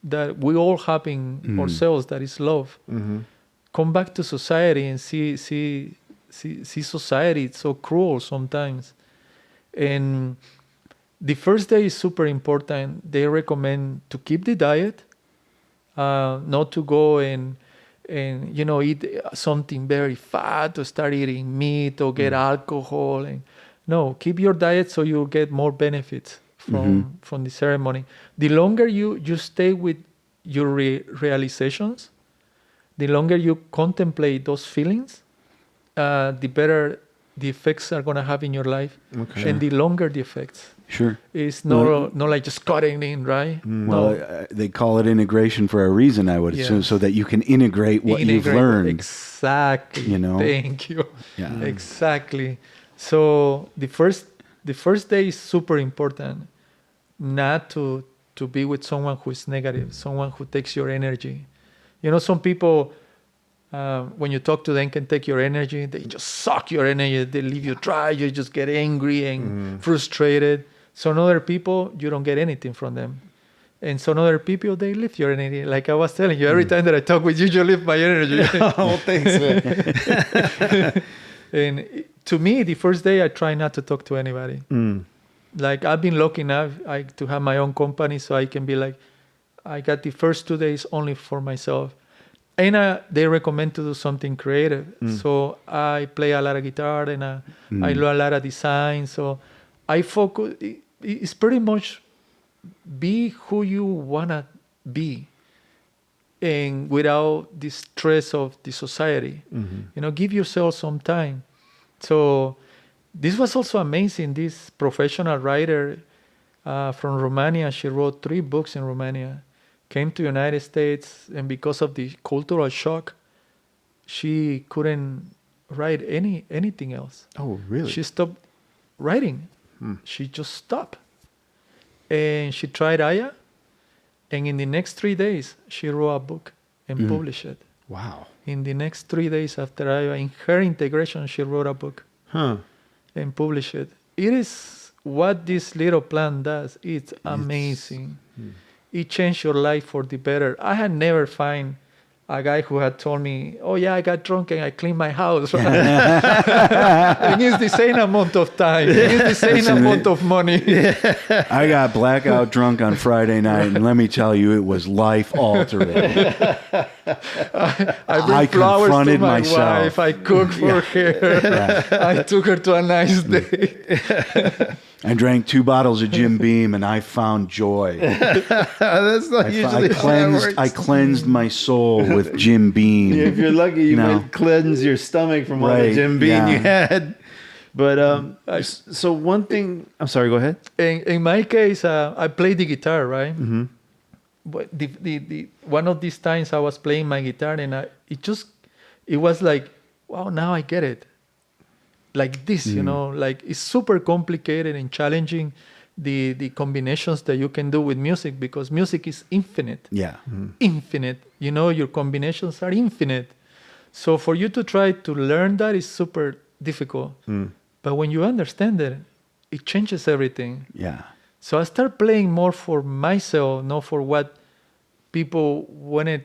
that we all have in ourselves, that is love. Come back to society and see society. It's so cruel sometimes. And the first day is super important. They recommend to keep the diet, not to go and eat something very fat or start eating meat or get alcohol. And no, keep your diet so you'll get more benefits from the ceremony. The longer you stay with your realizations, the longer you contemplate those feelings, the better the effects are going to have in your life. Okay. And the longer the effects. Sure. It's not like just cutting in, right? Well, they call it integration for a reason, I would assume, so that you can integrate what you've learned. Exactly. Thank you. Yeah. Exactly. So the first day is super important, not to be with someone who is negative, someone who takes your energy. Some people, when you talk to them, can take your energy. They just suck your energy. They leave you dry. You just get angry and frustrated. Some other people, you don't get anything from them. And some other people, they lift your energy. Like I was telling you, every time that I talk with you lift my energy. Oh, thanks, man. And to me, the first day, I try not to talk to anybody. Like I've been lucky enough to have my own company, so I can be like, I got the first 2 days only for myself. And they recommend to do something creative. So I play a lot of guitar and I learn a lot of design. So I focus, it's pretty much be who you want to be, and without the stress of the society. Give yourself some time. So this was also amazing. This professional writer from Romania, she wrote 3 books in Romania, came to United States, and because of the cultural shock, she couldn't write anything else. Oh, really? She stopped writing. She just stopped. And she tried Aya, and in the next 3 days, she wrote a book and published it. Wow. In the next 3 days after in her integration, she wrote a book and published it. It is what this little plant does. It's amazing. It changed your life for the better. I had never found a guy who had told me, oh yeah, I got drunk and I cleaned my house. Right? And it's the same amount of time. It's the same amount of money. I got blackout drunk on Friday night, and let me tell you, it was life-altering. I bring flowers to my wife. I cook for her. I took her to a nice date. I drank 2 bottles of Jim Beam, and I found joy. That's not usually how that works. I cleansed my soul with Jim Beam. Yeah, if you're lucky, you might cleanse your stomach from all the Jim Beam you had. But so one thing, I'm sorry, go ahead. In my case, I play the guitar, right? Mm-hmm. But the one of these times I was playing my guitar, and it was like, wow, now I get it. Like this, like it's super complicated and challenging, the combinations that you can do with music, because music is infinite. Yeah. Infinite. Your combinations are infinite. So for you to try to learn that is super difficult. But when you understand it, it changes everything. Yeah. So I start playing more for myself, not for what people wanted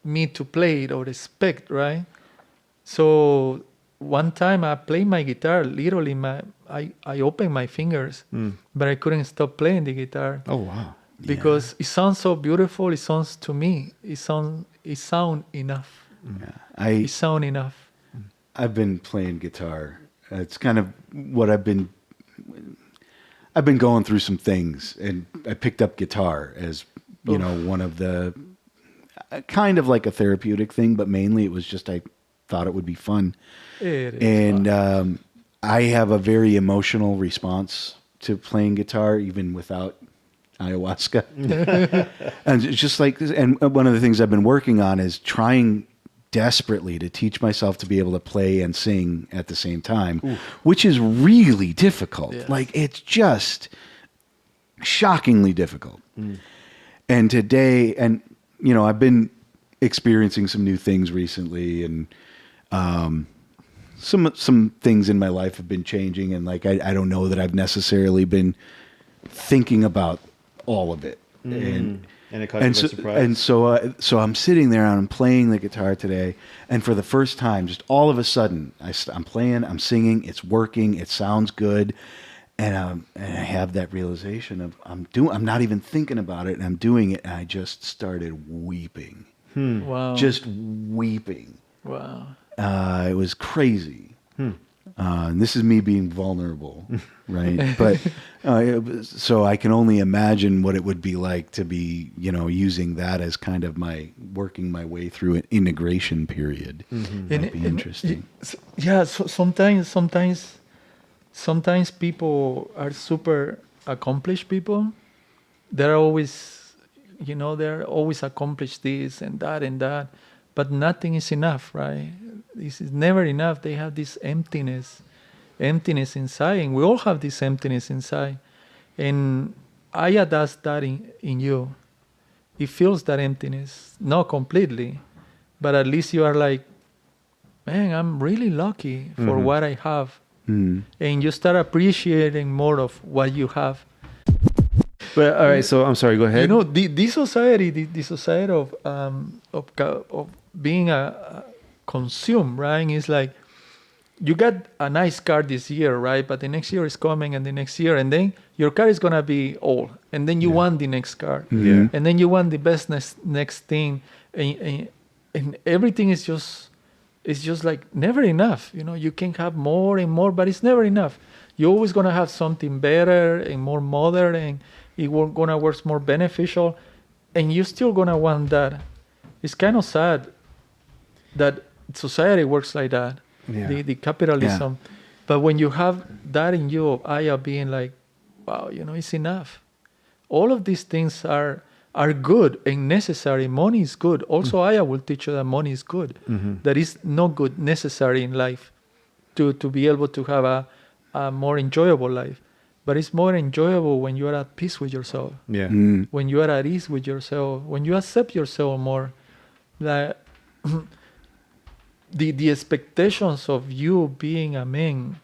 me to play it or expect, right? So one time I played my guitar, literally I opened my fingers, but I couldn't stop playing the guitar. Oh, wow. Because it sounds so beautiful. It sounds to me, it sound enough. Yeah. It sound enough. I've been playing guitar. It's kind of what I've been going through some things, and I picked up guitar as, one of the kind of like a therapeutic thing, but mainly it was just, I thought it would be fun. I have a very emotional response to playing guitar, even without ayahuasca. And it's just like, and one of the things I've been working on is trying desperately to teach myself to be able to play and sing at the same time, which is really difficult. Yeah. Like, it's just shockingly difficult. And today, and I've been experiencing some new things recently, and some things in my life have been changing, and like I don't know that I've necessarily been thinking about all of it. And it caught you by surprise. And so I'm sitting there and I'm playing the guitar today, and for the first time, just all of a sudden, I'm playing, I'm singing, it's working, it sounds good, and I have that realization of I'm not even thinking about it, and I'm doing it, and I just started weeping. Wow. Just weeping. Wow. It was crazy. And this is me being vulnerable, right? But so I can only imagine what it would be like to be, using that as kind of working my way through an integration period. That'd be interesting. Yeah. So sometimes people are super accomplished people. They're always accomplished this and that. But nothing is enough, right? This is never enough. They have this emptiness inside, and we all have this emptiness inside. And Aya does that in you. It feels that emptiness, not completely, but at least you are like, man, I'm really lucky for what I have. And you start appreciating more of what you have. But all right, so I'm sorry. Go ahead. The society of being consumed, right? Is like, you got a nice car this year, right? But the next year is coming, and the next year, and then your car is gonna be old, and then you want the next car, and then you want the best next thing, and everything is just like never enough. You can have more and more, but it's never enough. You're always gonna have something better and more modern, and it's gonna work more beneficial, and you're still gonna want that. It's kind of sad that society works like that, the capitalism. Yeah. But when you have that in you, Aya being like, wow, it's enough. All of these things are good and necessary. Money is good. Also, Aya will teach you that money is good. That is not good, necessary in life to be able to have a more enjoyable life. But it's more enjoyable when you are at peace with yourself. Yeah. When you are at ease with yourself. When you accept yourself more. That the expectations of you being a man,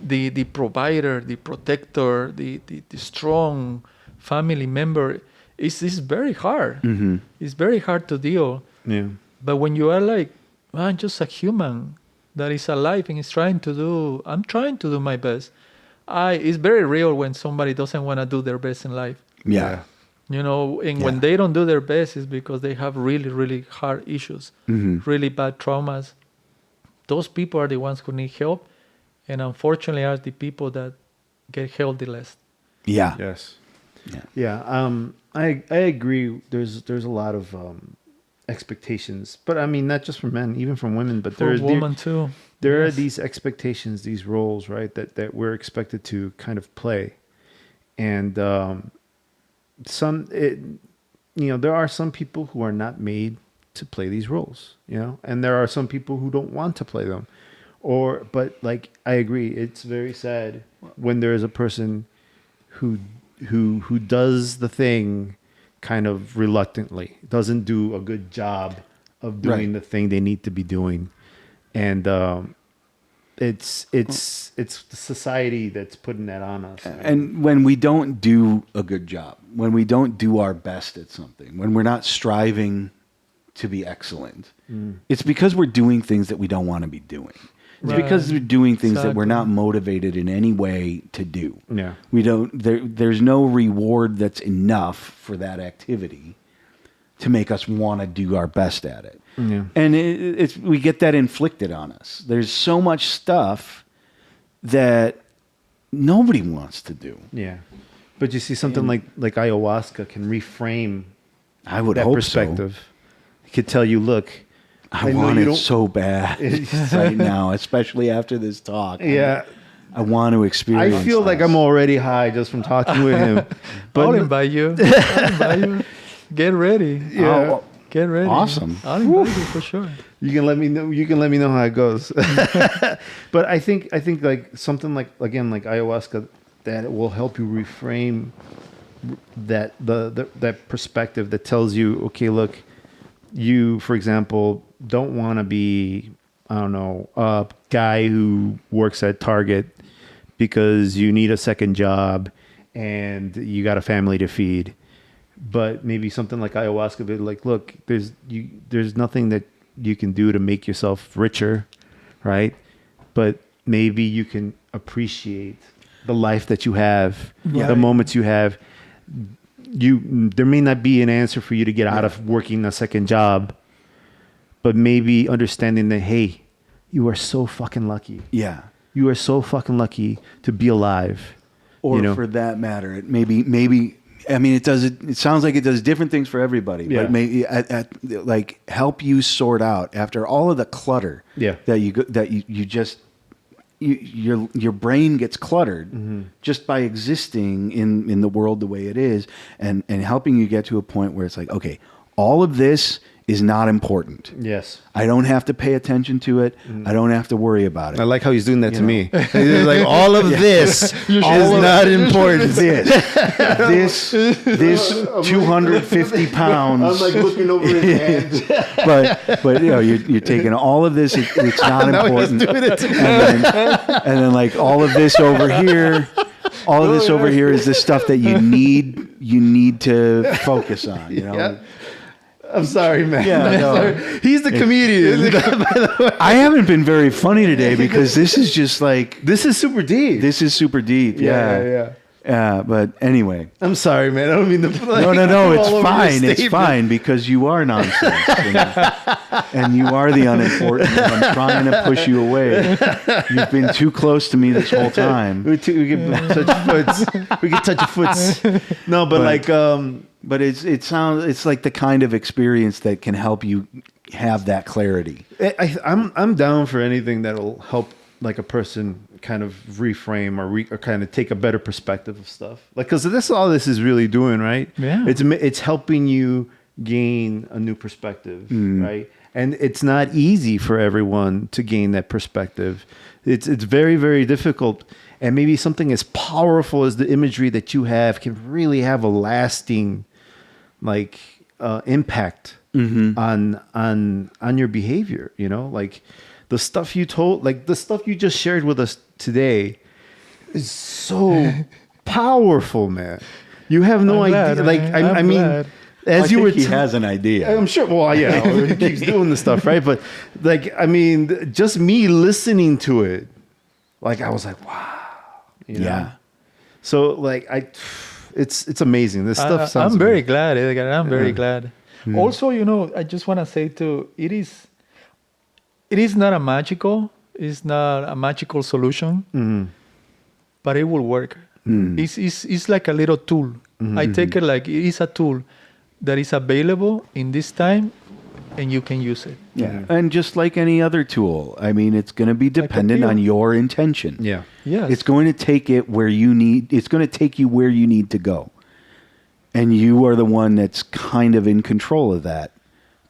the provider, the protector, the strong family member, is very hard. Mm-hmm. It's very hard to deal. Yeah. But when you are like, I'm just a human that is alive and is I'm trying to do my best. It's very real when somebody doesn't want to do their best in life. Yeah. You know, and when they don't do their best, it's because they have really, really hard issues, really bad traumas. Those people are the ones who need help, and unfortunately are the people that get help the less. Yeah. Yes. Yeah. Yeah. I agree. There's a lot of expectations, but I mean, not just from men, even from women, but For women too. There are these expectations, these roles, right, that we're expected to kind of play. And there are some people who are not made to play these roles, and there are some people who don't want to play them. But like, I agree, it's very sad when there is a person who does the thing kind of reluctantly, doesn't do a good job of doing the thing they need to be doing. And it's the society that's putting that on us. And when we don't do a good job, when we don't do our best at something, when we're not striving to be excellent, it's because we're doing things that we don't want to be doing. It's because we're doing things that we're not motivated in any way to do. Yeah. We don't. There's no reward that's enough for that activity to make us want to do our best at it. Yeah. And we get that inflicted on us. There's so much stuff that nobody wants to do. Yeah. But you see, something like ayahuasca can reframe I would that hope perspective. So. It could tell you, look, I want it so bad right now, especially after this talk. Yeah. I want to experience I feel like I'm already high just from talking with him. But I'll invite you. Get ready. Yeah. Get ready. Awesome. I'll invite you for sure. You can let me know. You can let me know how it goes. But I think like something like ayahuasca, that it will help you reframe that that perspective that tells you, okay, look, you, for example, don't want to be, I don't know, a guy who works at Target because you need a second job and you got a family to feed. But maybe something like ayahuasca, be like, look, there's nothing that you can do to make yourself richer, right? But maybe you can appreciate the life that you have, the moments you have. There may not be an answer for you to get out of working a second job, but maybe understanding that, hey, you are so fucking lucky. Yeah. You are so fucking lucky to be alive. Or for that matter, it maybe I mean, it sounds like it does different things for everybody, but maybe like help you sort out after all of the clutter that your brain gets cluttered just by existing in the world the way it is, and helping you get to a point where it's like, okay, all of this is not important. Yes. I don't have to pay attention to it. I don't have to worry about it. I like how he's doing that to me. He's like, all of this is not important. This 250 pounds. I'm like looking over his hands. but you're taking all of this. It's not important. And then like all of this over here. All of this over here is the stuff that you need to focus on. Yeah. I'm sorry, man. Yeah, no. He's the comedian. By the way. I haven't been very funny today because this is just like... This is super deep. This is super deep, yeah. But anyway. I'm sorry, man. I don't mean to... No. It's fine. It's fine because you are nonsense. And you are the unimportant. I'm trying to push you away. You've been too close to me this whole time. We can touch foots. We can touch your foots. No, but like... But it's like the kind of experience that can help you have that clarity. I'm down for anything that'll help like a person kind of reframe or kind of take a better perspective of stuff. Like, because that's all this is really doing, right? Yeah. It's helping you gain a new perspective, right? And it's not easy for everyone to gain that perspective. It's very, very difficult. And maybe something as powerful as the imagery that you have can really have a lasting impact on your behavior, you know, like the stuff you told, like the stuff you just shared with us today is so powerful, man. You have no idea. Glad, like, I mean, glad. as I you think were, he has an idea. I'm sure. Well, yeah, he keeps doing the stuff, right? But like, I mean, just me listening to it, like I was like, wow, you know? Yeah. So like, it's amazing. This stuff sounds. I'm very amazing. glad, Edgar. I'm very glad. Also, you know, I just want to say too, it is not it's not a magical solution, but it will work. It's like a little tool. I take it like it is a tool that is available in this time, and you can use it. Yeah. And just like any other tool, I mean, it's going to be dependent on your intention. Yeah. Yes. It's going to take it where it's going to take you where you need to go. And you are the one that's kind of in control of that,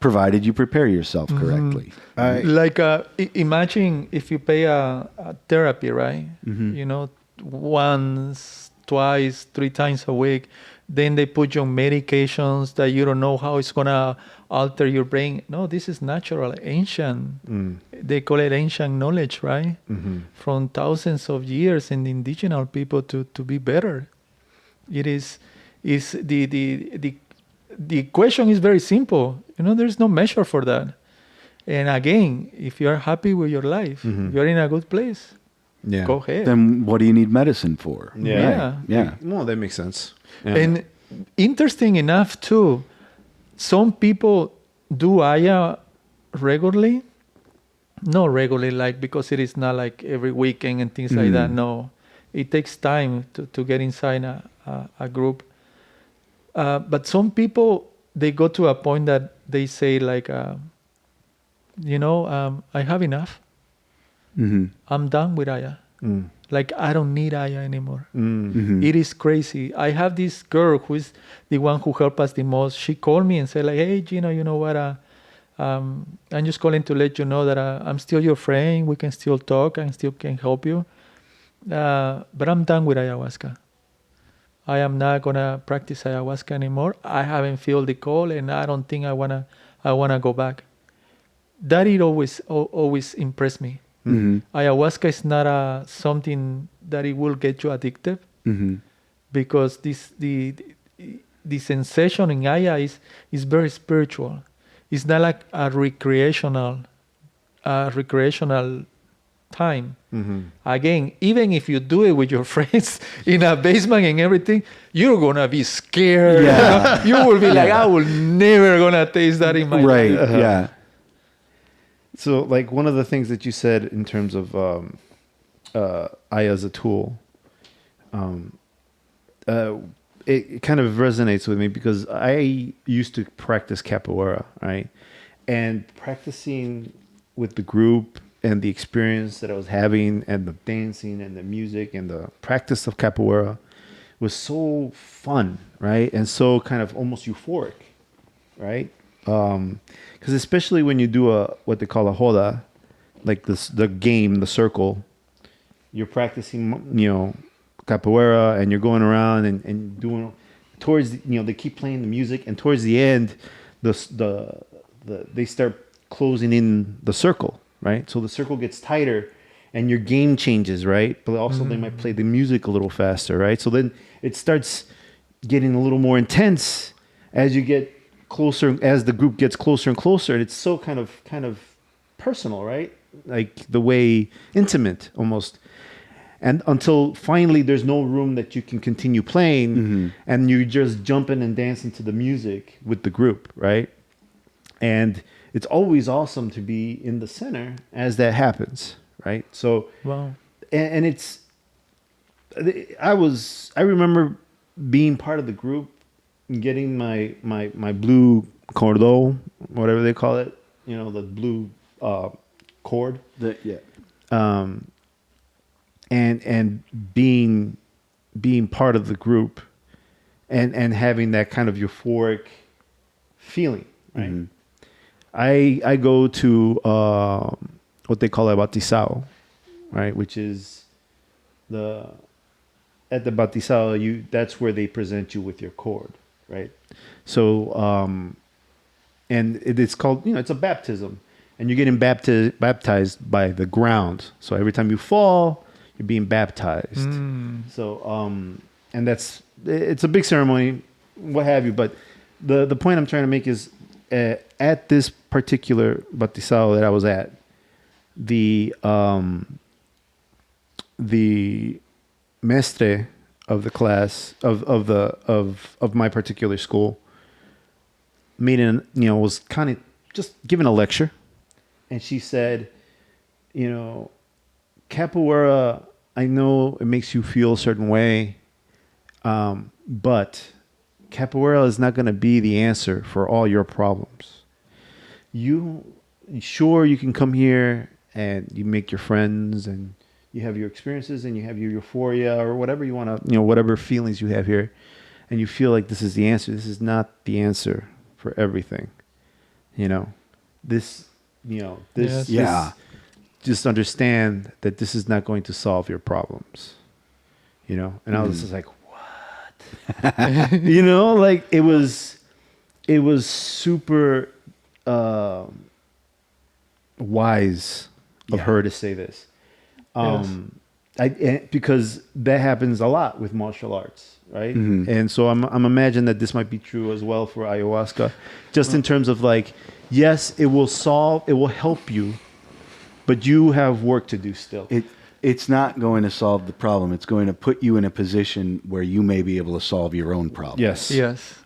provided you prepare yourself correctly. Like imagine if you pay a therapy, right? You know, once, twice, 3 times a week. Then they put you on medications that you don't know how it's gonna alter your brain. No, this is natural, ancient. They call it ancient knowledge, right? From thousands of years in the indigenous people to be better. It is the question is very simple. You know, there's no measure for that. And again, if you are happy with your life, you're in a good place. Yeah. Go ahead. Then what do you need medicine for? Yeah. Yeah. Well, that makes sense. Yeah. And interesting enough too, some people do Aya regularly. Not regularly, like because it is not like every weekend and things like that. No, it takes time to get inside a group. But some people, they go to a point that they say like, I have enough. I'm done with Aya. Like, I don't need Aya anymore. It is crazy. I have this girl who is the one who helped us the most. She called me and said like, hey, Gino, you know what? I'm just calling to let you know that I'm still your friend. We can still talk and still can help you. But I'm done with ayahuasca. I am not going to practice ayahuasca anymore. I haven't felt the call and I don't think I wanna go back. That it always impressed me. Ayahuasca is not something that it will get you addicted, because the sensation in Aya is very spiritual. It's not like a recreational time. Again, even if you do it with your friends in a basement and everything, you're gonna be scared. Yeah. You will be like, I will never gonna taste that in my Right. life. Yeah. So, like, one of the things that you said in terms of Aya as a tool, it kind of resonates with me because I used to practice capoeira, right? And practicing with the group and the experience that I was having and the dancing and the music and the practice of capoeira was so fun, right? And so kind of almost euphoric, right? Because especially when you do what they call a roda, like the game, the circle, you're practicing, capoeira, and you're going around and doing towards, they keep playing the music, and towards the end, they start closing in the circle, right? So the circle gets tighter, and your game changes, right? But also they might play the music a little faster, right? So then it starts getting a little more intense as you get closer, as the group gets closer and closer, and it's so kind of personal, right? Like the way intimate almost, and until finally there's no room that you can continue playing, and you just jumping and dancing to the music with the group, right? And it's always awesome to be in the center as that happens, right? So, Wow. and I remember being part of the group, getting my blue cordeau, whatever they call it, the blue cord, and being part of the group, and having that kind of euphoric feeling, right? I go to what they call a batizao, right, which is at the batizao, that's where they present you with your cord, right? So, and it's called, it's a baptism, and you're getting baptized by the ground. So every time you fall, you're being baptized. So and it's a big ceremony, what have you. But the point I'm trying to make is at this particular bautizado that I was at, the mestre of the class of my particular school was kind of just giving a lecture, and she said, capoeira, I know it makes you feel a certain way, but capoeira is not going to be the answer for all your problems. You can come here and you make your friends and you have your experiences and you have your euphoria or whatever you want to, whatever feelings you have here, and you feel like this is the answer. This is not the answer for everything. This just understand that this is not going to solve your problems. And I was just like, what? Like it was super wise of her to say this. Because that happens a lot with martial arts, right? And so I'm imagining that this might be true as well for ayahuasca, just in terms of like, yes, it will help you, but you have work to do still. It's not going to solve the problem. It's going to put you in a position where you may be able to solve your own problem. Yes.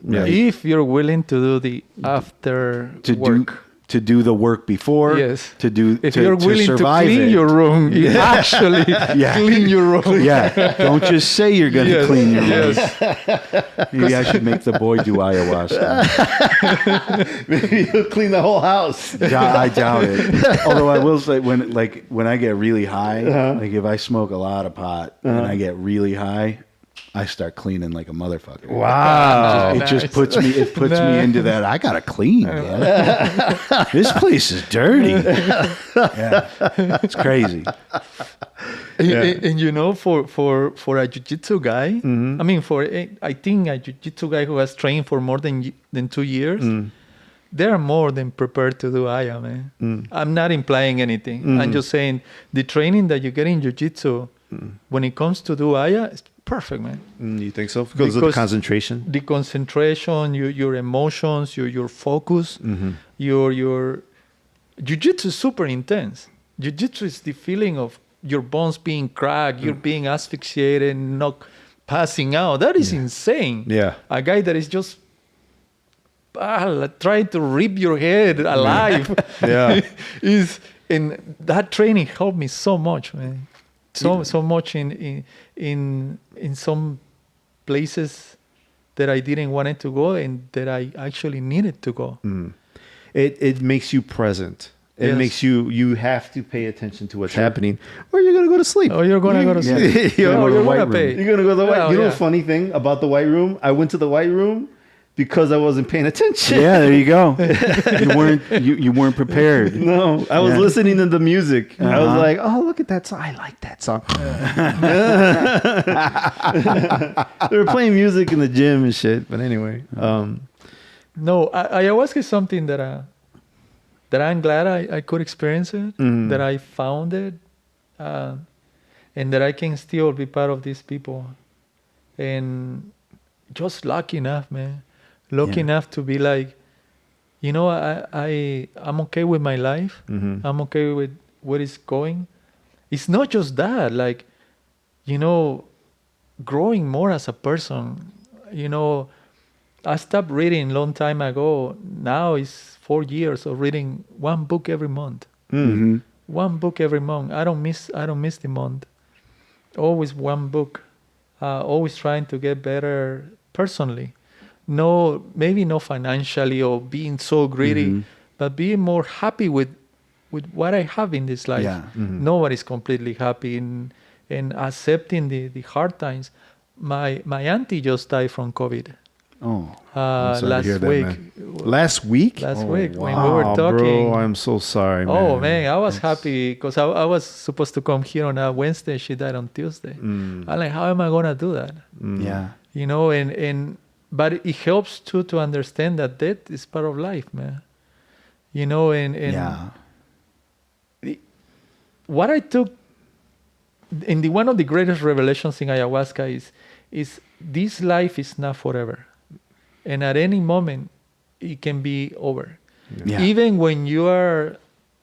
Right. If you're willing to do the after work. To do the work before, yes. If you're willing to clean your room, you actually clean your room. Yeah, don't just say you're going to clean your room. Yes. Maybe I should make the boy do ayahuasca. Maybe he'll clean the whole house. I doubt it. Although I will say, when I get really high, like if I smoke a lot of pot and I get really high, I start cleaning like a motherfucker. Wow. It just puts me me into that. I gotta clean, man. This place is dirty. Yeah. It's crazy. And for a jiu-jitsu guy, I think a jiu-jitsu guy who has trained for more than 2 years, they're more than prepared to do Aya, man. I'm not implying anything. I'm just saying the training that you get in jiu-jitsu, when it comes to do Aya, it's perfect, man. You think so? Because of the concentration? The concentration, your emotions, your focus, your jiu-jitsu is super intense. Jiu-jitsu is the feeling of your bones being cracked, you're being asphyxiated, not passing out. That is insane. Yeah. A guy that is just trying to rip your head alive. And that training helped me so much, man. So much in some places that I didn't want it to go and that I actually needed to go. It makes you present. It makes you have to pay attention to what's happening, or you're gonna go to sleep. You're gonna go to sleep. You're gonna pay. You're gonna go to the white. The funny thing about the white room, I went to the white room because I wasn't paying attention. Yeah, there you go. You weren't prepared. No, I was listening to the music. I was like, oh, look at that song. I like that song. They were playing music in the gym and shit. But anyway. No, ayahuasca is something that I'm glad I could experience it, that I found it, and that I can still be part of these people. And just lucky enough, man. Lucky enough to be like, I'm okay with my life. I'm okay with where it's going. It's not just that, like, growing more as a person. I stopped reading a long time ago. Now it's 4 years of reading one book every month. One book every month. I don't miss the month. Always one book. Always trying to get better personally. No, maybe not financially or being so greedy, but being more happy with what I have in this life. Yeah. Nobody's completely happy and accepting the hard times. My auntie just died from COVID. Oh, last week. Last week? Last week when we were talking. Bro, I'm so sorry, man. Oh man, I was happy because I was supposed to come here on a Wednesday. She died on Tuesday. I'm like, how am I gonna do that? Yeah. But it helps too to understand that death is part of life, man. you know, and what I took in one of the greatest revelations in ayahuasca is this life is not forever, and at any moment it can be over. Yeah. Even when you are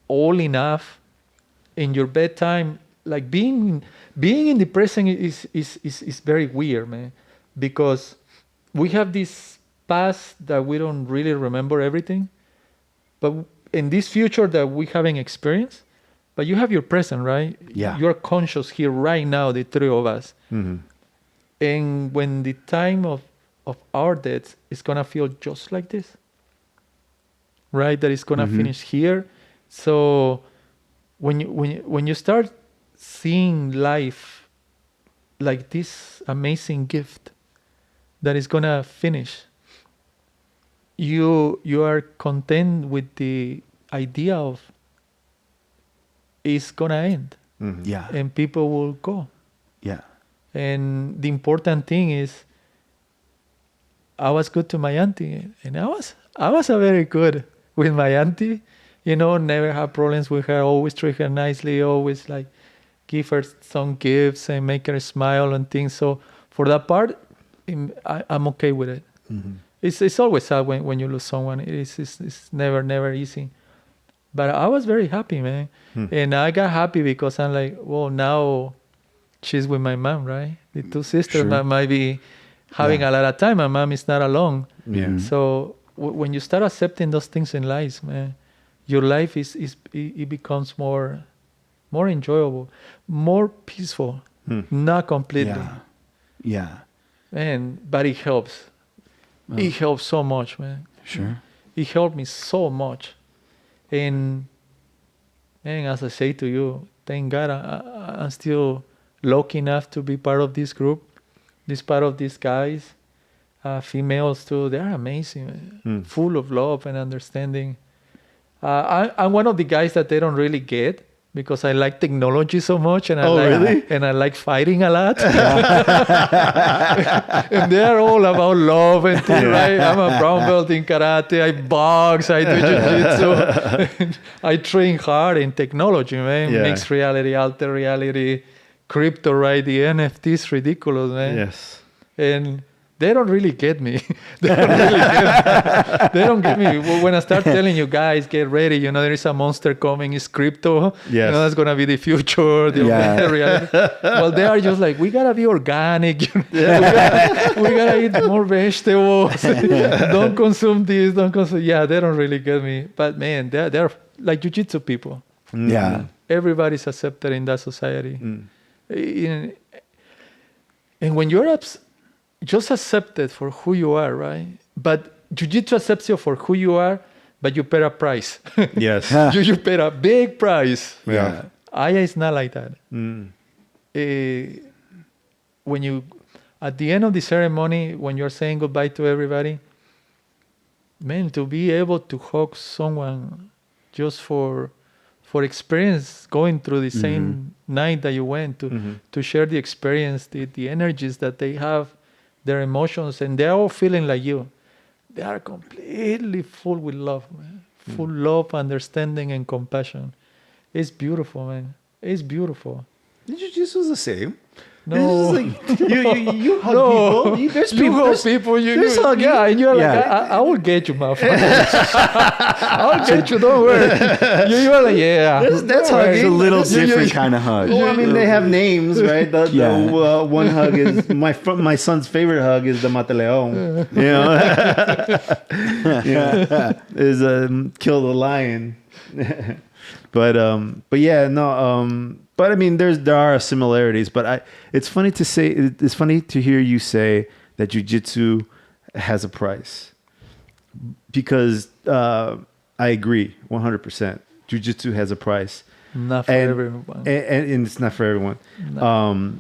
old enough in your bedtime, like being in the present is very weird, man, because we have this past that we don't really remember everything, but in this future that we haven't experienced, but you have your present, right? Yeah. You're conscious here right now, the three of us. Mm-hmm. And when the time of our deaths is gonna feel just like this, right? That it's gonna finish here. So when you start seeing life like this amazing gift that is gonna finish, you are content with the idea of it's gonna end, Yeah. and people will go. Yeah. And the important thing is, I was good to my auntie, and I was a very good with my auntie. You know, never have problems with her. Always treat her nicely. Always like give her some gifts and make her smile and things. So for that part, I'm okay with it. Mm-hmm. It's always sad when you lose someone. It's never easy. But I was very happy, man. And I got happy because I'm like, well, now she's with my mom, right? The two sisters might be having a lot of time. My mom is not alone. Yeah. So when you start accepting those things in life, man, your life it becomes more enjoyable, more peaceful. Not completely. Yeah. Yeah. Man, but it helps. It helps so much, man. Sure. It helped me so much. And as I say to you, thank God I'm still lucky enough to be part of this group, part of these guys, females too. They're amazing, man. Full of love and understanding. I'm one of the guys that they don't really get because I like technology so much, and I like fighting a lot. And they're all about love and things, right? I'm a brown belt in karate. I box. I do jujitsu. I train hard in technology, man. Mixed reality, alter reality, crypto, right? The NFT is ridiculous, man. Yes. And they don't really get me. They don't get me. When I start telling you guys, get ready, you know, there is a monster coming, it's crypto. Yes. You know, that's going to be the future, the reality. Well, they are just like, we got to be organic. We got to eat more vegetables. Don't consume this, don't consume. Yeah, they don't really get me. But man, they're like Jiu-Jitsu people. Yeah. Everybody's accepted in that society. And when you're just accepted for who you are, right? But Jiu-Jitsu accepts you for who you are, but you pay a price. Yes. You pay a big price. Yeah. Aya is not like that. When you, at the end of the ceremony, when you're saying goodbye to everybody, man, to be able to hug someone just for experience going through the same night that you went to share the experience, the energies that they have, their emotions, and they're all feeling like you. They are completely full with love, man. Full love, understanding, and compassion. It's beautiful, man. It's beautiful. Jiu-Jitsu is the same. No, Like, you hug people. There's people. You hug people. there's hugging. Yeah, and you're like, I will get you, motherfucker. I'll get you. Don't worry. You're like, yeah. That's hugging. It's a little different kind of hug. Well, I mean, they have names, right? The one hug is my son's favorite hug is the Mataleon. You know, is kill the lion. But yeah, no. But I mean, there are similarities. But it's funny to say. It's funny to hear you say that jiu-jitsu has a price, because I agree 100%. Jiu-jitsu has a price. Not for everyone. And it's not for everyone. No.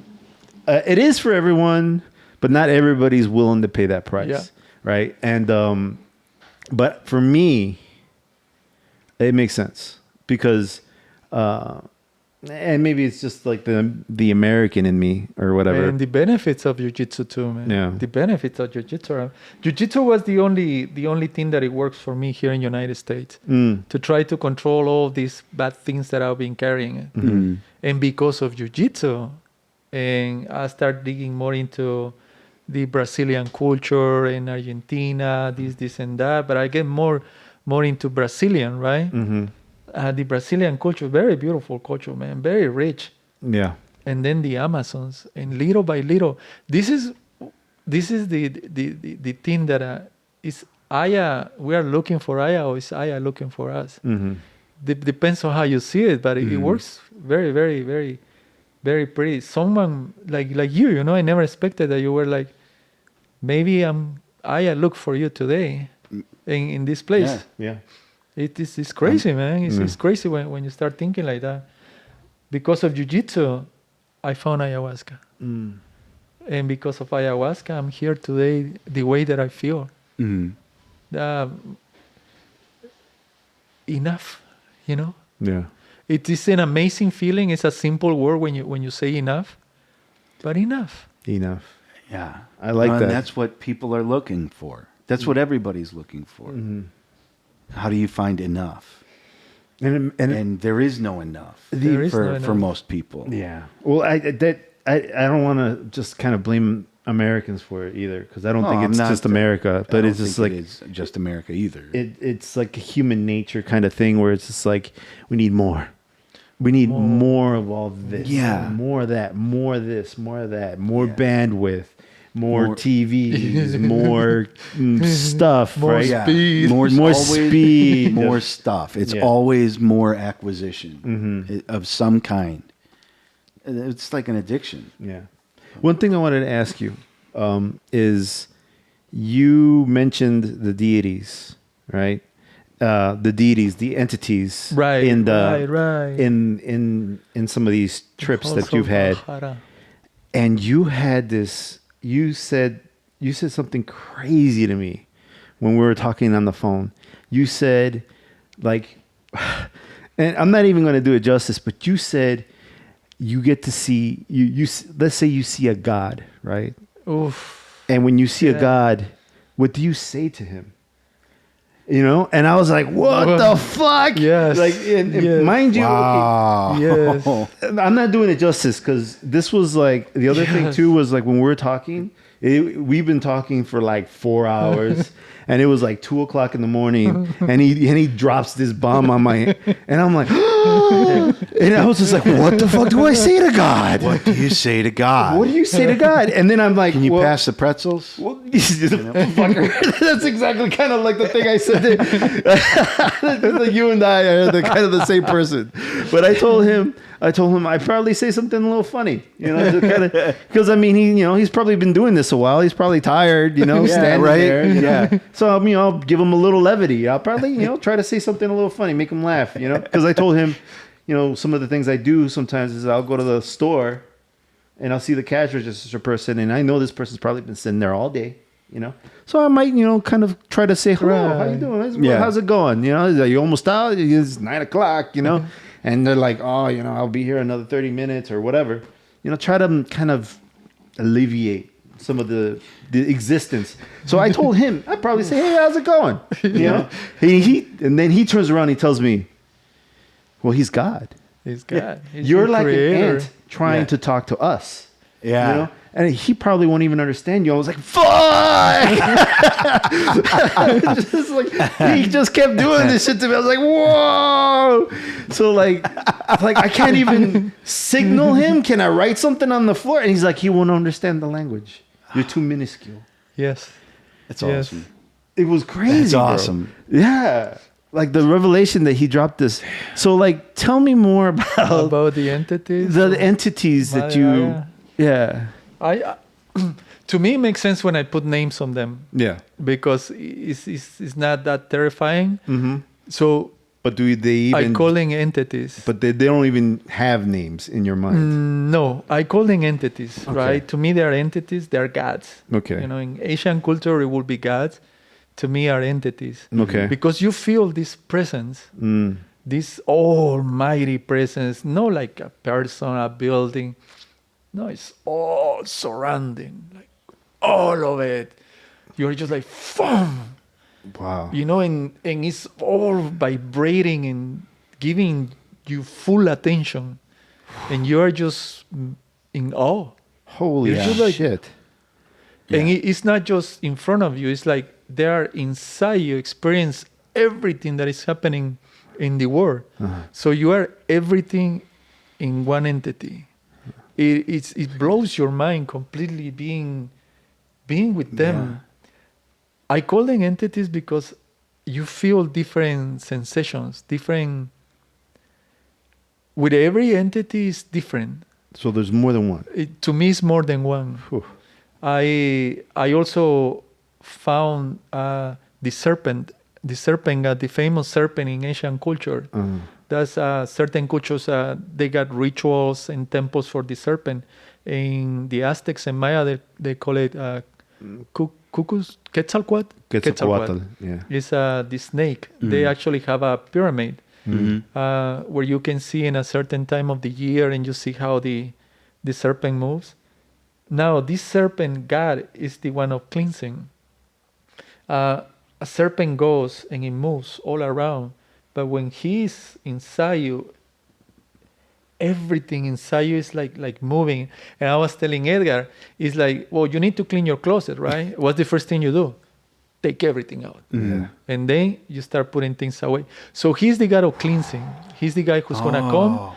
It is for everyone, but not everybody's willing to pay that price, right? And but for me, it makes sense because And maybe it's just like the American in me or whatever. And the benefits of Jiu-Jitsu too, man. Yeah. The benefits of Jiu-Jitsu. Jiu-Jitsu was the only thing that it works for me here in the United States. To try to control all these bad things that I've been carrying. Mm-hmm. And because of Jiu-Jitsu, and I start digging more into the Brazilian culture in Argentina, this and that. But I get more into Brazilian, right? Mm-hmm. The Brazilian culture, very beautiful culture, man, very rich. Yeah. And then the Amazons, and little by little, this is the thing that is Aya. We are looking for Aya, or is Aya looking for us? Mm-hmm. Depends on how you see it, but it works very, very, very, very pretty. Someone like you, I never expected that you were like, maybe Aya look for you today in this place. Yeah. It's crazy, man. It's crazy when you start thinking like that. Because of Jiu-Jitsu, I found ayahuasca. And because of ayahuasca, I'm here today the way that I feel. Enough, Yeah. It is an amazing feeling. It's a simple word when you say enough, but enough. Enough. Yeah. I like that. And that's what people are looking for. That's what everybody's looking for. How do you find enough? And there is no enough for most people. Yeah. Well, I don't want to just kind of blame Americans for it either, because I don't think it's just America, but it's just like it's just America either. It's like a human nature kind of thing where it's just like we need more. We need more of all this. Yeah. More of that. More of this. More of that. More bandwidth. More TVs, more stuff, more right? speed, more speed, more stuff. It's always more acquisition of some kind. It's like an addiction. Yeah. One thing I wanted to ask you is, you mentioned the deities, right? The deities, the entities, right? In some of these trips that you've had, and you had this. You said something crazy to me when we were talking on the phone. You said, like, and I'm not even going to do it justice, but you said you get to see you. Let's say you see a god, right? Oof. And when you see a god, what do you say to him? And I was like, what the fuck? Yes. Like, and mind you, wow. Yes. I'm not doing it justice, because this was like, the other thing too was like when we were talking, we've been talking for like 4 hours, and it was like 2:00 in the morning, and he drops this bomb on my, and I'm like, and I was just like, what the fuck do I say to God? What do you say to God? What do you say to God? And then I'm like, can you pass the pretzels? Well, fucker. That's exactly kind of like the thing I said. Like you and I are kind of the same person. But I told him I'd probably say something a little funny, because I mean, he's probably been doing this a while. He's probably tired, standing there. Yeah. So I'll give him a little levity. I'll probably, try to say something a little funny, make him laugh, because I told him, some of the things I do sometimes is I'll go to the store and I'll see the cash register person, and I know this person's probably been sitting there all day, So I might, kind of try to say, hello, how you doing? How's it going? Are you almost out? It's 9:00, and they're like, oh, I'll be here another 30 minutes or whatever. Try to kind of alleviate some of the existence. So I told him, I'd probably say, hey, how's it going? And then he turns around and he tells me, well, he's God. He's God. He's You're like creator. an ant trying to talk to us. Yeah. And he probably won't even understand you. I was like, fuck! Just like, he just kept doing this shit to me. I was like, whoa! So like I can't even signal him. Can I write something on the floor? And he's like, he won't understand the language. You're too minuscule. Yes. It's awesome. It was crazy. It's awesome. Bro. Yeah. Like the revelation that he dropped this. So like, tell me more about the entities. The entities that you, to me, it makes sense when I put names on them. Yeah. Because it's not that terrifying. Mm-hmm. So. But do they even? I call them entities. But they don't even have names in your mind. No, I call them entities, right? To me, they are entities. They are gods. Okay. In Asian culture, it would be gods. To me, are entities. Okay. Because you feel this presence. this almighty presence, not like a person, a building. No, it's all surrounding, like all of it. You're just like, boom. Wow. You know, and it's all vibrating and giving you full attention. And you're just in awe. Holy You're just like- shit. And it's not just in front of you. It's like they are inside you. Experience everything that is happening in the world. So you are everything in one entity. It blows your mind completely being with them. I call them entities because you feel different sensations, different. With every entity is different. So there's more than one. To me, it's more than one. Whew. I also found the serpent, the famous serpent in Asian culture. That's certain cultures, they got rituals and temples for the serpent. In the Aztecs and Maya, they call it Quetzalcoatl. Quetzalcoatl, yeah. It's the snake. They actually have a pyramid where you can see in a certain time of the year, and you see how the serpent moves. Now, this serpent god is the one of cleansing. A serpent goes and it moves all around, but when he's inside you, everything inside you is like moving. And I was telling Edgar, it's like, well, you need to clean your closet, right? What's the first thing you do? Take everything out. Yeah. And then you start putting things away. So he's the god of cleansing. He's the guy who's going to come,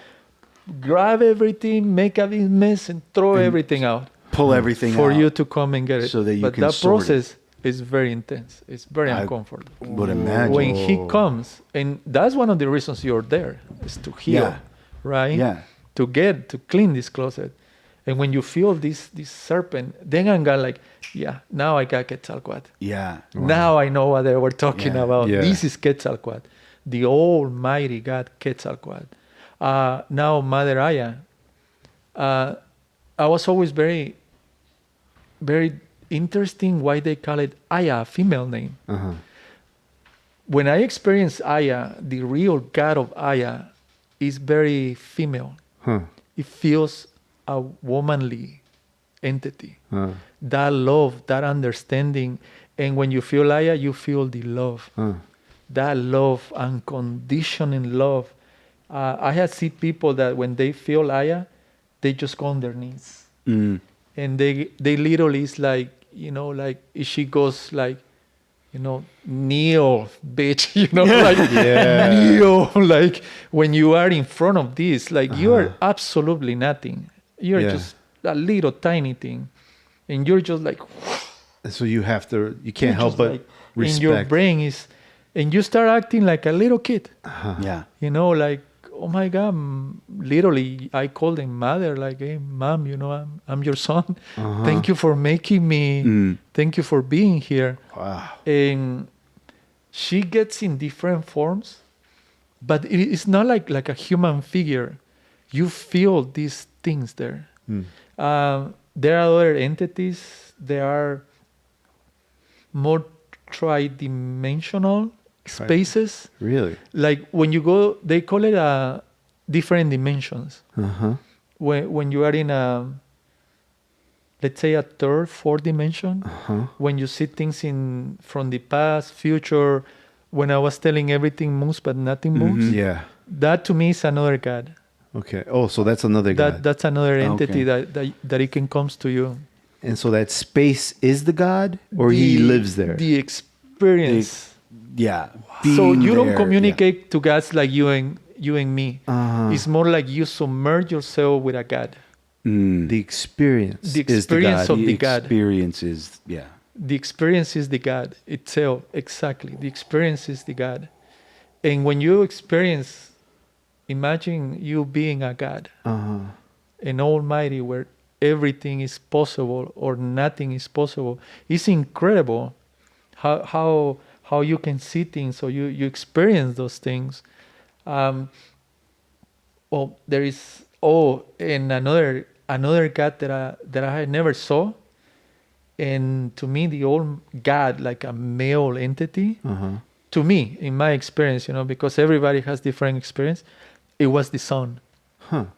grab everything, make a big mess, and throw everything out. Pull everything For out you to come and get it. so that you but can that sort process is very intense. It's very uncomfortable. would imagine. When he comes, and that's one of the reasons you're there, is to heal, right? Yeah. To clean this closet. And when you feel this serpent, then I'm going like, yeah, now I got Quetzalcoatl. Yeah. Now I know what they were talking about. Yeah. This is Quetzalcoatl, the almighty God Quetzalcoatl. Now Mother Aya, I was always very, very interesting why they call it Aya, a female name. When I experience Aya, the real God of Aya is very female. It feels a womanly entity. That love, that understanding. And when you feel Aya, you feel the love. That love, unconditional love. I have seen people that when they feel Aya, they just go on their knees. And they literally, it's like, you know, like she goes like, you know, kneel, bitch, you know, like kneel. Like when you are in front of this, like you are absolutely nothing. You're just a little tiny thing. And you're just like, so you can't help but like, respect. in your brain is, and you start acting like a little kid. Yeah. You know, like, oh my God, literally, I called him mother, like, hey, mom, you know, I'm your son. Thank you for making me. Thank you for being here. Wow. And she gets in different forms, but it's not like a human figure. You feel these things there. There are other entities. They are more tridimensional spaces. Really? Like when you go, they call it different dimensions. When you are in let's say a third, fourth dimension, when you see things from the past, future, when I was telling everything moves but nothing moves, Yeah. that to me is another God. Okay. Oh, so that's another God. That's another entity that it can comes to you. And so that space is the God, or he lives there? The experience. Yeah. So Being you don't there, communicate to gods like you and me. It's more like you submerge yourself with a God. The experience. The experience of the God. Experience is, The experience is the God itself. Exactly. The experience is the God. And when you experience, imagine you being a God, an almighty where everything is possible or nothing is possible. It's incredible how you can see things, so you experience those things. Well, there is and another God that I had never saw, and to me the old God, like a male entity, to me, in my experience, because everybody has different experience, it was the sun.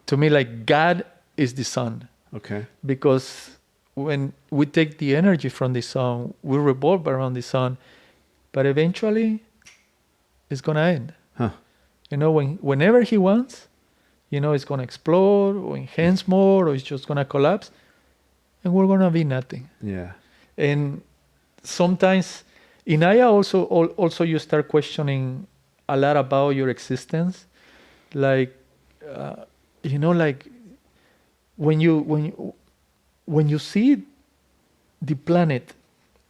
To me, like God is the sun. Okay. Because when we take the energy from the sun, we revolve around the sun, but eventually it's going to end. Whenever he wants, it's going to explode or enhance more, or it's just going to collapse, and we're going to be nothing. Yeah. And sometimes in Aya also you start questioning a lot about your existence. Like, like when you see the planet,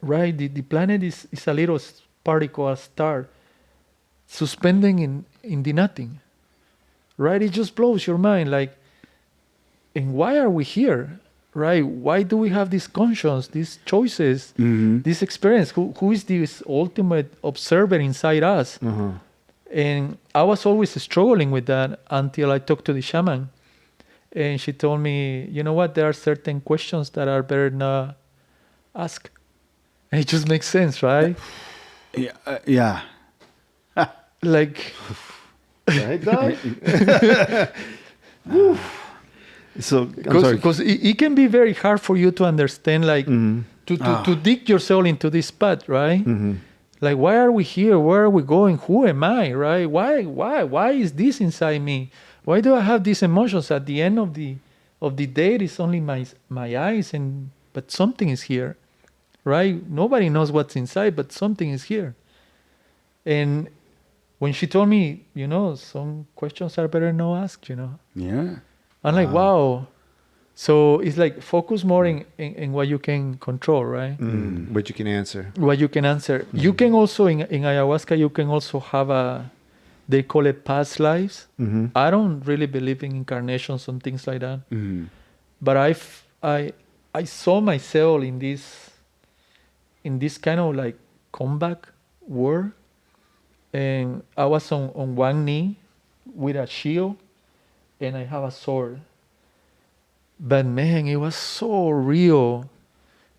right? The planet is a little particle, a star, suspending in the nothing, right? It just blows your mind. Like, and why are we here, right? Why do we have this conscience, these choices, this experience? Who is this ultimate observer inside us? And I was always struggling with that until I talked to the shaman. And she told me, you know what, there are certain questions that are better not ask. And it just makes sense, right? Yeah. Like... Right, dog? So, because it can be very hard for you to understand, like, to dig yourself into this path, right? Like, why are we here? Where are we going? Who am I, right? Why is this inside me? Why do I have these emotions? At the end of the day, it's only my eyes, but something is here, right? Nobody knows what's inside, but something is here. And when she told me, some questions are better not asked, Yeah. I'm like, wow. So it's like focus more in what you can control, right? What you can answer. What you can answer. You can also, in ayahuasca, you can also have they call it past lives. I don't really believe in incarnations and things like that. But I saw myself in this kind of like comeback world. And I was on one knee with a shield, and I have a sword. But man, it was so real,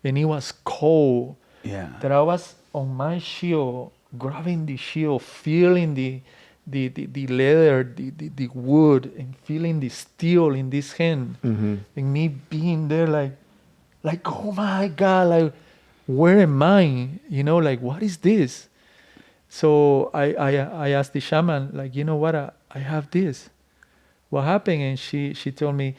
and it was cold. Yeah. That I was on my shield, grabbing the shield, feeling the leather, the wood, and feeling the steel in this hand, and me being there like oh my God, like where am I? Like what is this? So I asked the shaman, like, you know what, I have this. What happened? And she told me,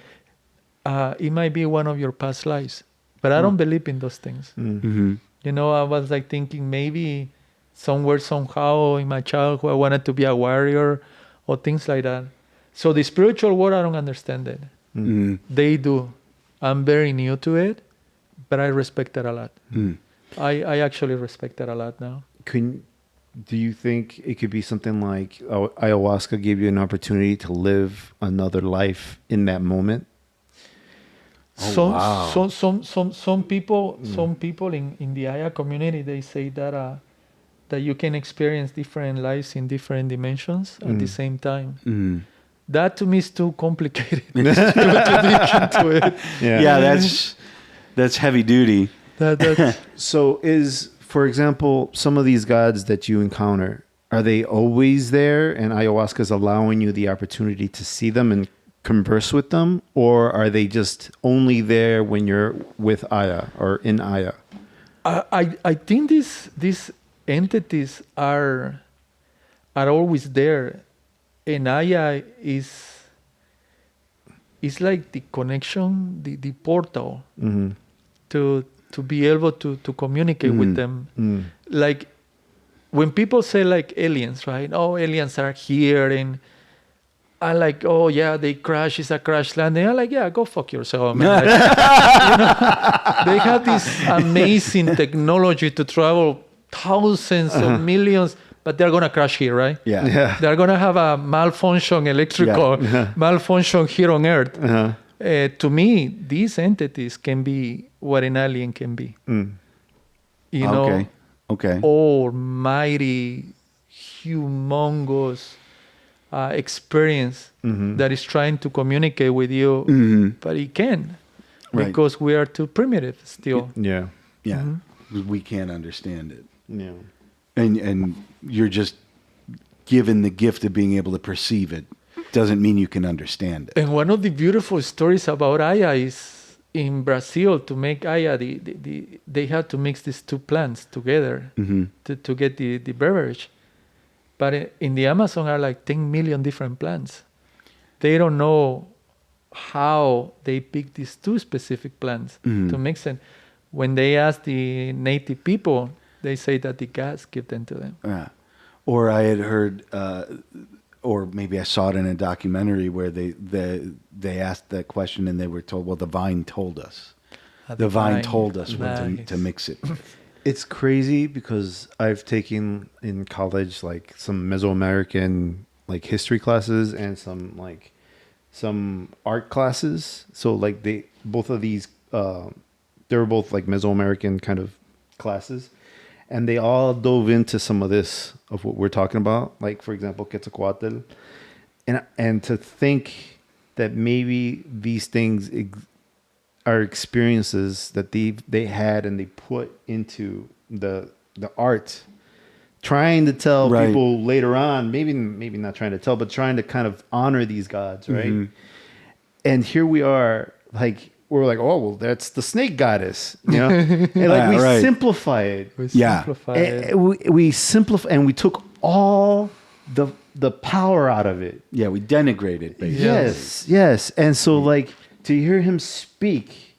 it might be one of your past lives. But I don't believe in those things. I was like thinking maybe somewhere, somehow in my childhood, I wanted to be a warrior or things like that. So the spiritual world, I don't understand it. They do. I'm very new to it, but I respect it a lot. I actually respect it a lot now. Do you think it could be something like ayahuasca gave you an opportunity to live another life in that moment? Some people in the Aya community, they say that you can experience different lives in different dimensions at the same time. That to me is too complicated. It's too deep into it. Yeah, that's heavy duty. So for example, some of these gods that you encounter, are they always there and ayahuasca is allowing you the opportunity to see them and converse with them? Or are they just only there when you're with Aya or in Aya? I think these entities are always there. And Aya is like the connection, the portal to be able to communicate with them. Like when people say like aliens, right? Oh, aliens are here, and I'm like, oh yeah, they crash, it's a crash landing. I'm like, yeah, go fuck yourself, man. Like, they have this amazing technology to travel thousands of millions, but they're gonna crash here, right? Yeah. They're gonna have a malfunction, electrical malfunction here on Earth. To me, these entities can be what an alien can be. You know, almighty, humongous experience that is trying to communicate with you, but it can't because we are too primitive still. We can't understand it. And you're just given the gift of being able to perceive it. Doesn't mean you can understand it. And one of the beautiful stories about Aya is in Brazil. To make Aya, they had to mix these two plants together to get the beverage. But in the Amazon are like 10 million different plants. They don't know how they pick these two specific plants to mix it. When they ask the native people, they say that the gods give them to them. Yeah. Or I had heard, or maybe I saw it in a documentary where they asked that question and they were told, well, the vine told us. The vine told us what to mix it with. It's crazy because I've taken in college like some Mesoamerican like history classes and some art classes. So like both of these they were both like Mesoamerican kind of classes, and they all dove into some of this of what we're talking about. Like for example, Quetzalcoatl, and to think that maybe these things are experiences that they had and they put into the art, trying to tell people later on, maybe not trying to tell, but trying to kind of honor these gods, right? And here we are, like we're like, oh well, that's the snake goddess, you know, and like we simplify it. We simplify, and we took all the power out of it. Yeah, we denigrated basically. Yes, and so like to hear him speak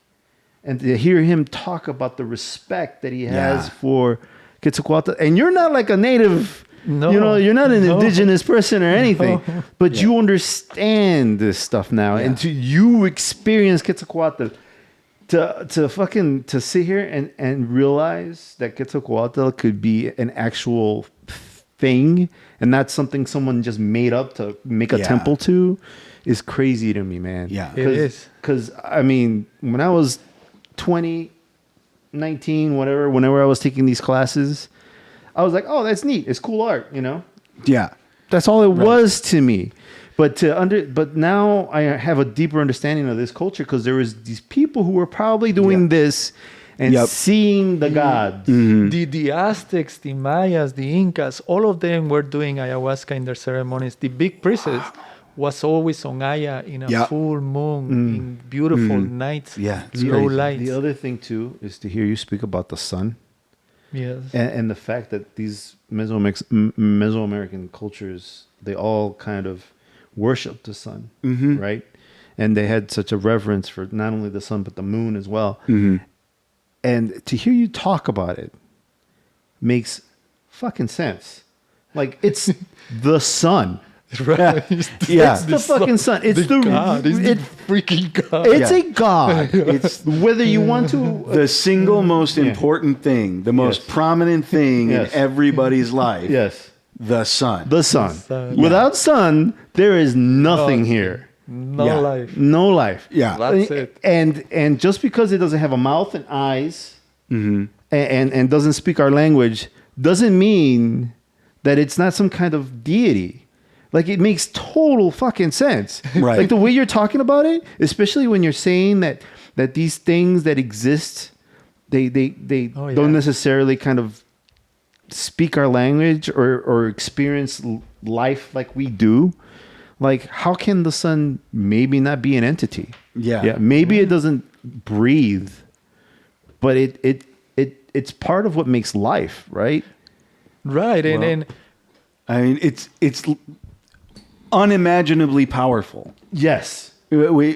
and to hear him talk about the respect that he has for Quetzalcoatl, and you're not like a native, you know, you're not an indigenous person or anything, but you understand this stuff now, and you experience Quetzalcoatl, to sit here and realize that Quetzalcoatl could be an actual thing and not something someone just made up to make a temple to, is crazy to me, man. Yeah, it is. Because I mean, when I was 20, 19, whatever, whenever I was taking these classes, I was like, oh, that's neat. It's cool art, you know? Yeah. That's all it was to me. But now I have a deeper understanding of this culture because there was these people who were probably doing this and seeing the gods. The Aztecs, the Mayas, the Incas, all of them were doing ayahuasca in their ceremonies. The big priestess was always on Aya in a full moon, in beautiful nights, low lights. The other thing, too, is to hear you speak about the sun. Yes. And the fact that these Mesoamerican cultures, they all kind of worship the sun, right? And they had such a reverence for not only the sun, but the moon as well. And to hear you talk about it makes fucking sense. Like, it's the sun. Right. It's the fucking sun. It's the God. It's the freaking God. It's a god. It's whether you want to. The single most important thing, the most prominent thing in everybody's life. Yes. The sun. The sun. Without sun, there is nothing here. No life. No life. Yeah. That's it. And just because it doesn't have a mouth and eyes and doesn't speak our language doesn't mean that it's not some kind of deity. Like, it makes total fucking sense. Right. Like, the way you're talking about it, especially when you're saying that these things that exist, they don't necessarily kind of speak our language or experience life like we do. Like, how can the sun maybe not be an entity? Yeah. Maybe it doesn't breathe, but it's part of what makes life, right? Right. Well, and I mean, it's unimaginably powerful. Yes. We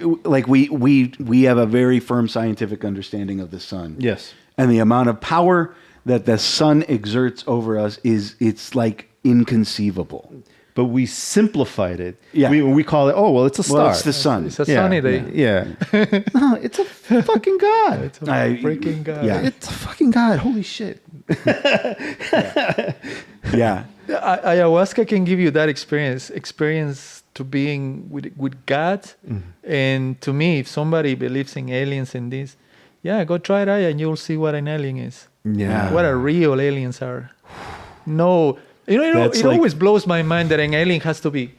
have a very firm scientific understanding of the sun. Yes. And the amount of power that the sun exerts over us it's like inconceivable. But we simplified it. Yeah. We call it, oh, well, it's a star. Well, it's the sun. it's a sunny day. Yeah. No, it's a fucking god. It's a freaking God. Yeah. It's a fucking god. Holy shit. Yeah. Ayahuasca can give you that experience to being with God. And to me, if somebody believes in aliens and this, go try it out and you'll see what an alien is. Yeah. What a real aliens are. No, it always blows my mind that an alien has to be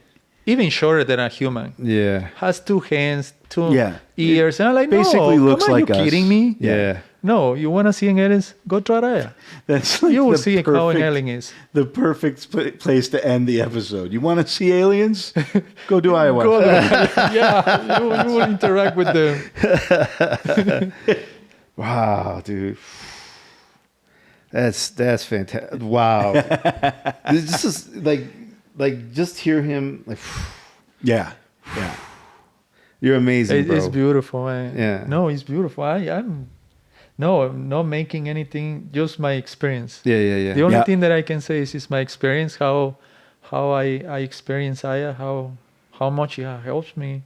even shorter than a human. Yeah. Has 2 hands, 2 ears. And I'm like, basically looks are like you us. kidding me? Yeah. No, you want to see an aliens? Go try Raya. That's like You will see how an alien is. The perfect place to end the episode. You want to see aliens? Go do ayahuasca. Go there. Yeah, you will interact with them. Wow, dude. That's fantastic. Wow. This is like just hear him like. Yeah. You're amazing, bro. It's beautiful, man. Yeah. No, it's beautiful. I'm not making anything. Just my experience. Yeah. The only thing that I can say is my experience. How I experience Aya. How much it helps me.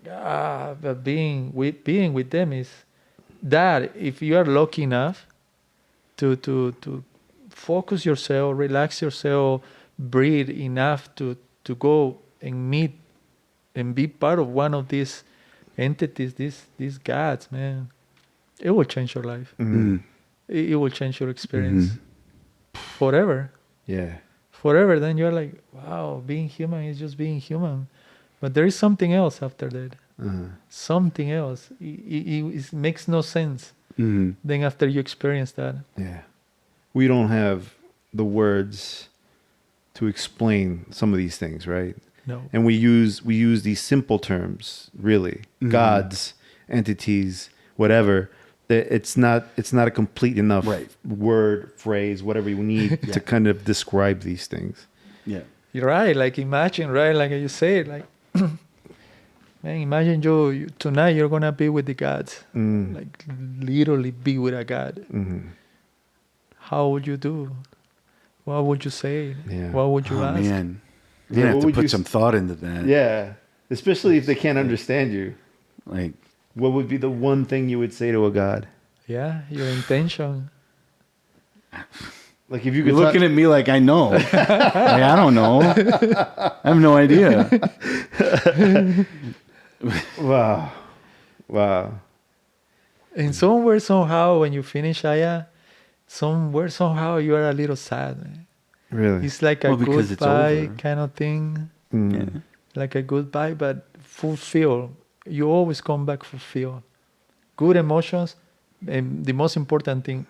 But being with them is that if you are lucky enough to focus yourself, relax yourself, breathe enough to go and meet and be part of one of these entities, these gods, man, it will change your life. Mm-hmm. It will change your experience forever. Yeah. Forever. Then you're like, wow, being human is just being human. But there is something else after that. Something else. It makes no sense. Then after you experience that. Yeah. We don't have the words to explain some of these things, right? No. And we use these simple terms, really. Gods, entities, whatever. It's not a complete enough word, phrase, whatever you need to kind of describe these things. Yeah. You're right. Like imagine, right? Like you say it, like man, imagine you tonight you're gonna be with the gods. Like literally be with a god. How would you do? What would you say? Yeah. What would you ask? Man. You have to put some thought into that. Yeah. Especially if they can't understand you. Like, what would be the one thing you would say to a god? Yeah, your intention. Like if you could you're looking at me like I know. Like, I don't know. I have no idea. Wow. And somewhere, somehow, when you finish Aya, somewhere, somehow, you are a little sad, man. Really? It's like a goodbye kind of thing. Yeah. Like a goodbye, but fulfill. You always come back fulfilled. Good emotions, and the most important thing,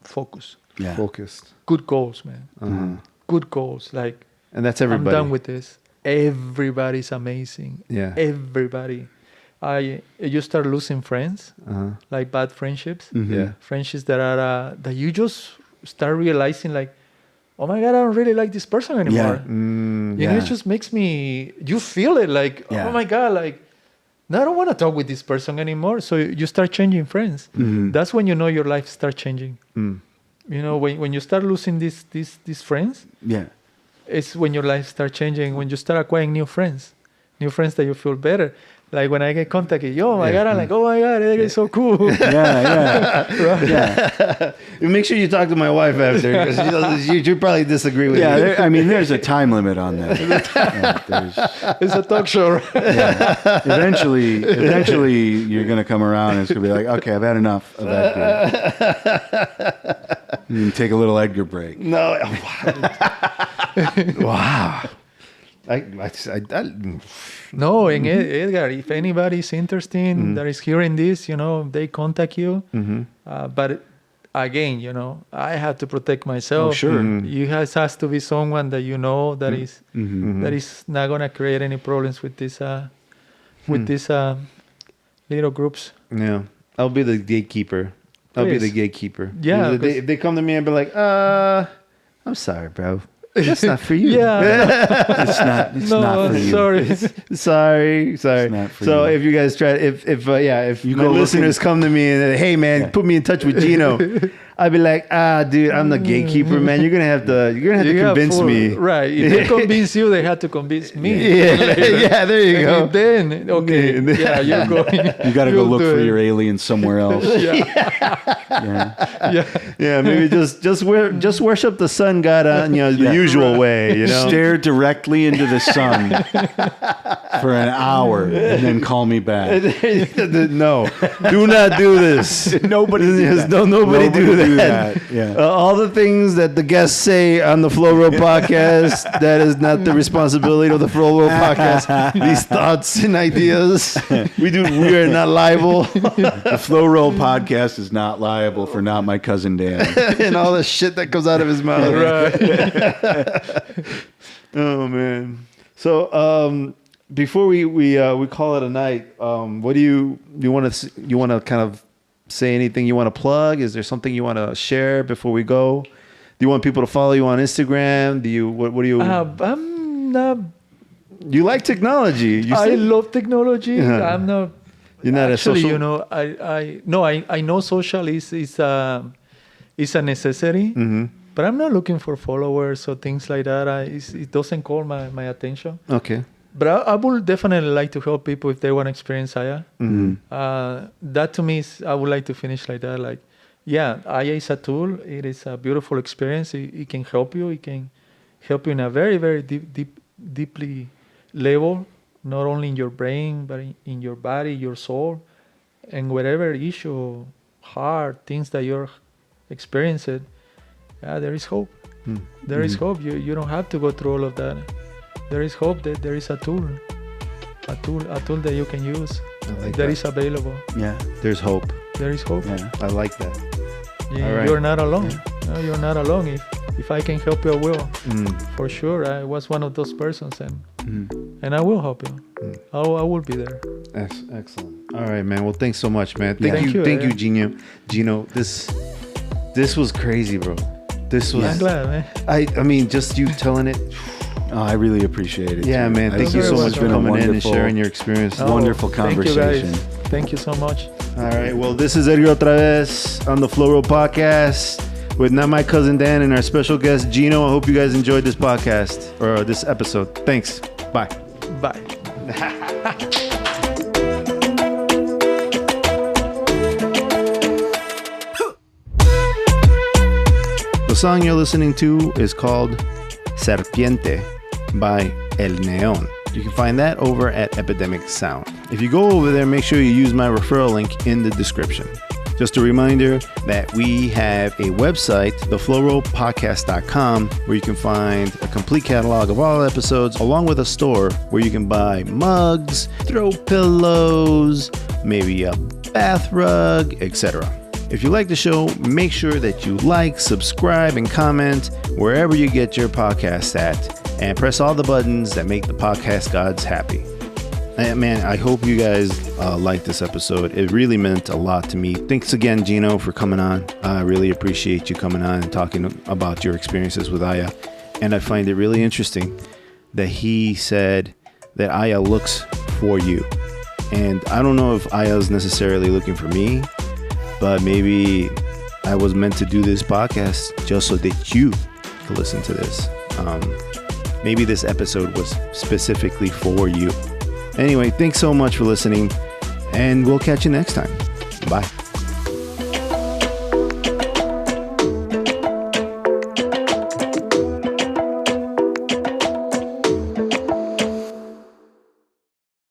focus. Yeah. Focused. Good goals, man. Good goals. Like, and that's everybody. I'm done with this. Everybody's amazing. Yeah. Everybody. You start losing friends, like bad friendships. Yeah. Friendships that are that you just start realizing like, oh my God, I don't really like this person anymore. Yeah. It just makes me, you feel it like, oh my God, like, no, I don't want to talk with this person anymore. So you start changing friends. That's when you know your life starts changing. You know, when you start losing these friends, it's when your life starts changing, when you start acquiring new friends that you feel better. Like when I get contacted, oh my God, I'm like, oh my God, Edgar is so cool. Make sure you talk to my wife after, because you probably disagree with me. I mean, there's a time limit on that. It's a talk show. Right? Eventually, you're going to come around and it's going to be like, okay, I've had enough of Edgar. You can take a little Edgar break. No. Wow. No, and Edgar, if anybody's interested that is hearing this, they contact you. But again, I have to protect myself. Oh, sure. You has to be someone that that is that is not gonna create any problems with this these little groups. Yeah, I'll be the gatekeeper. Yeah, if they come to me and be like, I'm sorry, bro. That's not for you. It's not for you. Sorry. It's not for you. If you guys try, if my listeners come to me and hey man, put me in touch with Gino, I'd be like, dude, I'm the gatekeeper, man. You're gonna have to convince me. Right. If they convince you, they have to convince me. Yeah, there you go. Then you're going. You got to go look for your alien somewhere else. Maybe just worship the sun god on the usual way. Stare directly into the sun for an hour and then call me back. No, do not do this. Nobody do do that. Yeah. All the things that the guests say on the Flow Road podcast, that is not the responsibility of the Flow Road podcast. These thoughts and ideas, we are not liable. The Flow Roll podcast is not liable for Not My Cousin Dan. And all the shit that comes out of his mouth. Right. Oh man. So before we call it a night, what do you want to kind of say anything you want to plug? Is there something you want to share before we go? Do you want people to follow you on Instagram? Do you what do you? I'm not. You like technology. I love technology. Yeah. I'm not. You're not actually, a social. I know social is a necessity, but I'm not looking for followers or things like that. It doesn't call my attention. Okay. But I would definitely like to help people if they want to experience Aya. That to me I would like to finish like that. Like, yeah, Aya is a tool. It is a beautiful experience. It can help you. It can help you in a very, very deeply level, not only in your brain, but in your body, your soul, and whatever issue, hard things that you're experiencing. Yeah, there is hope. There is hope. You don't have to go through all of that. There is hope that there is a tool that you can use that is available. Yeah, there's hope. There is hope. Yeah, I like that. Yeah, all right. You're not alone. Yeah. No, you're not alone. If I can help you, I will. For sure. I was one of those persons, and I will help you. I will be there. That's excellent. All right, man. Well, thanks so much, man. Thank you, Gino. Gino, this was crazy, bro. This was. I'm glad, man. I mean, just you telling it. Oh, I really appreciate it. Yeah, too. man. Thank you so much for coming in and sharing your experience. Wonderful conversation. Thank you so much. All right. Well, this is Edgar OtraVez on the Flow Road podcast with Not My Cousin Dan and our special guest, Gino. I hope you guys enjoyed this podcast or this episode. Thanks. Bye. Bye. The song you're listening to is called Serpiente by El Neon. You can find that over at Epidemic Sound. If you go over there, make sure you use my referral link in the description. Just a reminder that we have a website, theflowrollpodcast.com, where you can find a complete catalog of all episodes, along with a store where you can buy mugs, throw pillows, maybe a bath rug, etc. If you like the show, make sure that you like, subscribe, and comment wherever you get your podcast at, and press all the buttons that make the podcast gods happy. And man, I hope you guys liked this episode. It really meant a lot to me. Thanks again, Gino, for coming on. I really appreciate you coming on and talking about your experiences with Aya. And I find it really interesting that he said that Aya looks for you. And I don't know if Aya is necessarily looking for me, but maybe I was meant to do this podcast just so that you could listen to this. Maybe this episode was specifically for you. Anyway, thanks so much for listening, and we'll catch you next time. Bye.